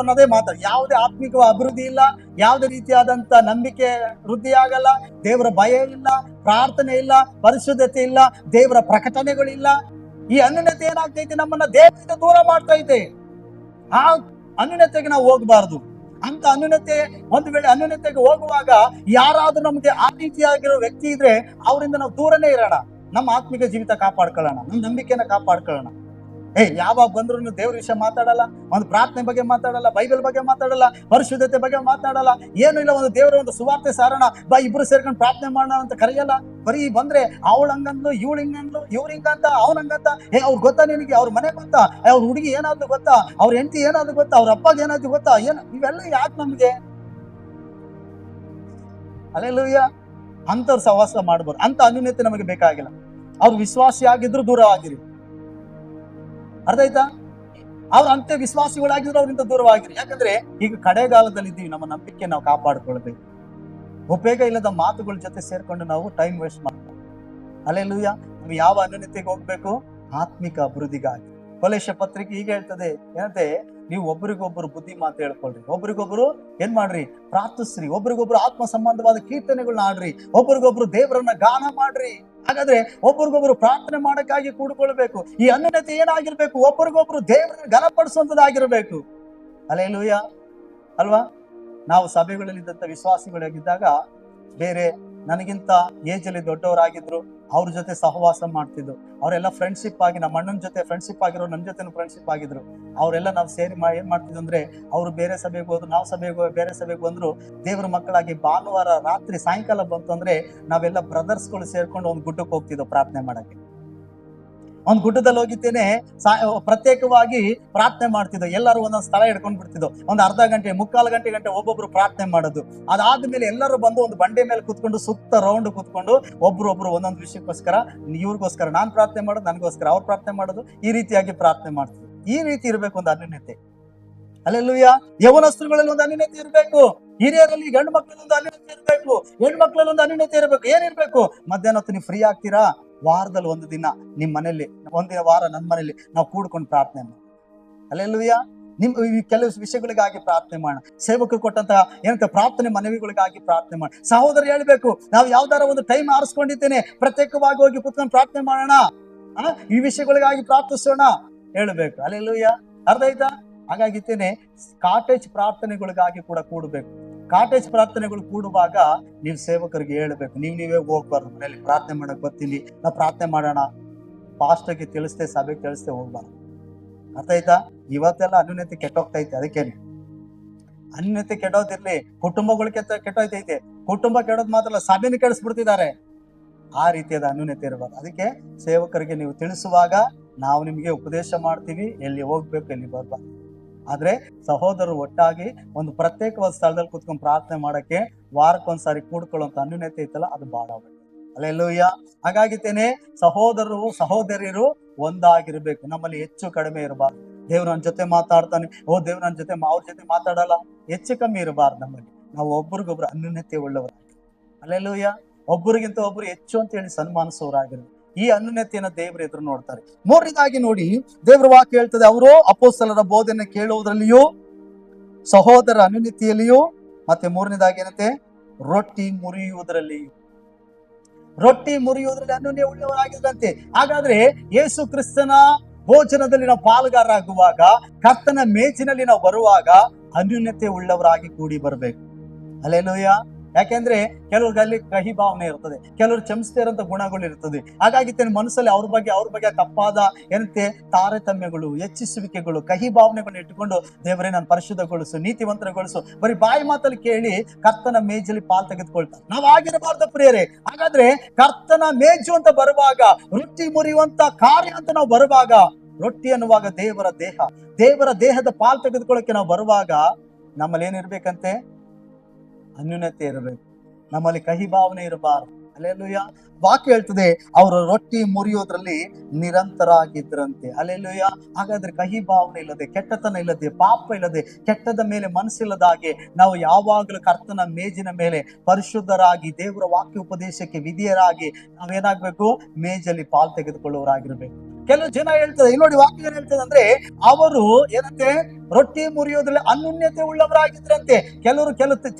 ಅನ್ನೋದೇ ಮಾತಾಡ. ಯಾವುದೇ ಆತ್ಮಿಕ ಅಭಿವೃದ್ಧಿ ಇಲ್ಲ, ಯಾವುದೇ ರೀತಿಯಾದಂತ ನಂಬಿಕೆ ವೃದ್ಧಿ ಆಗಲ್ಲ, ದೇವರ ಭಯ ಇಲ್ಲ, ಪ್ರಾರ್ಥನೆ ಇಲ್ಲ, ಪರಿಶುದ್ಧತೆ ಇಲ್ಲ, ದೇವರ ಪ್ರಕಟಣೆಗಳಿಲ್ಲ. ಈ ಅನ್ಯೋನ್ಯತೆ ಏನಾಗ್ತೈತೆ? ನಮ್ಮನ್ನ ದೇವರಿಂದ ದೂರ ಮಾಡ್ತೈತೆ. ಆ ಅನ್ಯೋನ್ಯತೆಗೆ ನಾವು ಹೋಗ್ಬಾರ್ದು. ಅಂತ ಅನ್ಯೋನ್ಯತೆ, ಒಂದು ವೇಳೆ ಅನ್ಯೋನ್ಯತೆಗೆ ಹೋಗುವಾಗ ಯಾರಾದ್ರೂ ನಮ್ಗೆ ಆ ರೀತಿಯಾಗಿರೋ ವ್ಯಕ್ತಿ ಇದ್ರೆ ಅವರಿಂದ ನಾವು ದೂರನೇ ಇರೋಣ. ನಮ್ಮ ಆತ್ಮಿಕ ಜೀವಿತ ಕಾಪಾಡ್ಕೊಳ್ಳೋಣ, ನಮ್ಮ ನಂಬಿಕೆನ ಕಾಪಾಡ್ಕೊಳ್ಳೋಣ. ಯಾವಾಗ ಬಂದ್ರು ದೇವ್ರ ವಿಷಯ ಮಾತಾಡಲ್ಲ, ಒಂದು ಪ್ರಾರ್ಥನೆ ಬಗ್ಗೆ ಮಾತಾಡಲ್ಲ, ಬೈಬಲ್ ಬಗ್ಗೆ ಮಾತಾಡಲ್ಲ, ಪರಿಶುದ್ಧತೆ ಬಗ್ಗೆ ಮಾತಾಡಲ್ಲ, ಏನು ಇಲ್ಲ. ಒಂದು ದೇವರ ಒಂದು ಸುವಾರ್ತೆ ಸಾರೋಣ ಬಾ, ಇಬ್ರು ಸೇರ್ಕೊಂಡು ಪ್ರಾರ್ಥನೆ ಮಾಡೋಣ ಅಂತ ಕರೆಯಲ್ಲ. ಬರೀ ಬಂದ್ರೆ ಅವಳು ಹಂಗಂದ್ಲು, ಇವಳು ಹಿಂಗಂದ್ಲು, ಇವ್ರು ಹಿಂಗಂತ, ಅವ್ನ ಹಂಗಂತ. ಅವ್ರು ಗೊತ್ತಾ ನಿನಗೆ? ಅವ್ರ ಮನೆ ಗೊತ್ತಾ? ಅವ್ರ ಹುಡುಗಿ ಏನಾದ್ರು ಗೊತ್ತಾ? ಅವ್ರ ಹೆಂಡತಿ ಏನಾದ್ರು ಗೊತ್ತಾ? ಅವ್ರ ಅಪ್ಪಾಗ ಏನಾದ್ರು ಗೊತ್ತಾ? ಇವೆಲ್ಲ ಯಾಕೆ ನಮ್ಗೆ? ಅಲ್ಲೆಲ್ಲೂಯ್ಯ. ಅಂತವ್ರ ಸಹವಾಸ ಮಾಡ್ಬಾರ್ದು. ಅಂತ ಅನ್ಯೋನ್ಯತೆ ನಮಗೆ ಬೇಕಾಗಿಲ್ಲ. ಅವ್ರು ವಿಶ್ವಾಸಿ ಆಗಿದ್ರು ದೂರವಾಗಿರಿ. ಅರ್ಥ ಆಯ್ತಾ? ಅವ್ರ ಅಂತ್ಯ ವಿಶ್ವಾಸಿಗಳಾಗಿದ್ರು ಅವರಿಂದ ದೂರವಾಗಿರಿ. ಯಾಕಂದ್ರೆ ಈಗ ಕಡೆಗಾಲದಲ್ಲಿ ಇದ್ದೀವಿ, ನಮ್ಮ ನಂಬಿಕೆ ನಾವು ಕಾಪಾಡ್ಕೊಳ್ಬೇಕು. ಉಪಯೋಗ ಇಲ್ಲದ ಮಾತುಗಳ ಜೊತೆ ಸೇರ್ಕೊಂಡು ನಾವು ಟೈಮ್ ವೇಸ್ಟ್ ಮಾಡ್ತೀವಿ. ಅಲ್ಲೆಲ್ಲೂಯ್ಯ. ನಾವು ಯಾವ ಅನ್ಯೋನ್ಯತೆಗೆ ಹೋಗ್ಬೇಕು? ಆತ್ಮಿಕ ಅಭಿವೃದ್ಧಿಗಾಗಿ. ಕೊಲೋಸ್ಯ ಪತ್ರಿಕೆ ಹೀಗೆ ಹೇಳ್ತದೆ, ಏನಂತೆ? ನೀವು ಒಬ್ರಿಗೊಬ್ರು ಬುದ್ಧಿ ಮಾತು ಹೇಳ್ಕೊಳ್ರಿ, ಒಬ್ರಿಗೊಬ್ರು ಏನ್ ಮಾಡ್ರಿ? ಪ್ರಾರ್ಥಿಸ್ರಿ, ಒಬ್ರಿಗೊಬ್ರು ಆತ್ಮ ಸಂಬಂಧವಾದ ಕೀರ್ತನೆಗಳನ್ನ ಆಡ್ರಿ, ಒಬ್ರಿಗೊಬ್ರು ದೇವರನ್ನ ಗಾನ ಮಾಡ್ರಿ. ಹಾಗಾದ್ರೆ ಒಬ್ರಿಗೊಬ್ರು ಪ್ರಾರ್ಥನೆ ಮಾಡಕ್ಕಾಗಿ ಕೂಡ್ಕೊಳ್ಬೇಕು. ಈ ಅನ್ಯೋನ್ಯತೆ ಏನಾಗಿರ್ಬೇಕು? ಒಬ್ರಿಗೊಬ್ರು ದೇವರನ್ನ ಘನಪಡಿಸುವಂತದ್ದಾಗಿರ್ಬೇಕು. ಹಲ್ಲೆಲೂಯಾ. ಅಲ್ವಾ? ನಾವು ಸಭೆಗಳಲ್ಲಿದ್ದಂತ ವಿಶ್ವಾಸಿಗಳಾಗಿದ್ದಾಗ ಬೇರೆ ನನಗಿಂತ ಏಜ್ ಅಲ್ಲಿ ದೊಡ್ಡವರಾಗಿದ್ರು, ಅವ್ರ ಜೊತೆ ಸಹವಾಸ ಮಾಡ್ತಿದ್ರು. ಅವರೆಲ್ಲ ಫ್ರೆಂಡ್ಶಿಪ್ ಆಗಿ, ನಮ್ಮ ಅಣ್ಣನ ಜೊತೆ ಫ್ರೆಂಡ್ಶಿಪ್ ಆಗಿರೋ, ನನ್ನ ಜೊತೆ ಫ್ರೆಂಡ್ಶಿಪ್ ಆಗಿದ್ರು. ಅವರೆಲ್ಲ ನಾವು ಸೇರಿ ಏನ್ ಮಾಡ್ತಿದ್ವಿ ಅಂದ್ರೆ, ಅವ್ರು ಬೇರೆ ಸಭೆಗೆ ಹೋದ್ರು, ನಾವು ಬೇರೆ ಸಭೆಗೆ ಬಂದ್ರು. ದೇವ್ರ ಮಕ್ಕಳಾಗಿ ಭಾನುವಾರ ರಾತ್ರಿ ಸಾಯಂಕಾಲ ಬಂತು ಅಂದ್ರೆ ನಾವೆಲ್ಲ ಬ್ರದರ್ಸ್ಗಳು ಸೇರ್ಕೊಂಡು ಒಂದು ಗುಡ್ಡಕ್ಕೆ ಹೋಗ್ತಿದ್ವು ಪ್ರಾರ್ಥನೆ ಮಾಡಕ್ಕೆ. ಒಂದ್ ಗುಡ್ಡದಲ್ಲಿ ಹೋಗಿದ್ದೇನೆ, ಪ್ರತ್ಯೇಕವಾಗಿ ಪ್ರಾರ್ಥನೆ ಮಾಡ್ತಿದ್ದೋ. ಎಲ್ಲರೂ ಒಂದೊಂದು ಸ್ಥಳ ಹಿಡ್ಕೊಂಡ್ ಬಿಡ್ತಿದ್ದೋ. ಒಂದು ಅರ್ಧ ಗಂಟೆ, ಮುಕ್ಕಾಲು ಗಂಟೆ ಒಬ್ಬೊಬ್ರು ಪ್ರಾರ್ಥನೆ ಮಾಡೋದು. ಅದಾದ್ಮೇಲೆ ಎಲ್ಲರೂ ಬಂದು ಒಂದು ಬಂಡೆ ಮೇಲೆ ಕುತ್ಕೊಂಡು ಸುತ್ತ ರೌಂಡ್ ಕುತ್ಕೊಂಡು ಒಬ್ರು ಒಂದೊಂದು ವಿಷಯಕ್ಕೋಸ್ಕರ, ಇವ್ರಿಗೋಸ್ಕರ ನಾನ್ ಪ್ರಾರ್ಥನೆ ಮಾಡೋದು, ನನಗೋಸ್ಕರ ಅವ್ರು ಪ್ರಾರ್ಥನೆ ಮಾಡೋದು, ಈ ರೀತಿಯಾಗಿ ಪ್ರಾರ್ಥನೆ ಮಾಡ್ತಿದ್ರು. ಈ ರೀತಿ ಇರ್ಬೇಕು ಒಂದು ಅನ್ಯೋನ್ಯತೆ. ಹಲ್ಲೆಲೂಯಾ. ಯೌವನಸ್ಥರುಗಳಲ್ಲಿ ಒಂದು ಅನ್ಯೋನ್ಯತೆ ಇರ್ಬೇಕು. ಹಿರಿಯರಲ್ಲಿ, ಗಂಡು ಮಕ್ಕಳಲ್ಲಿ ಒಂದು ಅನ್ಯೋನ್ಯತೆ ಇರ್ಬೇಕು. ಹೆಣ್ಮಕ್ಳಲ್ಲಿ ಒಂದು ಅನ್ಯೋನ್ಯತೆ ಇರ್ಬೇಕು. ಏನಿರ್ಬೇಕು? ಮಧ್ಯಾಹ್ನ ಹೊತ್ತು ನೀವು ಫ್ರೀ ಆಗ್ತೀರಾ? ವಾರದಲ್ಲಿ ಒಂದು ದಿನ ನಿಮ್ ಮನೇಲಿ, ಒಂದಿನ ವಾರ ನನ್ನ ಮನೇಲಿ ನಾವು ಕೂಡ್ಕೊಂಡು ಪ್ರಾರ್ಥನೆ ಮಾಡಿ. ಹಲ್ಲೆಲೂಯಾ. ನಿಮ್ ಕೆಲವು ವಿಷಯಗಳಿಗಾಗಿ ಪ್ರಾರ್ಥನೆ ಮಾಡೋಣ. ಸೇವಕರು ಕೊಟ್ಟಂತ ಏನಂತ ಪ್ರಾರ್ಥನೆ ಮನವಿಗಳಿಗಾಗಿ ಪ್ರಾರ್ಥನೆ ಮಾಡಿ. ಸಹೋದರ ಹೇಳ್ಬೇಕು, ನಾವು ಯಾವ್ದಾರ ಒಂದು ಟೈಮ್ ಆರಿಸ್ಕೊಂಡಿದ್ದೇನೆ, ಪ್ರತ್ಯೇಕವಾಗಿ ಹೋಗಿ ಕೂತ್ಕೊಂಡು ಪ್ರಾರ್ಥನೆ ಮಾಡೋಣ, ಈ ವಿಷಯಗಳಿಗಾಗಿ ಪ್ರಾರ್ಥಿಸೋಣ ಹೇಳ್ಬೇಕು. ಹಲ್ಲೆಲೂಯಾ. ಅರ್ಥ ಆಯ್ತಾ? ಹಾಗಾಗಿತ್ತೇನೆ ಕಾಟೇಜ್ ಪ್ರಾರ್ಥನೆಗಳಿಗಾಗಿ ಕೂಡ ಕೂಡಬೇಕು. ಕಾಟೇಜ್ ಪ್ರಾರ್ಥನೆಗಳು ಕೂಡುವಾಗ ನೀವು ಸೇವಕರಿಗೆ ಹೇಳ್ಬೇಕು, ನೀವೇ ಹೋಗ್ಬಾರ್ದು. ಮನೇಲಿ ಪ್ರಾರ್ಥನೆ ಮಾಡಕ್ ಬರ್ತೀನಿ, ನಾವು ಪ್ರಾರ್ಥನೆ ಮಾಡೋಣ, ಪಾಸ್ಟರ್ಗೆ ತಿಳಿಸ್ತೆ, ಸಭೆಗೆ ತಿಳಿಸ್ತೆ ಹೋಗ್ಬಾರ್ದು. ಅರ್ಥ ಆಯ್ತಾ? ಇವತ್ತೆಲ್ಲ ಅನ್ಯೋನ್ಯತೆ ಕೆಟ್ಟೋಗ್ತೈತೆ. ಅದಕ್ಕೇನೆ ಅನ್ಯೋನ್ಯತೆ ಕೆಡೋದಿರ್ಲಿ, ಕುಟುಂಬಗಳು ಕೆಟ್ಟೋಯ್ತೈತೆ. ಕುಟುಂಬ ಕೆಡೋದ್ ಮಾತ್ರ ಅಲ್ಲ, ಸಭೆನ ಕೆಡಿಸ್ಬಿಡ್ತಿದ್ದಾರೆ. ಆ ರೀತಿಯಾದ ಅನ್ಯೋನ್ಯತೆ ಇರಬಾರ್ದು. ಅದಕ್ಕೆ ಸೇವಕರಿಗೆ ನೀವು ತಿಳಿಸುವಾಗ ನಾವು ನಿಮಗೆ ಉಪದೇಶ ಮಾಡ್ತೀವಿ, ಎಲ್ಲಿ ಹೋಗ್ಬೇಕು ಎಲ್ಲಿ ಬರ್ಬಾರ್ದು. ಆದ್ರೆ ಸಹೋದರರು ಒಟ್ಟಾಗಿ ಒಂದು ಪ್ರತ್ಯೇಕವಾದ ಸ್ಥಳದಲ್ಲಿ ಕೂತ್ಕೊಂಡು ಪ್ರಾರ್ಥನೆ ಮಾಡಕ್ಕೆ ವಾರಕ್ಕೊಂದ್ಸಾರಿ ಕೂಡ್ಕೊಳ್ಳುವಂತ ಅನ್ಯೋನ್ಯತೆ ಇತ್ತಲ್ಲ, ಅದು ಬಹಳ ಒಳ್ಳೆಯದು. ಹಲ್ಲೆಲೂಯಾ. ಹಾಗಾಗಿತ್ತೇನೆ ಸಹೋದರರು ಸಹೋದರಿಯರು ಒಂದಾಗಿರ್ಬೇಕು. ನಮ್ಮಲ್ಲಿ ಹೆಚ್ಚು ಕಡಿಮೆ ಇರಬಾರ್ದು. ದೇವ್ರು ನನ್ನ ಜೊತೆ ಮಾತಾಡ್ತಾನೆ, ದೇವ್ರು ನನ್ನ ಜೊತೆ ಅವ್ರ ಜೊತೆ ಮಾತಾಡಲ್ಲ, ಹೆಚ್ಚು ಕಮ್ಮಿ ಇರಬಾರ್ದು. ನಮ್ಮಲ್ಲಿ ನಾವು ಒಬ್ರಿಗೊಬ್ರು ಅನ್ಯೋನ್ಯತೆ ಉಳ್ಳವರಾಗಿ, ಹಲ್ಲೆಲೂಯಾ, ಒಬ್ಬರಿಗಿಂತ ಒಬ್ರು ಹೆಚ್ಚು ಅಂತ ಹೇಳಿ ಸನ್ಮಾನಿಸೋರಾಗಿರ್ಬೇಕು. ಈ ಅನ್ಯೋನ್ಯತೆಯನ್ನ ದೇವರು ಎದುರು ನೋಡ್ತಾರೆ. ಮೂರನೇದಾಗಿ ನೋಡಿ, ದೇವರ ವಾಕ್ಯ ಹೇಳ್ತದೆ, ಅವರು ಅಪೊಸ್ತಲರ ಬೋಧನೆ ಕೇಳುವುದರಲ್ಲಿಯೂ ಸಹೋದರ ಅನ್ಯೋನ್ಯತೆಯಲ್ಲಿಯೂ, ಮತ್ತೆ ಮೂರನೇದಾಗಿ ಏನಂತೆ, ರೊಟ್ಟಿ ಮುರಿಯುವುದರಲ್ಲಿಯೂ. ರೊಟ್ಟಿ ಮುರಿಯುವುದರಲ್ಲಿ ಅನ್ಯೋನ್ಯ ಉಳ್ಳವರಾಗಿದ್ದಂತೆ. ಹಾಗಾದ್ರೆ ಯೇಸು ಕ್ರಿಸ್ತನ ಭೋಜನದಲ್ಲಿ ನಾವು ಪಾಲುಗಾರರಾಗುವಾಗ, ಕರ್ತನ ಮೇಜಿನಲ್ಲಿ ನಾವು ಬರುವಾಗ ಅನ್ಯೋನ್ಯತೆ ಉಳ್ಳವರಾಗಿ ಕೂಡಿ ಬರ್ಬೇಕು. ಹಲ್ಲೆಲೂಯಾ. ಯಾಕೆಂದ್ರೆ ಕೆಲವ್ರಿಗೆ ಅಲ್ಲಿ ಕಹಿ ಭಾವನೆ ಇರ್ತದೆ, ಕೆಲವರು ಚಮಸ್ತಾ ಇರೋಂಥ ಗುಣಗಳು ಇರ್ತದೆ. ಹಾಗಾಗಿ ಮನಸ್ಸಲ್ಲಿ ಅವ್ರ ಬಗ್ಗೆ ತಪ್ಪಾದ ಏನಂತೆ ತಾರತಮ್ಯಗಳು, ಹೆಚ್ಚಿಸುವಿಕೆಗಳು, ಕಹಿ ಭಾವನೆಗಳನ್ನ ಇಟ್ಟುಕೊಂಡು ದೇವರೇ ನಾನು ಪರಿಶುದ್ಧಗೊಳಿಸು, ನೀತಿವಂತರಗೊಳಿಸು, ಬರೀ ಬಾಯಿ ಮಾತಲ್ಲಿ ಕೇಳಿ ಕರ್ತನ ಮೇಜಲ್ಲಿ ಪಾಲ್ ತೆಗೆದುಕೊಳ್ತಾರೆ. ನಾವು ಆಗಿರಬಾರ್ದು ಪ್ರಿಯರೇ. ಹಾಗಾದ್ರೆ ಕರ್ತನ ಮೇಜು ಅಂತ ಬರುವಾಗ, ರೊಟ್ಟಿ ಮುರಿಯುವಂತ ಕಾರ್ಯ ಅಂತ ನಾವು ಬರುವಾಗ, ರೊಟ್ಟಿ ಅನ್ನುವಾಗ ದೇವರ ದೇಹದ ಪಾಲ್ ತೆಗೆದುಕೊಳ್ಳಕ್ಕೆ ನಾವು ಬರುವಾಗ ನಮ್ಮಲ್ಲಿ ಏನಿರ್ಬೇಕಂತೆ, ಅನ್ಯೋನ್ಯತೆ ಇರಬೇಕು. ನಮ್ಮಲ್ಲಿ ಕಹಿ ಭಾವನೆ ಇರಬಾರದು. ಹಲ್ಲೆಲೂಯಾ. ವಾಕ್ಯ ಹೇಳ್ತದೆ, ಅವರು ರೊಟ್ಟಿ ಮುರಿಯೋದ್ರಲ್ಲಿ ನಿರಂತರಾಗಿದ್ರಂತೆ. ಹಲ್ಲೆಲೂಯಾ. ಹಾಗಾದ್ರೆ ಕಹಿ ಭಾವನೆ ಇಲ್ಲದೆ, ಕೆಟ್ಟತನ ಇಲ್ಲದೆ, ಪಾಪ ಇಲ್ಲದೆ, ಕೆಟ್ಟದ ಮೇಲೆ ಮನಸ್ಸಿಲ್ಲದ ಹಾಗೆ ನಾವು ಯಾವಾಗಲೂ ಕರ್ತನ ಮೇಜಿನ ಮೇಲೆ ಪರಿಶುದ್ಧರಾಗಿ, ದೇವರ ವಾಕ್ಯ ಉಪದೇಶಕ್ಕೆ ವಿಧಿಯರಾಗಿ ನಾವೇನಾಗ್ಬೇಕು, ಮೇಜಲ್ಲಿ ಪಾಲ್ ತೆಗೆದುಕೊಳ್ಳುವವರಾಗಿರ್ಬೇಕು. ಕೆಲವು ಜನ ಹೇಳ್ತದೆ, ನೋಡಿ ವಾಕ್ಯ ಏನ್ ಹೇಳ್ತದೆ ಅಂದ್ರೆ, ಅವರು ಏನಂತೆ ರೊಟ್ಟಿ ಮುರಿಯೋದ್ರಲ್ಲಿ ಅನ್ಯೋನ್ಯತೆ ಉಳ್ಳವರಾಗಿದ್ರಂತೆ. ಕೆಲವರು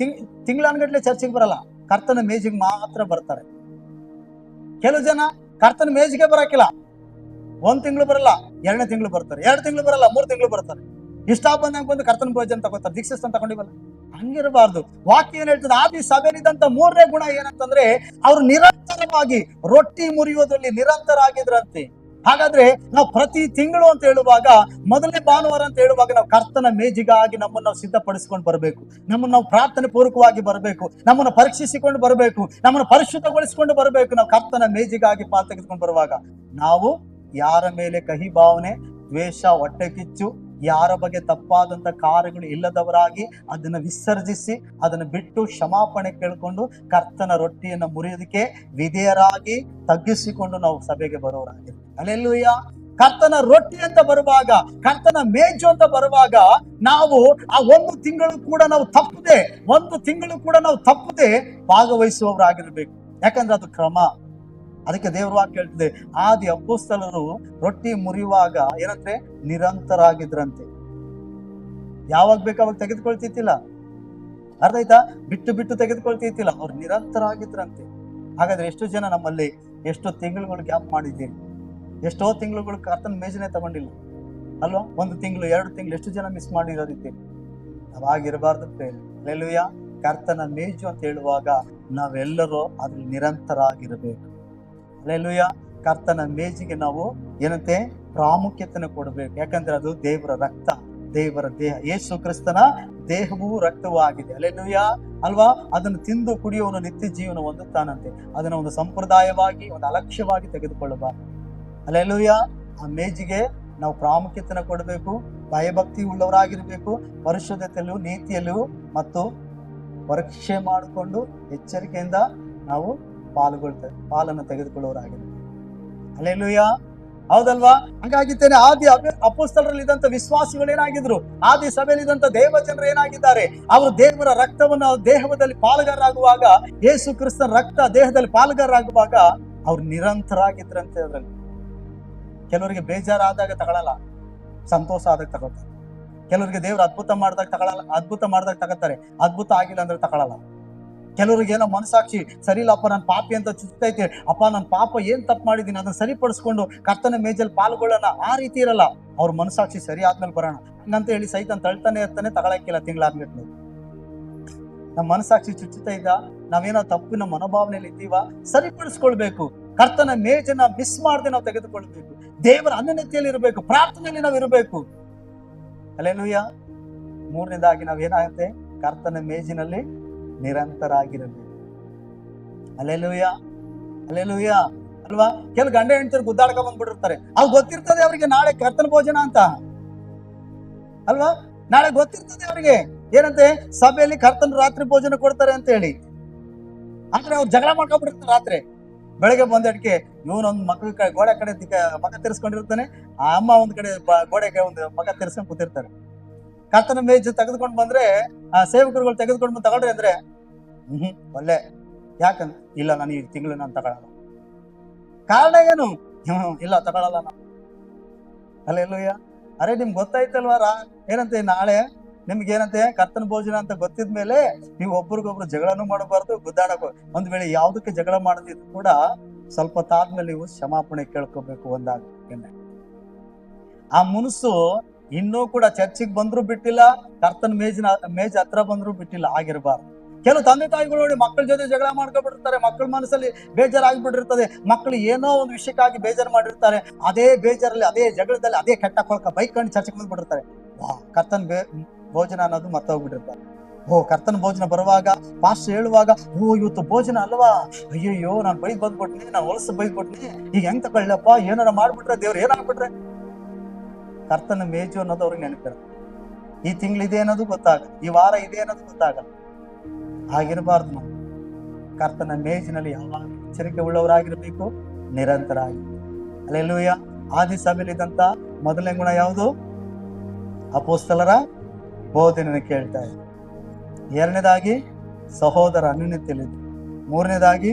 ತಿಂಗಳಾನ್ಗಟ್ಲೆ ಚರ್ಚೆಗೆ ಬರಲ್ಲ, ಕರ್ತನ ಮೇಜಿಗೆ ಮಾತ್ರ ಬರ್ತಾರೆ. ಕೆಲವು ಜನ ಕರ್ತನ ಮೇಜಿಗೆ ಬರಕಿಲ್ಲ, 1 ತಿಂಗಳು ಬರಲ್ಲ, 2ನೇ ತಿಂಗಳು ಬರ್ತಾರೆ, 2 ತಿಂಗಳು ಬರಲ್ಲ, 3 ತಿಂಗಳು ಬರ್ತಾರೆ. ಇಷ್ಟ ಬಂದಂಗೆ ಬಂದು ಕರ್ತನ ಭೋಜನ ತಗೋತಾರೆ, ದೀಕ್ಷಾಸ್ತಾನ ತಗೊಂಡಿವಲ್ಲ. ಹಂಗಿರಬಾರ್ದು. ವಾಕ್ಯ ಏನ್ ಹೇಳ್ತದೆ, ಆದಿ ಸಭೆಯಲ್ಲಿದ್ದಂತ 3ನೇ ಗುಣ ಏನಂತಂದ್ರೆ, ಅವರು ನಿರಂತರವಾಗಿ ರೊಟ್ಟಿ ಮುರಿಯೋದ್ರಲ್ಲಿ ನಿರಂತರ ಆಗಿದ್ರಂತೆ. ಹಾಗಾದ್ರೆ ನಾವು ಪ್ರತಿ ತಿಂಗಳು ಅಂತ ಹೇಳುವಾಗ, ಮೊದಲನೇ ಭಾನುವಾರ ಅಂತ ಹೇಳುವಾಗ, ನಾವು ಕರ್ತನ ಮೇಜಿಗಾಗಿ ನಮ್ಮನ್ನು ನಾವು ಸಿದ್ಧಪಡಿಸಿಕೊಂಡು ಬರಬೇಕು. ನಮ್ಮನ್ನು ನಾವು ಪ್ರಾರ್ಥನೆ ಪೂರ್ವಕವಾಗಿ ಬರಬೇಕು, ನಮ್ಮನ್ನು ಪರೀಕ್ಷಿಸಿಕೊಂಡು ಬರಬೇಕು, ನಮ್ಮನ್ನು ಪರಿಶುದ್ಧಗೊಳಿಸಿಕೊಂಡು ಬರಬೇಕು. ನಾವು ಕರ್ತನ ಮೇಜಿಗಾಗಿ ಪಾಲ್ ತೆಗೆದುಕೊಂಡು ಬರುವಾಗ ನಾವು ಯಾರ ಮೇಲೆ ಕಹಿ ಭಾವನೆ, ದ್ವೇಷ, ಹೊಟ್ಟೆ ಕಿಚ್ಚು, ಯಾರ ಬಗ್ಗೆ ತಪ್ಪಾದಂತ ಕಾರ್ಯಗಳು ಇಲ್ಲದವರಾಗಿ ಅದನ್ನ ವಿಸರ್ಜಿಸಿ, ಅದನ್ನು ಬಿಟ್ಟು ಕ್ಷಮಾಪಣೆ ಕೇಳಿಕೊಂಡು ಕರ್ತನ ರೊಟ್ಟಿಯನ್ನು ಮುರಿಯೋದಕ್ಕೆ ವಿಧೇಯರಾಗಿ ತಗ್ಗಿಸಿಕೊಂಡು ನಾವು ಸಭೆಗೆ ಬರೋರಾಗಿರ್ತೀವಿ. ಹಲ್ಲೆಲೂಯಾ. ಕರ್ತನ ರೊಟ್ಟಿ ಅಂತ ಬರುವಾಗ, ಕರ್ತನ ಮೇಜು ಅಂತ ಬರುವಾಗ, ನಾವು ಆ 1 ತಿಂಗಳು ಕೂಡ ನಾವು ತಪ್ಪದೆ ಭಾಗವಹಿಸುವವರಾಗಿರ್ಬೇಕು. ಯಾಕಂದ್ರೆ ಅದು ಕ್ರಮ. ಅದಕ್ಕೆ ದೇವ್ರ ವಾಕ್ಯ ಹೇಳ್ತಿದೆ, ಆದಿ ಅಪೊಸ್ತಲರು ರೊಟ್ಟಿ ಮುರಿಯುವಾಗ ಏನಂದ್ರೆ ನಿರಂತರಾಗಿದ್ರಂತೆ. ಯಾವಾಗ ಬೇಕಾವಾಗ ತೆಗೆದುಕೊಳ್ತಿತ್ತಿಲ್ಲ, ಅರ್ಥ ಆಯ್ತಾ, ಬಿಟ್ಟು ತೆಗೆದುಕೊಳ್ತಿತ್ತಿಲ್ಲ, ಅವ್ರು ನಿರಂತರಾಗಿದ್ರಂತೆ. ಹಾಗಾದ್ರೆ ಎಷ್ಟು ಜನ ನಮ್ಮಲ್ಲಿ ಎಷ್ಟೋ ತಿಂಗಳುಗಳು ಗ್ಯಾಪ್ ಮಾಡಿದ್ದೀರಿ, ಎಷ್ಟೋ ತಿಂಗಳುಗಳು ಕರ್ತನ ಮೇಜನೆ ತಗೊಂಡಿಲ್ಲ ಅಲ್ವಾ? 1 ತಿಂಗಳು 2 ತಿಂಗಳು ಎಷ್ಟು ಜನ ಮಿಸ್ ಮಾಡಿರೋದಿದ್ದೀರಿ. ನಾವಾಗಿರಬಾರ್ದು. ಹಲ್ಲೆಲೂಯಾ. ಕರ್ತನ ಮೇಜು ಅಂತ ಹೇಳುವಾಗ ನಾವೆಲ್ಲರೂ ಅದ್ರಲ್ಲಿ ನಿರಂತರಾಗಿರಬೇಕು. ಹಲ್ಲೆಲೂಯಾ. ಕರ್ತನ ಮೇಜಿಗೆ ನಾವು ಏನಂತೆ ಪ್ರಾಮುಖ್ಯತೆಯನ್ನು ಕೊಡಬೇಕು. ಯಾಕಂದ್ರೆ ಅದು ದೇವರ ರಕ್ತ, ದೇವರ ದೇಹ, ಯೇಸು ಕ್ರಿಸ್ತನ ದೇಹವೂ ರಕ್ತವೂ ಆಗಿದೆ. ಹಲ್ಲೆಲೂಯಾ ಅಲ್ವಾ? ಅದನ್ನು ತಿಂದು ಕುಡಿಯುವನು ನಿತ್ಯ ಜೀವನ ಹೊಂದುತ್ತಾನಂತೆ. ಅದನ್ನ ಒಂದು ಸಂಪ್ರದಾಯವಾಗಿ, ಒಂದು ಅಲಕ್ಷ್ಯವಾಗಿ ತೆಗೆದುಕೊಳ್ಳಬಾರದು. ಹಲ್ಲೆಲೂಯಾ. ಆ ಮೇಜಿಗೆ ನಾವು ಪ್ರಾಮುಖ್ಯತೆಯನ್ನು ಕೊಡಬೇಕು, ಭಯಭಕ್ತಿ ಉಳ್ಳವರಾಗಿರ್ಬೇಕು, ಪರಿಶುದ್ಧತೆಯಲ್ಲೂ ನೀತಿಯಲ್ಲೂ ಮತ್ತು ಪರೀಕ್ಷೆ ಮಾಡಿಕೊಂಡು ಎಚ್ಚರಿಕೆಯಿಂದ ನಾವು ಪಾಲನ್ನು ತೆಗೆದುಕೊಳ್ಳುವವರಾಗಿರ್ಬೇಕು. ಹಲ್ಲೆಲೂಯಾ. ಹೌದಲ್ವಾ? ಹಾಗಾಗಿದ್ದೇನೆ ಆದಿ ಅಪೊಸ್ತಲರಲ್ಲಿ ಇದ್ದಂತ ವಿಶ್ವಾಸಿಗಳು ಏನಾಗಿದ್ರು, ಆದಿ ಸಭೆಯಲ್ಲಿ ಇದ್ದಂತ ದೇವ ಜನರು ಏನಾಗಿದ್ದಾರೆ, ಅವರು ದೇವರ ರಕ್ತವನ್ನು ದೇಹದಲ್ಲಿ ಪಾಲುಗಾರರಾಗುವಾಗ, ಯೇಸು ಕ್ರಿಸ್ತನ ರಕ್ತ ದೇಹದಲ್ಲಿ ಪಾಲುಗಾರರಾಗುವಾಗ ಅವ್ರು ನಿರಂತರಾಗಿದ್ರಂತೆ. ಅದರಲ್ಲಿ ಕೆಲವರಿಗೆ ಬೇಜಾರಾದಾಗ ತಗೊಳ್ಳಲ್ಲ, ಸಂತೋಷ ಆದಾಗ ತಗೊಳ್ತಾರೆ. ಕೆಲವರಿಗೆ ದೇವ್ರ ಅದ್ಭುತ ಮಾಡಿದಾಗ ತಗೋತಾರೆ, ಅದ್ಭುತ ಆಗಿಲ್ಲ ಅಂದ್ರೆ ತಗೊಳ್ಳಲ್ಲ. ಕೆಲವರಿಗೆ ಏನೋ ಮನಸಾಕ್ಷಿ ಸರಿ ಇಲ್ಲಪ್ಪ, ನನ್ನ ಪಾಪಿ ಅಂತ ಚುಚ್ಚೈತೆ, ಅಪ್ಪ ನನ್ನ ಪಾಪ ಏನ್ ತಪ್ಪು ಮಾಡಿದ್ದೀನಿ ಅದನ್ನ ಸರಿಪಡಿಸ್ಕೊಂಡು ಕರ್ತನ ಮೇಜಲ್ಲಿ ಪಾಲ್ಗೊಳ್ಳೋಣ, ಆ ರೀತಿ ಇರಲ್ಲ. ಅವ್ರ ಮನಸಾಕ್ಷಿ ಸರಿ ಆದ್ಮೇಲೆ ಬರೋಣ ಹಂಗಂತ ಹೇಳಿ ಸೈತಾನ್ ತಳ್ತಾನೆ ಇರ್ತಾನೆ, ತಗೊಳಕ್ಕಿಲ್ಲ ತಿಂಗಳಾದ್ಮೇಲೆ. ನಮ್ಮ ಮನಸಾಕ್ಷಿ ಚುಚ್ಚುತ್ತಾ ಇದ್ದ, ನಾವೇನೋ ತಪ್ಪು ನಮ್ಮ ಮನೋಭಾವನೆಯಲ್ಲಿ ಇದ್ದೀವ, ಸರಿಪಡಿಸ್ಕೊಳ್ಬೇಕು. ಕರ್ತನ ಮೇಜನ್ನ ಮಿಸ್ ಮಾಡದೆ ನಾವು ತೆಗೆದುಕೊಳ್ಬೇಕು. ದೇವರ ಅನ್ಯತೆಯಲ್ಲಿ ಇರಬೇಕು, ಪ್ರಾರ್ಥನೆಯಲ್ಲಿ ನಾವು ಇರಬೇಕು. ಹಲ್ಲೆಲೂಯಾ. ಮೂರನೇದಾಗಿ ನಾವೇನಾಗುತ್ತೆ, ಕರ್ತನ ಮೇಜಿನಲ್ಲಿ ನಿರಂತರ ಆಗಿರಬೇಕು. ಹಲ್ಲೆಲೂಯಾ, ಹಲ್ಲೆಲೂಯಾ ಅಲ್ವಾ. ಕೆಲ ಗಂಡ ಹೆಂಡತಿರು ಗುದ್ದಾಡ್ಕ ಬಂದ್ಬಿಟ್ಟಿರ್ತಾರೆ. ಅವ್ರು ಗೊತ್ತಿರ್ತದೆ ಅವ್ರಿಗೆ ನಾಳೆ ಕರ್ತನ ಭೋಜನ ಅಂತ ಅಲ್ವಾ. ನಾಳೆ ಗೊತ್ತಿರ್ತದೆ ಅವ್ರಿಗೆ ಏನಂತೆ, ಸಭೆಯಲ್ಲಿ ಕರ್ತನ ರಾತ್ರಿ ಭೋಜನ ಕೊಡ್ತಾರೆ ಅಂತ ಹೇಳಿ. ಆದ್ರೆ ಅವ್ರು ಜಗಳ ಮಾಡ್ಕೊಂಡ್ಬಿಟ್ಟಿರ್ತಾರೆ ರಾತ್ರಿ. ಬೆಳಗ್ಗೆ ಬಂದಡ್ಕೆ ಇವನೊಂದು ಮಕ್ಕಳ ಗೋಡೆ ಕಡೆ ಮಗ ತಿರ್ಸ್ಕೊಂಡಿರ್ತಾನೆ, ಆ ಅಮ್ಮ ಒಂದ್ ಕಡೆ ಗೋಡೆಗೆ ಒಂದು ಮಗ ತಿರ್ಸ್ಕೊಂಡ್ ಕೂತಿರ್ತಾರೆ. ಕರ್ತನ ಮೇಜ್ ತೆಗೆದುಕೊಂಡು ಬಂದ್ರೆ, ಆ ಸೇವಕರುಗಳು ತೆಗೆದುಕೊಂಡು ಬಂದು ತಗೊಳ್ರಿ ಅಂದ್ರೆ ಒಳ್ಳೆ, ಯಾಕಂದ್ರೆ ಇಲ್ಲ ನಾನು ಈ ತಿಂಗಳು ನಾನು ತಗೊಳಲ್ಲ. ಕಾರಣ ಏನು? ಇಲ್ಲ ತಗೊಳಲ್ಲ ನಾನು. ಹಲ್ಲೆಲೂಯಾ. ಅರೆ ನಿಮ್ಗೆ ಗೊತ್ತಾಯ್ತಲ್ವಾರ ಏನಂತೆ, ನಾಳೆ ನಿಮ್ಗೆ ಏನಂತೆ ಕರ್ತನ ಭೋಜನ ಅಂತ ಗೊತ್ತಿದ್ಮೇಲೆ ನೀವು ಒಬ್ರಿಗೊಬ್ರು ಜಗಳನೂ ಮಾಡಬಾರ್ದು, ಗುದ್ದಾಡಕೋ. ಒಂದ್ ವೇಳೆ ಯಾವ್ದಕ್ಕೆ ಜಗಳ ಮಾಡದಿದ್ರು ಕೂಡ ಸ್ವಲ್ಪ ತಾದ್ಮೇಲೆ ನೀವು ಕ್ಷಮಾಪಣೆ ಕೇಳ್ಕೋಬೇಕು. ಒಂದಾಗ ಆ ಮುನಸು ಇನ್ನೂ ಕೂಡ ಚರ್ಚಿಗೆ ಬಂದ್ರು ಬಿಟ್ಟಿಲ್ಲ, ಕರ್ತನ ಮೇಜ್ ಹತ್ರ ಬಂದ್ರು ಬಿಟ್ಟಿಲ್ಲ. ಆಗಿರ್ಬಾರ್ದು. ಕೆಲವು ತಂದೆ ತಾಯಿಗಳು ನೋಡಿ ಮಕ್ಕಳ ಜೊತೆ ಜಗಳ ಮಾಡ್ಕೊಬಿಟ್ಟಿರ್ತಾರೆ. ಮಕ್ಕಳ ಮನಸ್ಸಲ್ಲಿ ಬೇಜಾರಾಗಿಬಿಟ್ಟಿರ್ತದೆ. ಮಕ್ಕಳು ಏನೋ ಒಂದು ವಿಷಯಕ್ಕಾಗಿ ಬೇಜಾರು ಮಾಡಿರ್ತಾರೆ. ಅದೇ ಬೇಜಾರಲ್ಲಿ, ಅದೇ ಜಗಳದಲ್ಲಿ, ಅದೇ ಕೆಟ್ಟ ಕೊಳಕ ಬೈಕೊಂಡು ಚರ್ಚೆಗೆ ಬಂದ್ಬಿಟ್ಟಿರ್ತಾರೆ. ಕರ್ತನ ಭೋಜನ ಅನ್ನೋದು ಮರ್ತೋಗ್ಬಿಟ್ಟಿರ್ತಾರೆ. ಕರ್ತನ ಭೋಜನ ಬರುವಾಗ, ಪಾಸ್ಟ್ ಹೇಳುವಾಗ, ಇವತ್ತು ಭೋಜನ ಅಲ್ವಾ, ಅಯ್ಯಯ್ಯೋ ನಾನು ಬೈದ್ ಬಂದ್ಬಿಟ್ನಿ, ನಾನು ಹೊಲಸು ಬೈದ್ಬಿಟ್ನಿ, ಈಗ ಹೆಂಗ್ ತಗೊಳ್ಳಪ್ಪ, ಏನಾರ ಮಾಡ್ಬಿಟ್ರೆ ದೇವ್ರು ಏನಾಗ್ಬಿಟ್ರೆ. ಕರ್ತನ ಮೇಜು ಅನ್ನೋದು ಅವ್ರಿಗೆ ನೆನಪಿರ. ಈ ತಿಂಗಳಿದೆ ಅನ್ನೋದು ಗೊತ್ತಾಗಲ್ಲ, ಈ ವಾರ ಇದೆ ಅನ್ನೋದು ಗೊತ್ತಾಗಲ್ಲ. ಹಾಗಿರಬಾರ್ದು. ನಾವು ಕರ್ತನ ಮೇಜಿನಲ್ಲಿ ಯಾವಾಗ ಎಚ್ಚರಿಕೆ ಉಳ್ಳವರಾಗಿರ್ಬೇಕು, ನಿರಂತರ ಆಗಿ. ಹಲ್ಲೆಲೂಯಾ. ಆದಿ ಸಭೆಯಲ್ಲಿದ್ದಂತ ಮೊದಲನೇ ಗುಣ ಯಾವುದು? ಅಪೊಸ್ತಲರ ಬೋಧನೆಯನ್ನು ಕೇಳ್ತಾ ಇದೆ. ಎರಡನೇದಾಗಿ ಸಹೋದರ ಅನ್ಯೋನ್ಯತೆಯಲ್ಲಿದೆ. ಮೂರನೇದಾಗಿ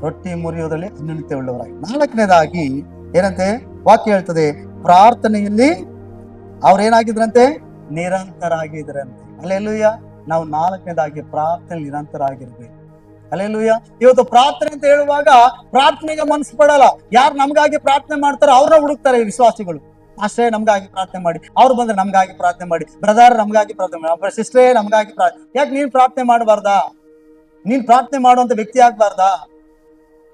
ರೊಟ್ಟಿ ಮುರಿಯೋದ್ರಲ್ಲಿ ಅನ್ಯೋನ್ಯತೆ ಉಳ್ಳವರಾಗಿ. ನಾಲ್ಕನೇದಾಗಿ ಏನಂತೆ ವಾಕ್ಯ ಹೇಳ್ತದೆ, ಪ್ರಾರ್ಥನೆಯಲ್ಲಿ ಅವ್ರೇನಾಗಿದ್ರಂತೆ, ನಿರಂತರ ಆಗಿದ್ರಂತೆ. ಹಲ್ಲೆಲೂಯಾ. ನಾವು ನಾಲ್ಕನೇದಾಗಿ ಪ್ರಾರ್ಥನೆ ನಿರಂತರ ಆಗಿರ್ಬೇಕು. ಹಲ್ಲೆಲೂಯಾ. ಇವತ್ತು ಪ್ರಾರ್ಥನೆ ಅಂತ ಹೇಳುವಾಗ ಪ್ರಾರ್ಥನೆಗೆ ಮನಸ್ಸು ಪಡಲ್ಲ. ಯಾರು ನಮ್ಗಾಗಿ ಪ್ರಾರ್ಥನೆ ಮಾಡ್ತಾರೋ ಅವ್ರನ್ನ ಹುಡುಕ್ತಾರೆ ವಿಶ್ವಾಸಿಗಳು. ಅಷ್ಟೇ ನಮ್ಗಾಗಿ ಪ್ರಾರ್ಥನೆ ಮಾಡಿ, ಅವ್ರು ಬಂದ್ರೆ ನಮ್ಗಾಗಿ ಪ್ರಾರ್ಥನೆ ಮಾಡಿ, ಬ್ರದರ್ ನಮ್ಗಾಗಿ ಪ್ರಾರ್ಥನೆ ಮಾಡಿ, ಸಿಸ್ಟ್ರೇ ನಮ್ಗಾಗಿ ಪ್ರಾರ್ಥನೆ. ಯಾಕೆ ನೀನ್ ಪ್ರಾರ್ಥನೆ ಮಾಡಬಾರ್ದಾ? ನೀನ್ ಪ್ರಾರ್ಥನೆ ಮಾಡುವಂತ ವ್ಯಕ್ತಿ ಆಗ್ಬಾರ್ದಾ?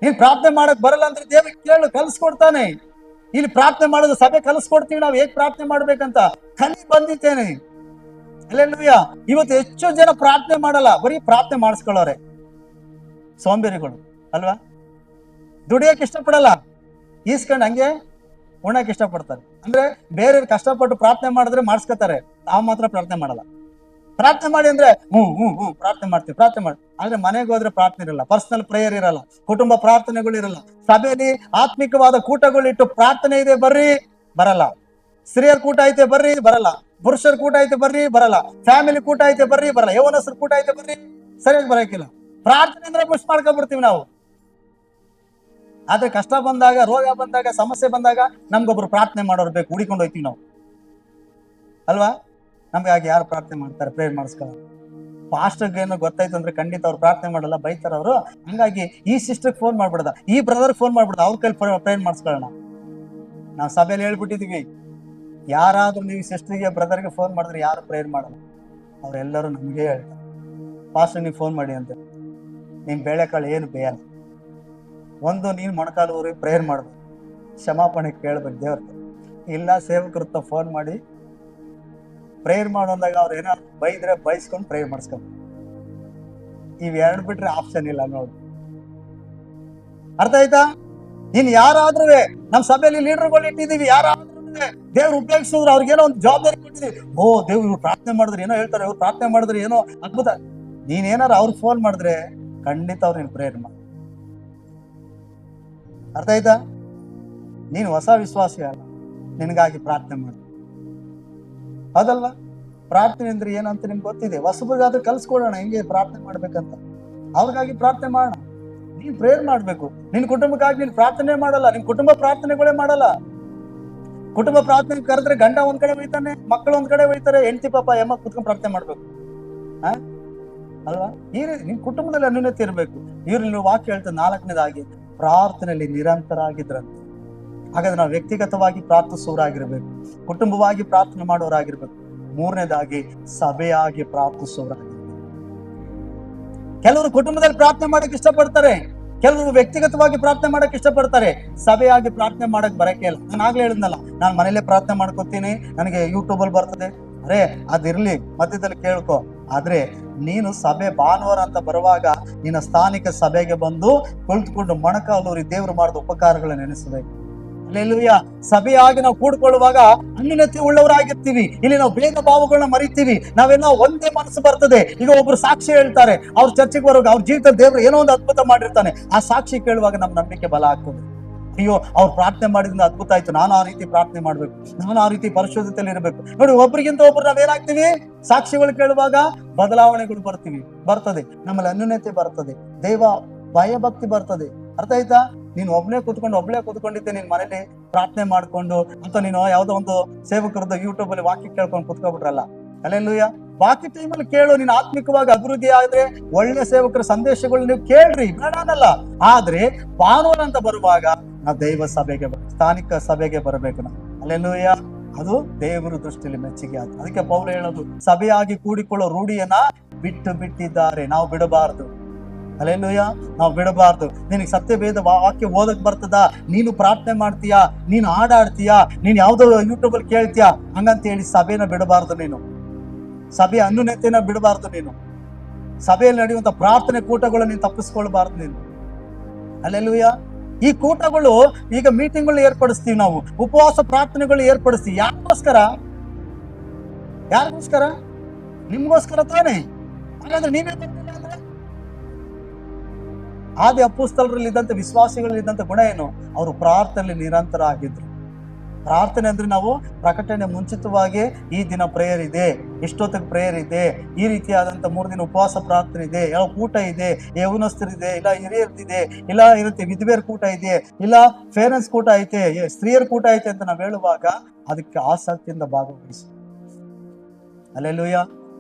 ನೀನ್ ಪ್ರಾರ್ಥನೆ ಮಾಡಕ್ ಬರಲ್ಲ ಅಂದ್ರೆ ದೇವ್ರಿಗೆ ಕೇಳು, ಕಲ್ಸ್ಕೊಡ್ತಾನೆ. ಇಲ್ಲಿ ಪ್ರಾರ್ಥನೆ ಮಾಡೋದು ಸಭೆ ಕಲಿಸ್ಕೊಡ್ತೀವಿ ನಾವು ಹೇಗ್ ಪ್ರಾರ್ಥನೆ ಮಾಡ್ಬೇಕಂತ. ಕಲಿ ಬಂದಿದ್ದೇನೆ. ಹಲ್ಲೆಲೂಯಾ. ಇವತ್ತು ಹೆಚ್ಚು ಜನ ಪ್ರಾರ್ಥನೆ ಮಾಡಲ್ಲ, ಬರೀ ಪ್ರಾರ್ಥನೆ ಮಾಡಿಸ್ಕೊಳ್ಳೋರೆ ಸೋಂಬೇರಿಗಳು ಅಲ್ವಾ. ದುಡಿಯಕ್ಕೆ ಇಷ್ಟಪಡಲ್ಲ, ಈಸ್ಕೊಂಡು ಹಂಗೆ ಉಣ್ಣಕ್ಕೆ ಇಷ್ಟಪಡ್ತಾರೆ. ಅಂದ್ರೆ ಬೇರೆಯವ್ರು ಕಷ್ಟಪಟ್ಟು ಪ್ರಾರ್ಥನೆ ಮಾಡಿದ್ರೆ ಮಾಡಿಸ್ಕೊತಾರೆ, ನಾವು ಮಾತ್ರ ಪ್ರಾರ್ಥನೆ ಮಾಡಲ್ಲ. ಪ್ರಾರ್ಥನೆ ಮಾಡಿ ಅಂದ್ರೆ ಪ್ರಾರ್ಥನೆ ಮಾಡ್ತೀವಿ, ಪ್ರಾರ್ಥನೆ ಮಾಡಿ. ಆದ್ರೆ ಮನೆಗೆ ಹೋದ್ರೆ ಪ್ರಾರ್ಥನೆ ಇರಲ್ಲ, ಪರ್ಸನಲ್ ಪ್ರೇಯರ್ ಇರಲ್ಲ, ಕುಟುಂಬ ಪ್ರಾರ್ಥನೆಗಳು ಇರಲ್ಲ. ಸಭೆಯಲ್ಲಿ ಆತ್ಮಿಕವಾದ ಕೂಟಗಳಿಟ್ಟು ಪ್ರಾರ್ಥನೆ ಇದೆ ಬರ್ರಿ, ಬರಲ್ಲ. ಸ್ತ್ರೀಯರ ಕೂಟ ಐತೆ ಬರ್ರಿ, ಬರಲ್ಲ. ಪುರುಷರ ಕೂಟ ಐತೆ ಬರ್ರಿ, ಬರಲ್ಲ. ಫ್ಯಾಮಿಲಿ ಕೂಟ ಐತೆ ಬರ್ರಿ, ಬರಲ್ಲ. ಯೌವನಸ್ಥರ ಕೂಟ ಐತೆ ಬರ್ರಿ, ಸರಿಯಾಗಿ ಬರಕಿಲ್ಲ. ಪ್ರಾರ್ಥನೆ ಅಂದ್ರೆ ಮಿಸ್ ಮಾಡ್ಕೊಂಡ್ಬಿಡ್ತೀವಿ ನಾವು. ಆದ್ರೆ ಕಷ್ಟ ಬಂದಾಗ, ರೋಗ ಬಂದಾಗ, ಸಮಸ್ಯೆ ಬಂದಾಗ ನಮ್ಗೊಬ್ರು ಪ್ರಾರ್ಥನೆ ಮಾಡೋರು ಬೇಕು, ಹುಡಿಕೊಂಡು ಹೋಗ್ತೀವಿ ನಾವು ಅಲ್ವಾ. ನಮ್ಗಾಗಿ ಯಾರು ಪ್ರಾರ್ಥನೆ ಮಾಡ್ತಾರೆ, ಪ್ರೇಯರ್ ಮಾಡಿಸ್ಕೊಳ್ಳೋರು. ಪಾಸ್ಟರ್ಗೆ ಏನೋ ಗೊತ್ತಾಯ್ತು ಅಂದ್ರೆ ಖಂಡಿತ ಅವ್ರು ಪ್ರಾರ್ಥನೆ ಮಾಡಲ್ಲ, ಬೈತಾರ ಅವರು. ಹಂಗಾಗಿ ಈ ಸಿಸ್ಟರ್ಗೆ ಫೋನ್ ಮಾಡ್ಬಿಡದ, ಈ ಬ್ರದರ್ಗೆ ಫೋನ್ ಮಾಡ್ಬಿಡ, ಅವ್ರ ಕೈಲಿ ಪ್ರೇಯರ್ ಮಾಡಿಸ್ಕೊಳ್ಳೋಣ. ನಾವು ಸಭೆಯಲ್ಲಿ ಹೇಳ್ಬಿಟ್ಟಿದೀವಿ, ಯಾರಾದ್ರೂ ನೀವು ಸಿಸ್ಟರ್ಗೆ ಬ್ರದರ್ಗೆ ಫೋನ್ ಮಾಡಿದ್ರೆ ಯಾರು ಪ್ರೇಯರ್ ಮಾಡಲ್ಲ. ಅವರೆಲ್ಲರೂ ನಮ್ಗೆ ಹೇಳ್ತಾರೆ, ಪಾಸ್ಟರ್ ನೀವು ಫೋನ್ ಮಾಡಿ ಅಂತ. ನಿಮ್ ಬೇಳೆಕಾಳು ಏನು ಬೇಯಲ್ಲ. ಒಂದು ನೀನ್ ಮೊಣಕಾಲು ಊರಿ ಪ್ರೇಯರ್ ಮಾಡ್ಬೇಕು, ಕ್ಷಮಾಪಣೆ ಕೇಳ್ಬೇಕು ದೇವ್ರ. ಇಲ್ಲ ಸೇವಕರು ಫೋನ್ ಮಾಡಿ ಪ್ರೇಯರ್ ಮಾಡೋದಾಗ ಅವ್ರು ಏನಾದ್ರು ಬೈದ್ರೆ ಬೈಸ್ಕೊಂಡು ಪ್ರೇಯರ್ ಮಾಡಿಸ್ಕೊಂಡು, ಇವೆರಡು ಬಿಟ್ರೆ ಆಪ್ಷನ್ ಇಲ್ಲ ನೋಡಿ. ಅರ್ಥ ಆಯ್ತಾ? ಇನ್ ಯಾರಾದ್ರೂ ನಮ್ ಸಭೆಯಲ್ಲಿ ಲೀಡರ್ಗಳು ಇಟ್ಟಿದೀವಿ, ಯಾರಾದ್ರೂ ದೇವ್ರು ಉಪಯೋಗಿಸಿದ್ರು, ಅವ್ರಿಗೇನೋ ಒಂದು ಜವಾಬ್ದಾರಿ ಕೊಟ್ಟಿದೀವಿ. ದೇವ್ರು ಇವ್ರು ಪ್ರಾರ್ಥನೆ ಮಾಡಿದ್ರೆ ಏನೋ ಹೇಳ್ತಾರೆ, ಇವ್ರು ಪ್ರಾರ್ಥನೆ ಮಾಡಿದ್ರೆ ಏನೋ ಅದ್ಭುತ. ನೀನೇನಾರು ಅವ್ರಿಗೆ ಫೋನ್ ಮಾಡಿದ್ರೆ ಖಂಡಿತ ಅವ್ರು ನೀನ್ ಪ್ರೇಯರ್ ಮಾಡಿ. ಅರ್ಥ ಆಯ್ತಾ? ನೀನು ಹೊಸ ವಿಶ್ವಾಸಿ ಅಲ್ಲ, ನಿನಗಾಗಿ ಪ್ರಾರ್ಥನೆ ಮಾಡು. ಹೌದಲ್ವಾ? ಪ್ರಾರ್ಥನೆ ಅಂದ್ರೆ ಏನಂತ ನಿಮ್ಗೆ ಗೊತ್ತಿದೆ. ಹೊಸಬರಿಗಾದ್ರೂ ಕಲ್ಸ್ಕೊಡೋಣ ಹೆಂಗೆ ಪ್ರಾರ್ಥನೆ ಮಾಡ್ಬೇಕಂತ. ಅವ್ರಿಗಾಗಿ ಪ್ರಾರ್ಥನೆ ಮಾಡೋಣ. ನೀನ್ ಪ್ರೇಯರ್ ಮಾಡ್ಬೇಕು. ನಿನ್ ಕುಟುಂಬಕ್ಕಾಗಿ ನೀನ್ ಪ್ರಾರ್ಥನೆ ಮಾಡಲ್ಲ, ನಿನ್ ಕುಟುಂಬ ಪ್ರಾರ್ಥನೆಗಳೇ ಮಾಡಲ್ಲ. ಕುಟುಂಬ ಪ್ರಾರ್ಥನೆ ಕರೆದ್ರೆ ಗಂಡ ಒಂದ್ ಕಡೆ ಹೋಯ್ತಾನೆ, ಮಕ್ಕಳು ಒಂದ್ ಕಡೆ ಹೋಯ್ತಾರೆ, ಹೆಂಡತಿ ಪಾಪ ಎಮ್ಮ ಕುತ್ಕೊಂಡ್ ಪ್ರಾರ್ಥನೆ ಮಾಡ್ಬೇಕು ಅಲ್ವಾ. ಈ ರೀತಿ ನಿಮ್ ಕುಟುಂಬದಲ್ಲಿ ಅನ್ಯೋನ್ಯತೆ ಇರ್ಬೇಕು. ಇವ್ರಲ್ಲಿ ವಾಕ್ಯ ಹೇಳ್ತಾರೆ, ನಾಲ್ಕನೇದಾಗಿ ಪ್ರಾರ್ಥನೆಯಲ್ಲಿ ನಿರಂತರ ಆಗಿದ್ರಂತೆ. ಹಾಗಾದ್ರೆ ನಾವು ವ್ಯಕ್ತಿಗತವಾಗಿ ಪ್ರಾರ್ಥಿಸೋರಾಗಿರ್ಬೇಕು, ಕುಟುಂಬವಾಗಿ ಪ್ರಾರ್ಥನೆ ಮಾಡೋರಾಗಿರ್ಬೇಕು. ಮೂರನೇದಾಗಿ ಸಭೆಯಾಗಿ ಪ್ರಾರ್ಥಿಸೋರಾಗಿರ್ಬೇಕು. ಕೆಲವರು ಕುಟುಂಬದಲ್ಲಿ ಪ್ರಾರ್ಥನೆ ಮಾಡಕ್ ಇಷ್ಟಪಡ್ತಾರೆ, ಕೆಲವರು ವ್ಯಕ್ತಿಗತವಾಗಿ ಪ್ರಾರ್ಥನೆ ಮಾಡಕ್ ಇಷ್ಟಪಡ್ತಾರೆ, ಸಭೆಯಾಗಿ ಪ್ರಾರ್ಥನೆ ಮಾಡಕ್ ಬರಕ್ಕೆ ಇಲ್ಲ. ನಾನು ಆಗ್ಲೇ ಹೇಳಿದ್ನಲ್ಲ, ನಾನು ಮನೇಲೆ ಪ್ರಾರ್ಥನೆ ಮಾಡ್ಕೊತೀನಿ, ನನಗೆ ಯೂಟ್ಯೂಬ್ ಅಲ್ಲಿ ಬರ್ತದೆ. ಅರೇ ಅದಿರ್ಲಿ, ಮಧ್ಯದಲ್ಲಿ ಕೇಳ್ಕೊ. ಆದ್ರೆ ನೀನು ಸಭೆ ಭಾನುವಾರ ಅಂತ ಬರುವಾಗ ನಿನ್ನ ಸ್ಥಾನಿಕ ಸಭೆಗೆ ಬಂದು ಕುಳಿತುಕೊಂಡು ಮೊಣಕಾಲೂರಿ ದೇವರು ಮಾಡಿದ ಉಪಕಾರಗಳನ್ನು ನೆನೆಸಬೇಕು. ಅಲ್ಲೆಲ್ಲೂಯ್ಯ. ಸಭೆಯಾಗಿ ನಾವು ಕೂಡ್ಕೊಳ್ಳುವಾಗ ಅನ್ಯೋನ್ಯತೆ ಉಳ್ಳವರಾಗಿರ್ತೀವಿ. ಇಲ್ಲಿ ನಾವು ಭೇದ ಭಾವಗಳನ್ನ ಮರಿತೀವಿ, ನಾವೆಲ್ಲ ಒಂದೇ ಮನಸ್ಸು ಬರ್ತದೆ. ಈಗ ಒಬ್ರು ಸಾಕ್ಷಿ ಹೇಳ್ತಾರೆ, ಅವ್ರ ಚರ್ಚೆಗೆ ಬರುವಾಗ ಅವ್ರ ಜೀವಿತ ದೇವರು ಏನೋ ಒಂದು ಅದ್ಭುತ ಮಾಡಿರ್ತಾನೆ. ಆ ಸಾಕ್ಷಿ ಕೇಳುವಾಗ ನಮ್ ನಂಬಿಕೆ ಬಲ ಆಗ್ತದೆ. ಅಯ್ಯೋ, ಅವ್ರು ಪ್ರಾರ್ಥನೆ ಮಾಡಿದ್ರಿಂದ ಅದ್ಭುತ ಆಯ್ತು, ನಾನು ಆ ರೀತಿ ಪ್ರಾರ್ಥನೆ ಮಾಡ್ಬೇಕು, ನಾನು ಆ ರೀತಿ ಪರಿಶುದ್ಧತೆಯಲ್ಲಿ ಇರಬೇಕು. ನೋಡಿ, ಒಬ್ರಿಗಿಂತ ಒಬ್ರು ನಾವೇನಾಗ್ತೀವಿ, ಸಾಕ್ಷಿಗಳು ಕೇಳುವಾಗ ಬದಲಾವಣೆಗಳು ಬರ್ತದೆ, ನಮ್ಮಲ್ಲಿ ಅನ್ಯೋನ್ಯತೆ ಬರ್ತದೆ, ದೈವ ಭಯಭಕ್ತಿ ಬರ್ತದೆ. ಅರ್ಥ ಆಯ್ತಾ? ನೀನು ಒಬ್ನೇ ಕೂತ್ಕೊಂಡಿದ್ದೆ ನಿನ್ ಮನೇಲಿ ಪ್ರಾರ್ಥನೆ ಮಾಡ್ಕೊಂಡು, ಅಂತ ನೀನು ಯಾವ್ದೋ ಒಂದು ಸೇವಕರದ್ದು ಯೂಟ್ಯೂಬ್ ಅಲ್ಲಿ ವಾಕ್ಯ ಕೇಳ್ಕೊಂಡು ಕುತ್ಕೊಬಿಟ್ರಲ್ಲ. ಅಲ್ಲೆಲ್ಲೂಯ್ಯ. ಬಾಕಿ ಟೈಮಲ್ಲಿ ಕೇಳು, ನೀನು ಆತ್ಮಿಕವಾಗಿ ಅಭಿವೃದ್ಧಿ ಆದ್ರೆ ಒಳ್ಳೆ ಸೇವಕರ ಸಂದೇಶಗಳು ನೀವು ಕೇಳ್ರಿ, ಬೇಡ ಅನ್ನಲ್ಲ. ಆದ್ರೆ ಭಾನುವಾರ ಅಂತ ಬರುವಾಗ ನಾವು ದೈವ ಸಭೆಗೆ ಸ್ಥಾನಿಕ ಸಭೆಗೆ ಬರಬೇಕು ನಾವು. ಅಲ್ಲೆಲ್ಲೂಯ್ಯ. ಅದು ದೇವರ ದೃಷ್ಟಿಯಲ್ಲಿ ಮೆಚ್ಚುಗೆ ಆಯ್ತು. ಅದಕ್ಕೆ ಪೌಲ ಹೇಳೋದು, ಸಭೆಯಾಗಿ ಕೂಡಿಕೊಳ್ಳೋ ರೂಢಿಯನ್ನ ಬಿಟ್ಟಿದ್ದಾರೆ, ನಾವು ಬಿಡಬಾರದು. ಅಲ್ಲೆಲ್ಲೂಯ್ಯ. ನಾವು ಬಿಡಬಾರ್ದು. ನಿನಗೆ ಸತ್ಯವೇದ ವಾಕ್ಯ ಓದಕ್ ಬರ್ತದ, ನೀನು ಪ್ರಾರ್ಥನೆ ಮಾಡ್ತೀಯಾ, ನೀನು ಹಾಡಾಡ್ತೀಯಾ, ನೀನ್ ಯಾವ್ದೋ ಯೂಟ್ಯೂಬ್ ಅಲ್ಲಿ ಕೇಳ್ತೀಯಾ, ಹಂಗಂತ ಹೇಳಿ ಸಭೆನ ಬಿಡಬಾರ್ದು. ನೀನು ಸಭೆಯ ಅನ್ಯೋನ್ಯತೆನ ಬಿಡಬಾರ್ದು. ನೀನು ಸಭೆಯಲ್ಲಿ ನಡೆಯುವಂತ ಪ್ರಾರ್ಥನೆ ಕೂಟಗಳು ನೀನು ತಪ್ಪಿಸ್ಕೊಳ್ಬಾರ್ದು ನೀನು. ಅಲ್ಲೆಲ್ಲೂಯ್ಯ. ಈ ಕೂಟಗಳು ಈಗ ಮೀಟಿಂಗ್ಗಳು ಏರ್ಪಡಿಸ್ತೀವಿ ನಾವು, ಉಪವಾಸ ಪ್ರಾರ್ಥನೆಗಳು ಏರ್ಪಡಿಸ್ತೀವಿ. ಯಾರಿಗೋಸ್ಕರ? ನಿಮ್ಗೋಸ್ಕರ ತಾನೇ. ಹಾಗಾದ್ರೆ ನೀವೇ ಬರ್ತಿಲ್ಲ ಅಂದ್ರೆ? ಆದಿ ಅಪೊಸ್ತಲರಲ್ಲಿ ಇದ್ದಂತ ವಿಶ್ವಾಸಿಗಳಲ್ಲಿ ಇದ್ದಂತ ಗುಣ ಏನು? ಅವರು ಪ್ರಾರ್ಥನೆಯಲ್ಲಿ ನಿರಂತರ ಆಗಿದ್ರು. ಪ್ರಾರ್ಥನೆ ಅಂದ್ರೆ ನಾವು ಪ್ರಕಟಣೆ ಮುಂಚಿತವಾಗಿ ಈ ದಿನ ಪ್ರೇಯರ್ ಇದೆ, ಎಷ್ಟೊತ್ತಿಗೆ ಪ್ರೇಯರ್ ಇದೆ, ಈ ರೀತಿಯಾದಂತ 3 ದಿನ ಉಪವಾಸ ಪ್ರಾರ್ಥನೆ ಇದೆ, ಯಾವ ಕೂಟ ಇದೆ, ಯೌವನಸ್ಥರಿದೆ, ಇಲ್ಲ ಹಿರಿಯರ್ದಿದೆ, ಇಲ್ಲ ಇರುತ್ತೆ ವಿಧವೆಯರ್ ಕೂಟ ಇದೆ, ಇಲ್ಲ ಪೇರೆಂಟ್ಸ್ ಕೂಟ ಐತೆ, ಸ್ತ್ರೀಯರ್ ಕೂಟ ಐತೆ ಅಂತ ನಾವು ಹೇಳುವಾಗ ಅದಕ್ಕೆ ಆಸಕ್ತಿಯಿಂದ ಭಾಗವಹಿಸಿ. ಅಲ್ಲೆಲ್ಲೂಯ್ಯ.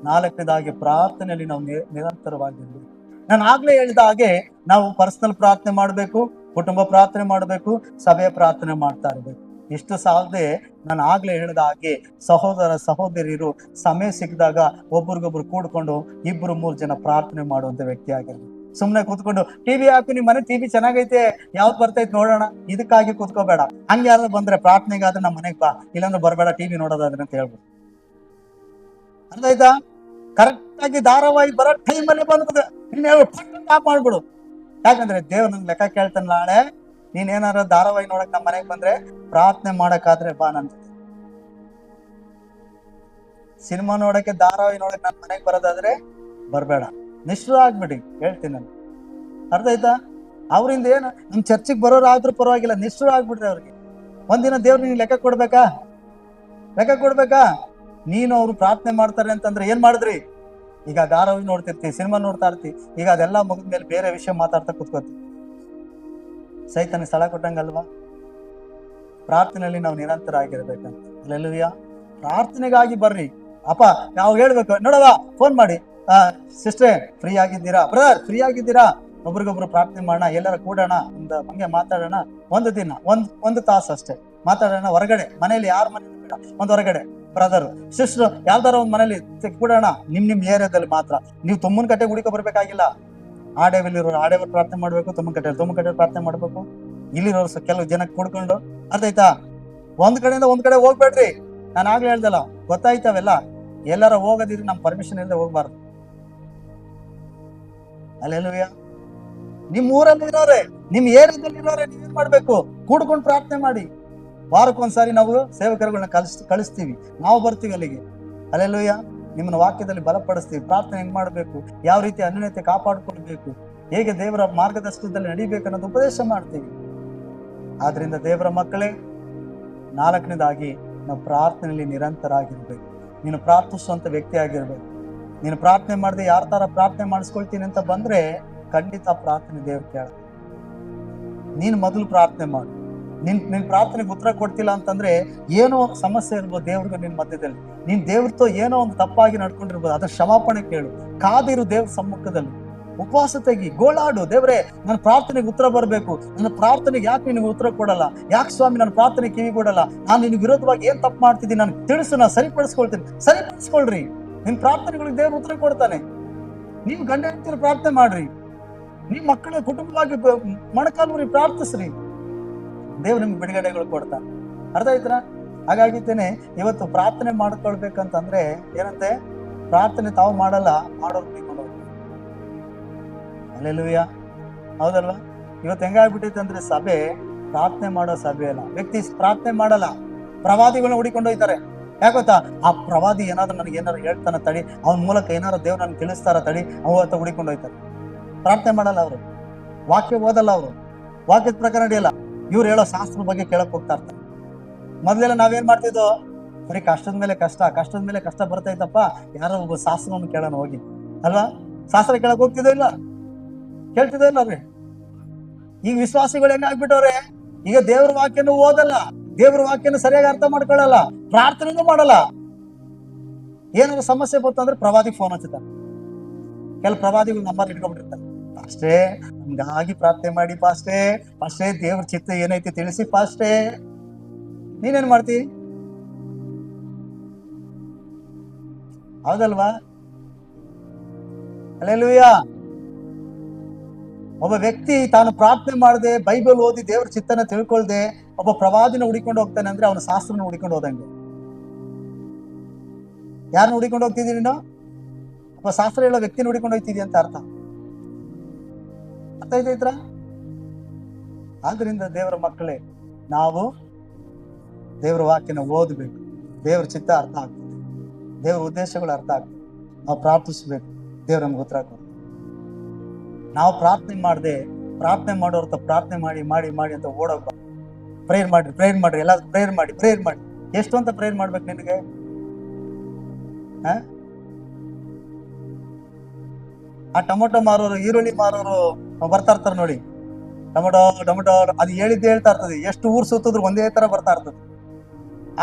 4ನೇದಾಗಿ ಪ್ರಾರ್ಥನೆಯಲ್ಲಿ ನಾವು ನಿರಂತರವಾಗಿರ್ಬೇಕು. ನಾನು ಆಗ್ಲೇ ಹೇಳಿದ ಹಾಗೆ ನಾವು ಪರ್ಸನಲ್ ಪ್ರಾರ್ಥನೆ ಮಾಡ್ಬೇಕು, ಕುಟುಂಬ ಪ್ರಾರ್ಥನೆ ಮಾಡ್ಬೇಕು, ಸಭೆಯ ಪ್ರಾರ್ಥನೆ ಮಾಡ್ತಾ ಇರ್ಬೇಕು. ಇಷ್ಟು ಸಾಲದೆ ನಾನು ಆಗ್ಲೇ ಹೇಳಿದ ಹಾಗೆ ಸಹೋದರ ಸಹೋದರಿಯರು ಸಮಯ ಸಿಕ್ಕಿದಾಗ ಒಬ್ರಿಗೊಬ್ರು ಕೂಡ್ಕೊಂಡು 2-3 ಜನ ಪ್ರಾರ್ಥನೆ ಮಾಡುವಂತ ವ್ಯಕ್ತಿ ಆಗಿರ್ಬೇಕು. ಸುಮ್ನೆ ಕೂತ್ಕೊಂಡು ಟಿವಿ ಹಾಕು, ನಿಮ್ ಮನೆ ಟಿವಿ ಚೆನ್ನಾಗೈತೆ, ಯಾವ್ದು ಬರ್ತೈತೆ ನೋಡೋಣ, ಇದಕ್ಕಾಗಿ ಕೂತ್ಕೋಬೇಡ. ಹಂಗೆ ಯಾರು ಬಂದ್ರೆ ಪ್ರಾರ್ಥನೆಗಾದ್ರೆ ನಮ್ಮ ಮನೆಗೆ ಬಾ, ಇಲ್ಲಾಂದ್ರೆ ಬರಬೇಡ ಟಿವಿ ನೋಡೋದಾದ್ರೆ ಅಂತ ಹೇಳ್ಬೋದು. ಅರ್ಥ ಆಯ್ತಾ? ಕರೆಕ್ಟ್ ಆಗಿ ಧಾರಾವಾಹಿ ಬರೋ ಟೈಮಲ್ಲಿ ಬಂದ್ಬಿಡುತ್ತೆ, ನೀನ್ ಆಫ್ ಮಾಡ್ಬಿಡು. ಯಾಕಂದ್ರೆ ದೇವ್ರ ನನ್ ಲೆಕ್ಕ ಕೇಳ್ತಾನೆ, ನಾಳೆ ನೀನ್ ಏನಾರ ಧಾರಾವಾಹಿ ನೋಡಕ್ ನಮ್ಮ ಮನೆಗೆ ಬಂದ್ರೆ ಪ್ರಾರ್ಥನೆ ಮಾಡಕ್ಕಾದ್ರೆ ಬಾ ನನ್ ಜೊತೆ. ಸಿನಿಮಾ ನೋಡಕ್ಕೆ ಧಾರಾವಾಹಿ ನೋಡಕ್ ನನ್ ಮನೆಗೆ ಬರೋದಾದ್ರೆ ಬರ್ಬೇಡ, ನಿಷ್ಠುರ ಆಗ್ಬಿಡಿ, ಹೇಳ್ತೀನಿ ನಾನು. ಅರ್ಥ ಆಯ್ತಾ? ಅವ್ರಿಂದ ಏನು ನಮ್ ಚರ್ಚಿಗೆ ಬರೋರಾದ್ರೂ ಪರವಾಗಿಲ್ಲ, ನಿಷ್ಠುರ ಆಗ್ಬಿಡ್ರಿ ಅವ್ರಿಗೆ. ಒಂದಿನ ದೇವ್ರ ನೀನ್ ಲೆಕ್ಕ ಕೊಡ್ಬೇಕಾ? ನೀನು ಅವ್ರು ಪ್ರಾರ್ಥನೆ ಮಾಡ್ತಾರೆ ಅಂತಂದ್ರೆ ಏನ್ ಮಾಡಿದ್ರಿ? ಈಗ ಧಾರಾವಾಹಿ ನೋಡ್ತಿರ್ತಿ, ಸಿನಿಮಾ ನೋಡ್ತಾ ಇರ್ತಿ, ಈಗ ಅದೆಲ್ಲ ಮುಗಿದ್ಮೇಲೆ ಬೇರೆ ವಿಷಯ ಮಾತಾಡ್ತಾ ಕುತ್ಕೋತಿ, ಸೈತಾನ ಸ್ಥಳ ಕೊಟ್ಟಂಗಲ್ವಾ? ಪ್ರಾರ್ಥನೆಯಲ್ಲಿ ನಾವು ನಿರಂತರ ಆಗಿರ್ಬೇಕಂತ. ಅಲ್ಲೆಲ್ಲೂಯ್ಯ. ಪ್ರಾರ್ಥನೆಗಾಗಿ ಬರ್ರಿ. ಅಪ್ಪ ನಾವು ಹೇಳ್ಬೇಕು, ನೋಡವ ಫೋನ್ ಮಾಡಿ, ಸಿಸ್ಟ್ರೇ ಫ್ರೀ ಆಗಿದ್ದೀರಾ, ಬ್ರದರ್ ಫ್ರೀ ಆಗಿದ್ದೀರಾ, ಒಬ್ರಿಗೊಬ್ರು ಪ್ರಾರ್ಥನೆ ಮಾಡೋಣ, ಎಲ್ಲರ ಕೂಡೋಣ, ಹಂಗೆ ಮಾತಾಡೋಣ. ಒಂದು ದಿನ ಒಂದು ತಾಸು ಅಷ್ಟೇ ಮಾತಾಡೋಣ. ಹೊರಗಡೆ, ಮನೇಲಿ ಯಾರ ಮನೇಲಿ ಬೇಡ, ಹೊರಗಡೆ ಬ್ರದರ್ ಸಿಸ್ಟರ್ ಯಾವ್ದಾರ ಒಂದ್ ಮನೇಲಿ ಕೂಡೋಣ. ನಿಮ್ ಏರಿಯಾದಲ್ಲಿ ಮಾತ್ರ. ನೀವು ತುಮ್ಮನ ಕಟ್ಟೆ ಹುಡುಕ ಬರ್ಬೇಕಾಗಿಲ್ಲ. ಆಡೇವಲ್ಲಿರೋರು ಆಡೇವರು ಪ್ರಾರ್ಥನೆ ಮಾಡ್ಬೇಕು, ತುಮ್ಮನ ಕಟ್ಟೆ ಪ್ರಾರ್ಥನೆ ಮಾಡ್ಬೇಕು. ಇಲ್ಲಿರೋರು ಕೆಲವು ಜನಕ್ಕೆ ಕೂಡ್ಕೊಂಡು. ಅರ್ಥ ಆಯ್ತಾ? ಒಂದ್ ಕಡೆಯಿಂದ ಒಂದ್ ಕಡೆ ಹೋಗ್ಬೇಡ್ರಿ. ನಾನು ಆಗ್ಲೇ ಹೇಳ್ದಲ್ಲ, ಗೊತ್ತಾಯ್ತವೆಲ್ಲ. ಎಲ್ಲಾರ ಹೋಗೋದಿದ್ರೆ ನಮ್ ಪರ್ಮಿಷನ್ ಇಲ್ಲದೆ ಹೋಗ್ಬಾರ್ದು. ಅಲ್ಲೆಲ್ಲೂಯ್ಯ. ನಿಮ್ ಊರಲ್ಲಿ ಇರೋರೆ, ನಿಮ್ ಏರಿಯಾದಲ್ಲಿ ಇರೋರೆ, ನೀವೇನ್ ಮಾಡ್ಬೇಕು? ಕೂಡ್ಕೊಂಡು ಪ್ರಾರ್ಥನೆ ಮಾಡಿ. ವಾರಕ್ಕೊಂದ್ಸಾರಿ ನಾವು ಸೇವಕರುಗಳನ್ನ ಕಳಿಸ್ತೀವಿ, ನಾವು ಬರ್ತೀವಿ ಅಲ್ಲಿಗೆ. ಅಲ್ಲೆಲ್ಲೂಯ್ಯ. ನಿಮ್ಮನ್ನ ವಾಕ್ಯದಲ್ಲಿ ಬಲಪಡಿಸ್ತೀವಿ. ಪ್ರಾರ್ಥನೆ ಹೆಂಗ್ ಮಾಡ್ಬೇಕು, ಯಾವ ರೀತಿ ಅನ್ಯೋನ್ಯತೆ ಕಾಪಾಡ್ಕೊಳ್ಬೇಕು, ಹೇಗೆ ದೇವರ ಮಾರ್ಗದರ್ಶನದಲ್ಲಿ ನಡಿಬೇಕು ಅನ್ನೋದು ಉಪದೇಶ ಮಾಡ್ತೀವಿ. ಆದ್ರಿಂದ ದೇವರ ಮಕ್ಕಳೇ, 4ನೇದಾಗಿ ನಾವು ಪ್ರಾರ್ಥನೆಯಲ್ಲಿ ನಿರಂತರ ಆಗಿರ್ಬೇಕು. ನೀನು ಪ್ರಾರ್ಥಿಸುವಂತ ವ್ಯಕ್ತಿ ಆಗಿರ್ಬೇಕು. ನೀನು ಪ್ರಾರ್ಥನೆ ಮಾಡದೆ ಯಾರ ತರ ಪ್ರಾರ್ಥನೆ ಮಾಡಿಸ್ಕೊಳ್ತೀನಿ ಅಂತ ಬಂದ್ರೆ ಖಂಡಿತ ಪ್ರಾರ್ಥನೆ ದೇವ್ರ ಕೇಳ. ನೀನು ಮೊದಲು ಪ್ರಾರ್ಥನೆ ಮಾಡು. ನಿನ್ ಪ್ರಾರ್ಥನೆಗೆ ಉತ್ತರ ಕೊಡ್ತಿಲ್ಲ ಅಂತಂದ್ರೆ ಏನೋ ಸಮಸ್ಯೆ ಇರ್ಬೋದು ದೇವ್ರಿಗೆ ನಿನ್ ಮಧ್ಯದಲ್ಲಿ. ನೀನ್ ದೇವ್ರతో ಏನೋ ಒಂದು ತಪ್ಪಾಗಿ ನಡ್ಕೊಂಡಿರ್ಬೋದು, ಅದ್ರ ಕ್ಷಮಾಪಣೆ ಕೇಳು. ಕಾದಿರು ದೇವ್ರ ಸಮ್ಮುಖದಲ್ಲಿ, ಉಪವಾಸ ತೆಗಿ, ಗೋಳಾಡು. ದೇವ್ರೆ, ನನ್ನ ಪ್ರಾರ್ಥನೆಗೆ ಉತ್ತರ ಬರ್ಬೇಕು, ನನ್ನ ಪ್ರಾರ್ಥನೆಗೆ ಯಾಕೆ ನಿನಗೆ ಉತ್ತರ ಕೊಡಲ್ಲ? ಯಾಕೆ ಸ್ವಾಮಿ ನನ್ನ ಪ್ರಾರ್ಥನೆ ಕಿವಿಗೊಡಲ್ಲ? ನಾನು ನಿನ್ ವಿರೋಧವಾಗಿ ಏನ್ ತಪ್ಪು ಮಾಡ್ತಿದ್ದೀನಿ, ನಾನು ತಿಳಿಸು, ನಾನು ಸರಿಪಡಿಸ್ಕೊಳ್ರಿ. ನಿಮ್ ಪ್ರಾರ್ಥನೆಗಳಿಗೆ ದೇವ್ರ ಉತ್ತರ ಕೊಡ್ತಾನೆ. ನೀವು ಗಂಡ ಹೆಂಡತಿರು ಪ್ರಾರ್ಥನೆ ಮಾಡ್ರಿ. ನಿಮ್ ಮಕ್ಕಳ ಕುಟುಂಬವಾಗಿ ಮೊಣಕಾಲೂರಿ ಪ್ರಾರ್ಥಿಸ್ರಿ, ದೇವ್ರು ನಿಮ್ಗೆ ಬಿಡುಗಡೆಗಳು ಕೊಡ್ತಾನೆ. ಅರ್ಥ ಆಯ್ತರ? ಹಾಗಾಗಿದ್ದೇನೆ ಇವತ್ತು ಪ್ರಾರ್ಥನೆ ಮಾಡ್ಕೊಳ್ಬೇಕಂತಂದ್ರೆ ಏನಂತೆ, ಪ್ರಾರ್ಥನೆ ತಾವು ಮಾಡಲ್ಲ, ಮಾಡೋರು ಹುಡಿಕೊಂಡು ಹೋಗ್ತಾರೆ. ಅಲ್ಲೆಲ್ಲೂಯ್ಯ, ಹೌದಲ್ವಾ? ಇವತ್ತು ಹೆಂಗಾಗ್ಬಿಟ್ಟೈತೆ ಅಂದ್ರೆ ಸಭೆ ಪ್ರಾರ್ಥನೆ ಮಾಡೋ ಸಭೆ ಅಲ್ಲ. ವ್ಯಕ್ತಿ ಪ್ರಾರ್ಥನೆ ಮಾಡಲ್ಲ, ಪ್ರವಾದಿಗಳನ್ನ ಹುಡಿಕೊಂಡು ಹೋಗ್ತಾರೆ. ಯಾಕೊತ್ತಾ? ಆ ಪ್ರವಾದಿ ಏನಾದ್ರು ನನಗೆ ಏನಾರು ಹೇಳ್ತಾನ ತಡಿ, ಅವನ ಮೂಲಕ ಏನಾರು ದೇವ್ರು ನನಗೆ ತಿಳಿಸ್ತಾರ ತಡಿ, ಅವತ್ತ ಹುಡಿಕೊಂಡು ಹೋಗ್ತಾರೆ. ಪ್ರಾರ್ಥನೆ ಮಾಡಲ್ಲ ಅವರು, ವಾಕ್ಯ ಓದಲ್ಲ ಅವರು, ವಾಕ್ಯದ ಪ್ರಕಾರ ನಡೆಯಲ್ಲ. ಇವ್ರು ಹೇಳೋ ಶಾಸ್ತ್ರದ ಬಗ್ಗೆ ಕೇಳಕ್ ಹೋಗ್ತಾ ಇರ್ತಾರೆ. ಮೊದ್ಲೆಲ್ಲ ನಾವೇನ್ ಮಾಡ್ತಿದ್ದೋ, ಬರೀ ಕಷ್ಟದ ಮೇಲೆ ಕಷ್ಟ ಬರ್ತೈತಪ್ಪ, ಯಾರೋ ಒಬ್ಬ ಶಾಸ್ತ್ರವನ್ನು ಕೇಳೋಣ ಹೋಗಿ ಅಲ್ವಾ? ಶಾಸ್ತ್ರ ಕೇಳಕ್ ಹೋಗ್ತಿದ್ದೋ ಇಲ್ಲ? ಕೇಳ್ತಿದ್ದೋ ಇಲ್ಲ ಅವ್ರಿ? ಈಗ ವಿಶ್ವಾಸಿಗಳು ಹೆಂಗಾಗ್ಬಿಟ್ಟವ್ರೆ, ಈಗ ದೇವ್ರ ವಾಕ್ಯನೂ ಓದಲ್ಲ, ದೇವ್ರ ವಾಕ್ಯನ ಸರಿಯಾಗಿ ಅರ್ಥ ಮಾಡ್ಕೊಳ್ಳಲ್ಲ, ಪ್ರಾರ್ಥನೆನೂ ಮಾಡಲ್ಲ. ಏನಾದ್ರು ಸಮಸ್ಯೆ ಬಂತಂದ್ರೆ ಪ್ರವಾದಿ ಫೋನ್ ಹಚ್ಚುತ್ತಾರೆ. ಕೆಲ ಪ್ರವಾದಿಗಳು ನಂಬರ್ ಇಟ್ಕೊಂಡ್ಬಿಟ್ಟಿರ್ತಾರೆ. ಅಷ್ಟೇ ನಮ್ಗಾಗಿ ಪ್ರಾರ್ಥನೆ ಮಾಡಿ ಪಾಸ್ಟೇ ದೇವ್ರ ಚಿತ್ತ ಏನೈತಿ ತಿಳಿಸಿ ಪಾಸ್ಟೇ. ನೀನೇನ್ ಮಾಡ್ತಿ? ಹೌದಲ್ವಾ? ಹಲ್ಲೆಲೂಯಾ. ಒಬ್ಬ ವ್ಯಕ್ತಿ ತಾನು ಪ್ರಾರ್ಥನೆ ಮಾಡದೆ, ಬೈಬಲ್ ಓದಿ ದೇವ್ರ ಚಿತ್ತನ ತಿಳ್ಕೊಳ್ದೆ ಒಬ್ಬ ಪ್ರವಾದಿನ ಹುಡಿಕೊಂಡು ಹೋಗ್ತಾನೆ ಅಂದ್ರೆ ಅವನ ಶಾಸ್ತ್ರನ ಹುಡಿಕೊಂಡು ಹೋದಂಗೆ. ಯಾರನ್ನ ಹುಡಿಕೊಂಡು ಹೋಗ್ತಿದ್ದೀರಿ ನೀನು? ಒಬ್ಬ ಶಾಸ್ತ್ರ ಹೇಳೋ ವ್ಯಕ್ತಿನ ಹುಡಿಕೊಂಡು ಹೋಗ್ತಿದ್ಯ ಅಂತ ಅರ್ಥ. ಅರ್ಥ ಐತೈತ್ರ? ಆದ್ರಿಂದ ದೇವರ ಮಕ್ಕಳೇ, ನಾವು ದೇವರ ವಾಕ್ಯನ ಓದಬೇಕು, ದೇವ್ರ ಚಿತ್ತ ಅರ್ಥ ಆಗ್ತದೆ, ದೇವ್ರ ಉದ್ದೇಶಗಳು ಅರ್ಥ ಆಗ್ತದೆ. ನಾವು ಪ್ರಾರ್ಥಿಸ್ಬೇಕು, ದೇವ್ರ ನಮ್ಗೆ ಉತ್ತರ ಕೊಡ್ತಾರೆ. ನಾವು ಪ್ರಾರ್ಥನೆ ಮಾಡೋರ್ಥ ಪ್ರಾರ್ಥನೆ ಮಾಡಿ ಅಂತ ಓಡೋಗ. ಪ್ರೇಯರ್ ಮಾಡ್ರಿ ಎಲ್ಲ ಪ್ರೇಯರ್ ಮಾಡಿ. ಎಷ್ಟು ಅಂತ ಪ್ರೇಯರ್ ಮಾಡ್ಬೇಕು ನಿನಗೆ? ಆ ಟೊಮೊಟೊ ಮಾರೋರು, ಈರುಳ್ಳಿ ಮಾರೋರು ಬರ್ತಾ ಇರ್ತಾರೆ ನೋಡಿ, ಟೊಮೊಟೊ ಅದು ಹೇಳ್ತಾ ಇರ್ತದೆ. ಎಷ್ಟು ಊರ್ ಸುತ್ತಿದ್ರು ಒಂದೇ ತರ ಬರ್ತಾ ಇರ್ತದೆ.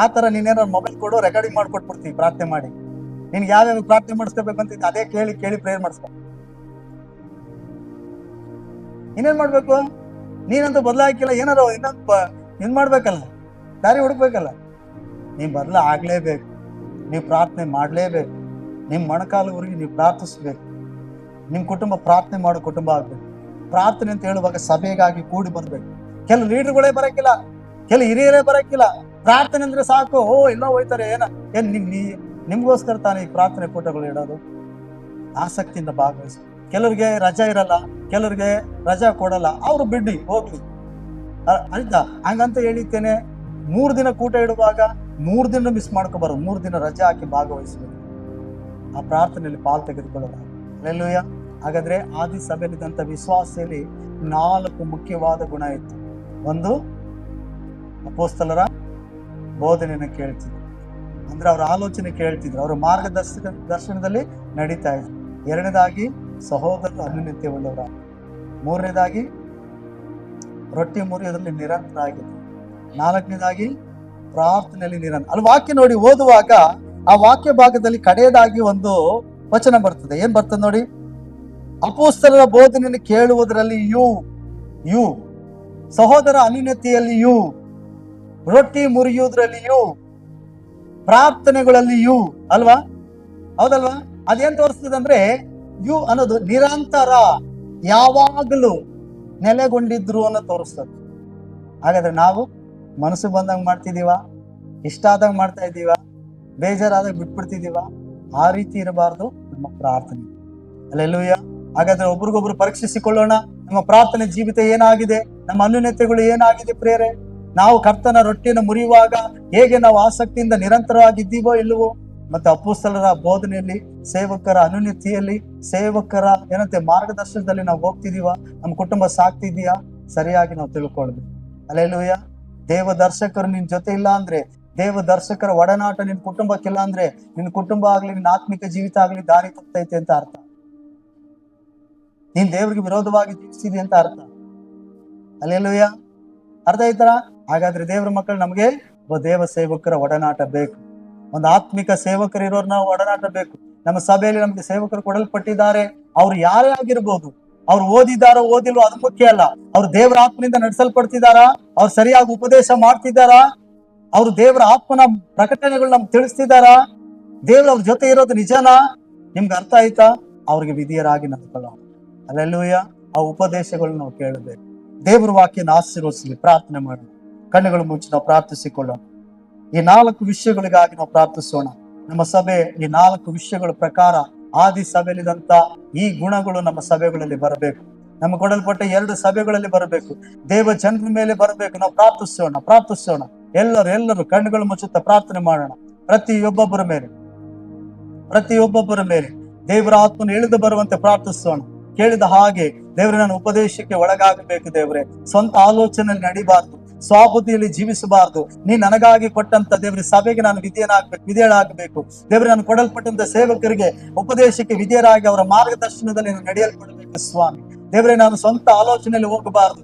ಆ ತರ ನೀನೇನಾದ್ರು ಮೊಬೈಲ್ ಕೊಡು, ರೆಕಾರ್ಡಿಂಗ್ ಮಾಡ್ಕೊಟ್ಬಿಡ್ತೀವಿ ಪ್ರಾರ್ಥನೆ ಮಾಡಿ. ನಿನ್ಗೆ ಯಾವ್ಯಾವ ಪ್ರಾರ್ಥನೆ ಮಾಡಿಸ್ಕೋಬೇಕಂತ ಅದೇ ಕೇಳಿ ಪ್ರೇಯರ್ ಮಾಡಿಸ್ಕೊ. ಇನ್ನೇನ್ ಮಾಡ್ಬೇಕು? ನೀನಂತೂ ಬದಲಾಗಿಲ್ಲ, ಏನಾರು ಇನ್ನೊಂದು ಮಾಡ್ಬೇಕಲ್ಲ, ದಾರಿ ಹುಡುಕ್ಬೇಕಲ್ಲ. ನೀವ್ ಆಗ್ಲೇಬೇಕು, ನೀವು ಪ್ರಾರ್ಥನೆ ಮಾಡ್ಲೇಬೇಕು. ನಿಮ್ ಮೊಣಕಾಲುವರೆಗೆ ನೀವು ಪ್ರಾರ್ಥಿಸ್ಬೇಕು. ನಿಮ್ ಕುಟುಂಬ ಪ್ರಾರ್ಥನೆ ಮಾಡೋ ಕುಟುಂಬ ಆಗ್ಬೇಕು. ಪ್ರಾರ್ಥನೆ ಅಂತ ಹೇಳುವಾಗ ಸಭೆಗಾಗಿ ಕೂಡಿ ಬರ್ಬೇಕು. ಕೆಲವು ಲೀಡರ್ಗಳೇ ಬರಕ್ಕಿಲ್ಲ, ಕೆಲವು ಹಿರಿಯರೇ ಬರಕ್ಕಿಲ್ಲ. ಪ್ರಾರ್ಥನೆ ಅಂದ್ರೆ ಸಾಕು, ಎಲ್ಲ ಹೋಯ್ತಾರೆ. ಏನ್ ನಿಮ್ಗೋಸ್ಕರ ತಾನೇ ಈ ಪ್ರಾರ್ಥನೆ ಕೂಟಗಳು ಇಡೋದು. ಆಸಕ್ತಿಯಿಂದ ಭಾಗವಹಿಸಿ. ಕೆಲವ್ರಿಗೆ ರಜಾ ಇರಲ್ಲ, ಕೆಲವ್ರಿಗೆ ರಜಾ ಕೊಡಲ್ಲ, ಅವ್ರು ಬಿಡಿ ಹೋಗ್ಲಿ, ಆಯ್ತಾ? ಹಂಗಂತ ಹೇಳಿದ್ದೇನೆ. 3 ದಿನ ಕೂಟ ಇಡುವಾಗ 3 ದಿನ ಮಿಸ್ ಮಾಡ್ಕೋಬಾರ್ದು. 3 ದಿನ ರಜಾ ಹಾಕಿ ಭಾಗವಹಿಸಬೇಕು, ಆ ಪ್ರಾರ್ಥನೆಯಲ್ಲಿ ಪಾಲ್ ತೆಗೆದುಕೊಳ್ಳೋಣ. ಹಲ್ಲೆಲೂಯಾ. ಹಾಗಾದ್ರೆ ಆದಿ ಸಭೆಯಲ್ಲಿದ್ದಂಥ ವಿಶ್ವಾಸದಲ್ಲಿ 4 ಮುಖ್ಯವಾದ ಗುಣ ಇತ್ತು. ಒಂದು, ಅಪೊಸ್ತಲರ ಬೋಧನೆಯನ್ನು ಕೇಳ್ತಿದ್ರು, ಅಂದ್ರೆ ಅವ್ರ ಆಲೋಚನೆ ಕೇಳ್ತಿದ್ರು, ಅವ್ರ ಮಾರ್ಗದರ್ಶನದಲ್ಲಿ ನಡೀತಾ ಇದ್ರು. 2ನೇದಾಗಿ ಸಹೋದರರು ಅನ್ಯೋನ್ಯತೆ ಉಳ್ಳವರ. 3ನೇದಾಗಿ ರೊಟ್ಟಿ ಮುರಿಯೋದ್ರಲ್ಲಿ ನಿರಂತರ ಆಗಿದ್ರು. 4ನೇದಾಗಿ ಪ್ರಾರ್ಥನೆಯಲ್ಲಿ ನಿರಂತರ. ಅಲ್ಲಿ ವಾಕ್ಯ ನೋಡಿ, ಓದುವಾಗ ಆ ವಾಕ್ಯ ಭಾಗದಲ್ಲಿ ಕಡೆಯದಾಗಿ ಒಂದು ವಚನ ಬರ್ತದೆ. ಏನ್ ಬರ್ತದೆ ನೋಡಿ? ಅಪೊಸ್ತಲರ ಬೋಧನೆಯನ್ನು ಕೇಳುವುದರಲ್ಲಿಯೂ, ಸಹೋದರ ಅನ್ಯೋನ್ಯತೆಯಲ್ಲಿಯೂ, ರೊಟ್ಟಿ ಮುರಿಯುವುದರಲ್ಲಿಯೂ, ಪ್ರಾರ್ಥನೆಗಳಲ್ಲಿಯೂ. ಅಲ್ವಾ? ಹೌದಲ್ವಾ? ಅದೇನ್ ತೋರಿಸ್ತದೆ ಅಂದ್ರೆ, ಅನ್ನೋದು ನಿರಂತರ, ಯಾವಾಗಲೂ ನೆಲೆಗೊಂಡಿದ್ರು ಅನ್ನೋ ತೋರಿಸ್ತದೆ. ಹಾಗಾದ್ರೆ ನಾವು ಮನಸ್ಸು ಬಂದಂಗ ಮಾಡ್ತಿದೀವ, ಇಷ್ಟ ಆದಾಗ ಮಾಡ್ತಾ ಇದ್ದೀವ, ಬೇಜಾರಾದಾಗ ಬಿಟ್ಬಿಡ್ತಿದೀವ? ಆ ರೀತಿ ಇರಬಾರ್ದು ನಮ್ಮ ಪ್ರಾರ್ಥನೆ. ಹಲ್ಲೆಲೂಯಾ. ಹಾಗಾದ್ರೆ ಒಬ್ರಿಗೊಬ್ರು ಪರೀಕ್ಷಿಸಿಕೊಳ್ಳೋಣ. ನಮ್ಮ ಪ್ರಾರ್ಥನೆ ಜೀವಿತ ಏನಾಗಿದೆ, ನಮ್ಮ ಅನ್ಯೋನ್ಯತೆಗಳು ಏನಾಗಿದೆ ಪ್ರೇರೆ? ನಾವು ಕರ್ತನ ರೊಟ್ಟಿಯನ್ನು ಮುರಿಯುವಾಗ ಹೇಗೆ ನಾವು ಆಸಕ್ತಿಯಿಂದ ನಿರಂತರವಾಗಿದ್ದೀವೋ ಇಲ್ಲವೋ? ಮತ್ತೆ ಅಪೊಸ್ತಲರ ಬೋಧನೆಯಲ್ಲಿ, ಸೇವಕರ ಅನ್ಯೋನ್ಯತೆಯಲ್ಲಿ, ಸೇವಕರ ಮಾರ್ಗದರ್ಶನದಲ್ಲಿ ನಾವು ಹೋಗ್ತಿದೀವ? ನಮ್ಮ ಕುಟುಂಬ ಸಾಕ್ತಿದೀಯಾ? ಸರಿಯಾಗಿ ನಾವು ತಿಳ್ಕೊಳ್ಬೇಕು. ಹಲ್ಲೆಲೂಯಾ. ದೇವದರ್ಶಕರು ನಿನ್ ಜೊತೆ ಇಲ್ಲ ಅಂದ್ರೆ, ದೇವದರ್ಶಕರ ಒಡನಾಟ ನಿನ್ ಕುಟುಂಬಕ್ಕಿಲ್ಲ ಅಂದ್ರೆ, ನಿನ್ ಕುಟುಂಬ ಆಗ್ಲಿ, ನಿನ್ನ ಆತ್ಮಿಕ ಜೀವಿತ ಆಗ್ಲಿ ದಾರಿ ತಪ್ಪೈತೆ ಅಂತ ಅರ್ಥ. ನೀನ್ ದೇವ್ರಿಗೆ ವಿರೋಧವಾಗಿ ಜೀವಿಸಿದಿ ಅಂತ ಅರ್ಥ. ಹಲ್ಲೆಲೂಯಾ. ಅರ್ಥ ಆಯ್ತಾರ? ಹಾಗಾದ್ರೆ ದೇವ್ರ ಮಕ್ಕಳು ನಮ್ಗೆ ಒಬ್ಬ ದೇವ ಸೇವಕರ ಒಡನಾಟ ಬೇಕು. ಒಂದು ಆತ್ಮಿಕ ಸೇವಕರು ಇರೋರ್ನ ಒಡನಾಟ ಬೇಕು. ನಮ್ಮ ಸಭೆಯಲ್ಲಿ ನಮ್ಗೆ ಸೇವಕರು ಕೊಡಲ್ಪಟ್ಟಿದ್ದಾರೆ. ಅವ್ರು ಯಾರೇ ಆಗಿರ್ಬೋದು, ಅವ್ರು ಓದಿದಾರೋ ಓದಿಲ್ವೋ ಅದು ಮುಖ್ಯ ಅಲ್ಲ. ಅವ್ರು ದೇವರ ಆತ್ಮನಿಂದ ನಡೆಸಲ್ಪಡ್ತಿದಾರಾ? ಅವ್ರು ಸರಿಯಾಗಿ ಉಪದೇಶ ಮಾಡ್ತಿದ್ದಾರಾ? ಅವ್ರು ದೇವರ ಆತ್ಮನ ಪ್ರಕಟಣೆಗಳು ನಮ್ಗೆ ತಿಳಿಸ್ತಿದಾರಾ? ದೇವ್ರ ಅವ್ರ ಜೊತೆ ಇರೋದು ನಿಜನಾ? ನಿಮ್ಗೆ ಅರ್ಥ ಆಯ್ತಾ? ಅವ್ರಿಗೆ ವಿಧಿಯರಾಗಿ ನಡ್ಕೊಳ್ಳೋಣ. ಹಲ್ಲೆಲೂಯಾ. ಆ ಉಪದೇಶಗಳನ್ನು ನಾವು ಕೇಳಬೇಕು. ದೇವರ ವಾಕ್ಯನ ಆಶೀರ್ವದಿಸಲಿ. ಪ್ರಾರ್ಥನೆ ಮಾಡೋಣ. ಕಣ್ಣುಗಳು ಮುಚ್ಚಿ ನಾವು ಪ್ರಾರ್ಥಿಸಿಕೊಳ್ಳೋಣ. ಈ 4 ವಿಷಯಗಳಿಗಾಗಿ ನಾವು ಪ್ರಾರ್ಥಿಸೋಣ. ನಮ್ಮ ಸಭೆ ಈ 4 ವಿಷಯಗಳ ಪ್ರಕಾರ ಆದಿ ಸಭೆಯಲ್ಲಿದ್ದಂತ ಈ ಗುಣಗಳು ನಮ್ಮ ಸಭೆಗಳಲ್ಲಿ ಬರಬೇಕು. ನಮಗೆ ಕೊಡಲ್ಪಟ್ಟ 2 ಸಭೆಗಳಲ್ಲಿ ಬರಬೇಕು. ದೇವ ಜನರ ಮೇಲೆ ಬರಬೇಕು. ನಾವು ಪ್ರಾರ್ಥಿಸೋಣ. ಎಲ್ಲರೂ ಕಣ್ಣುಗಳು ಮುಚ್ಚುತ್ತಾ ಪ್ರಾರ್ಥನೆ ಮಾಡೋಣ. ಪ್ರತಿಯೊಬ್ಬೊಬ್ಬರ ಮೇಲೆ ದೇವರ ಆತ್ಮನು ಇಳಿದು ಬರುವಂತೆ ಪ್ರಾರ್ಥಿಸೋಣ. ಕೇಳಿದ ಹಾಗೆ ದೇವರೇ, ನನ್ನ ಉಪದೇಶಕ್ಕೆ ಒಳಗಾಗಬೇಕು. ದೇವರೇ, ಸ್ವಂತ ಆಲೋಚನೆಯಲ್ಲಿ ನಡಿಬಾರ್ದು, ಸ್ವಾಬುದ್ಧಿಯಲ್ಲಿ ಜೀವಿಸಬಾರ್ದು. ನೀ ನನಗಾಗಿ ಕೊಟ್ಟಂತ ದೇವರ ಸಭೆಗೆ ನಾನು ವಿಧೇಯಳಾಗಬೇಕು. ದೇವರೇ, ನಾನು ಕೊಡಲ್ಪಟ್ಟಂತ ಸೇವಕರಿಗೆ ಉಪದೇಶಕ್ಕೆ ವಿಧೇಯರಾಗಿ ಅವರ ಮಾರ್ಗದರ್ಶನದಲ್ಲಿ ನಾನು ನಡೆಯಲ್ಪಡಬೇಕು. ಸ್ವಾಮಿ ದೇವರೇ, ನಾನು ಸ್ವಂತ ಆಲೋಚನೆಯಲ್ಲಿ ಹೋಗಬಾರದು,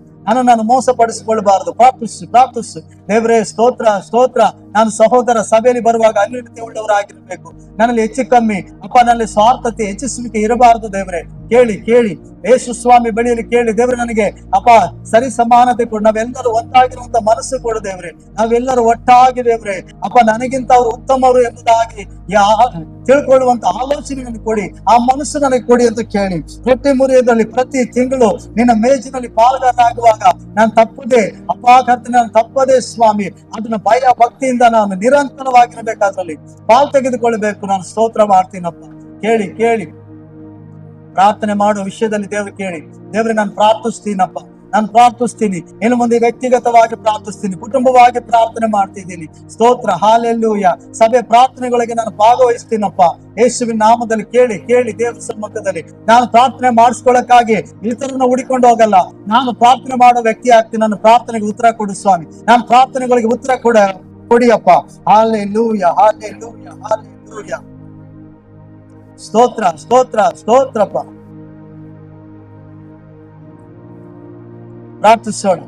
ನಾನು ಮೋಸಪಡಿಸಿಕೊಳ್ಳಬಾರದು. ಪ್ರಾರ್ಥಿಸು ದೇವರೇ. ಸ್ತೋತ್ರ. ನಾನು ಸಹೋದರ ಸಭೆಯಲ್ಲಿ ಬರುವಾಗ ಅನ್ಯೋನ್ಯತೆ ಉಳ್ಳವರಾಗಿರ್ಬೇಕು. ನನ್ನಲ್ಲಿ ಹೆಚ್ಚು ಕಮ್ಮಿ ನನ್ನಲ್ಲಿ ಸ್ವಾರ್ಥತೆ ಹೆಚ್ಚಿಸುವಿಕೆ ಇರಬಾರದು. ದೇವರೇ, ಕೇಳಿ ಯೇಸು ಸ್ವಾಮಿ ಬಳಿಯಲ್ಲಿ ಕೇಳಿ. ದೇವರೇ, ನನಗೆ ಸರಿ ಸಮಾನತೆ ಕೊಡು. ನಾವೆಲ್ಲರೂ ಒಂದಾಗಿರುವಂತ ಮನಸ್ಸು ಕೊಡು ದೇವರೇ. ನಾವೆಲ್ಲರೂ ಒಟ್ಟಾಗಿ ದೇವರೇ ನನಗಿಂತ ಅವರು ಉತ್ತಮರು ಎಂಬುದಾಗಿ ತಿಳ್ಕೊಳ್ಳುವಂತ ಆಲೋಚನೆ ನನಗೆ ಕೊಡಿ, ಆ ಮನಸ್ಸು ನನಗೆ ಕೊಡಿ ಅಂತ ಕೇಳಿ. ರೊಟ್ಟಿ ಮುರಿಯೋದ್ರಲ್ಲಿ ಪ್ರತಿ ತಿಂಗಳು ನಿನ್ನ ಮೇಜಿನಲ್ಲಿ ಪಾಲ್ಗಾರನಾಗುವಾಗ ನಾನು ತಪ್ಪದೆ ಸ್ವಾಮಿ, ಅದನ್ನ ಭಯ ಭಕ್ತಿಯಿಂದ ನಾನು ನಿರಂತರವಾಗಿರ್ಬೇಕಾದ್ರಲ್ಲಿ ಪಾಲ್ ತೆಗೆದುಕೊಳ್ಬೇಕು. ನಾನು ಸ್ತೋತ್ರ ಮಾಡ್ತೀನಪ್ಪ. ಕೇಳಿ ಪ್ರಾರ್ಥನೆ ಮಾಡುವ ವಿಷಯದಲ್ಲಿ ದೇವರು ಕೇಳಿ. ದೇವರೇ, ನಾನು ಪ್ರಾರ್ಥಿಸ್ತೀನಿ. ಇನ್ನು ಮುಂದೆ ವ್ಯಕ್ತಿಗತವಾಗಿ ಪ್ರಾರ್ಥಿಸ್ತೀನಿ, ಕುಟುಂಬವಾಗಿ ಪ್ರಾರ್ಥನೆ ಮಾಡ್ತಿದ್ದೀನಿ. ಸ್ತೋತ್ರ. ಹಾಲೆಲೂಯ. ಸಭೆ ಪ್ರಾರ್ಥನೆಗಳಿಗೆ ನಾನು ಭಾಗವಹಿಸ್ತೀನಪ್ಪ. ಯೇಸುವಿನ ನಾಮದಲ್ಲಿ ಕೇಳಿ ದೇವರ ಸಮ್ಮುಖದಲ್ಲಿ ನಾನು ಪ್ರಾರ್ಥನೆ ಮಾಡಿಸ್ಕೊಳ್ಳಕ್ಕಾಗಿ ಇತರನ್ನ ಹುಡಿಕೊಂಡು ಹೋಗಲ್ಲ. ನಾನು ಪ್ರಾರ್ಥನೆ ಮಾಡೋ ವ್ಯಕ್ತಿ ಆಗ್ತೀನಿ. ನನ್ನ ಪ್ರಾರ್ಥನೆಗೆ ಉತ್ತರ ಕೊಡು ಸ್ವಾಮಿ. ನಾನು ಪ್ರಾರ್ಥನೆಗಳಿಗೆ ಉತ್ತರ ಕೊಡಿಯಪ್ಪ. ಹಾಲೆಲೂಯ. ಸ್ತೋತ್ರಪ್ಪ. ಪ್ರಾರ್ಥಿಸೋಣ.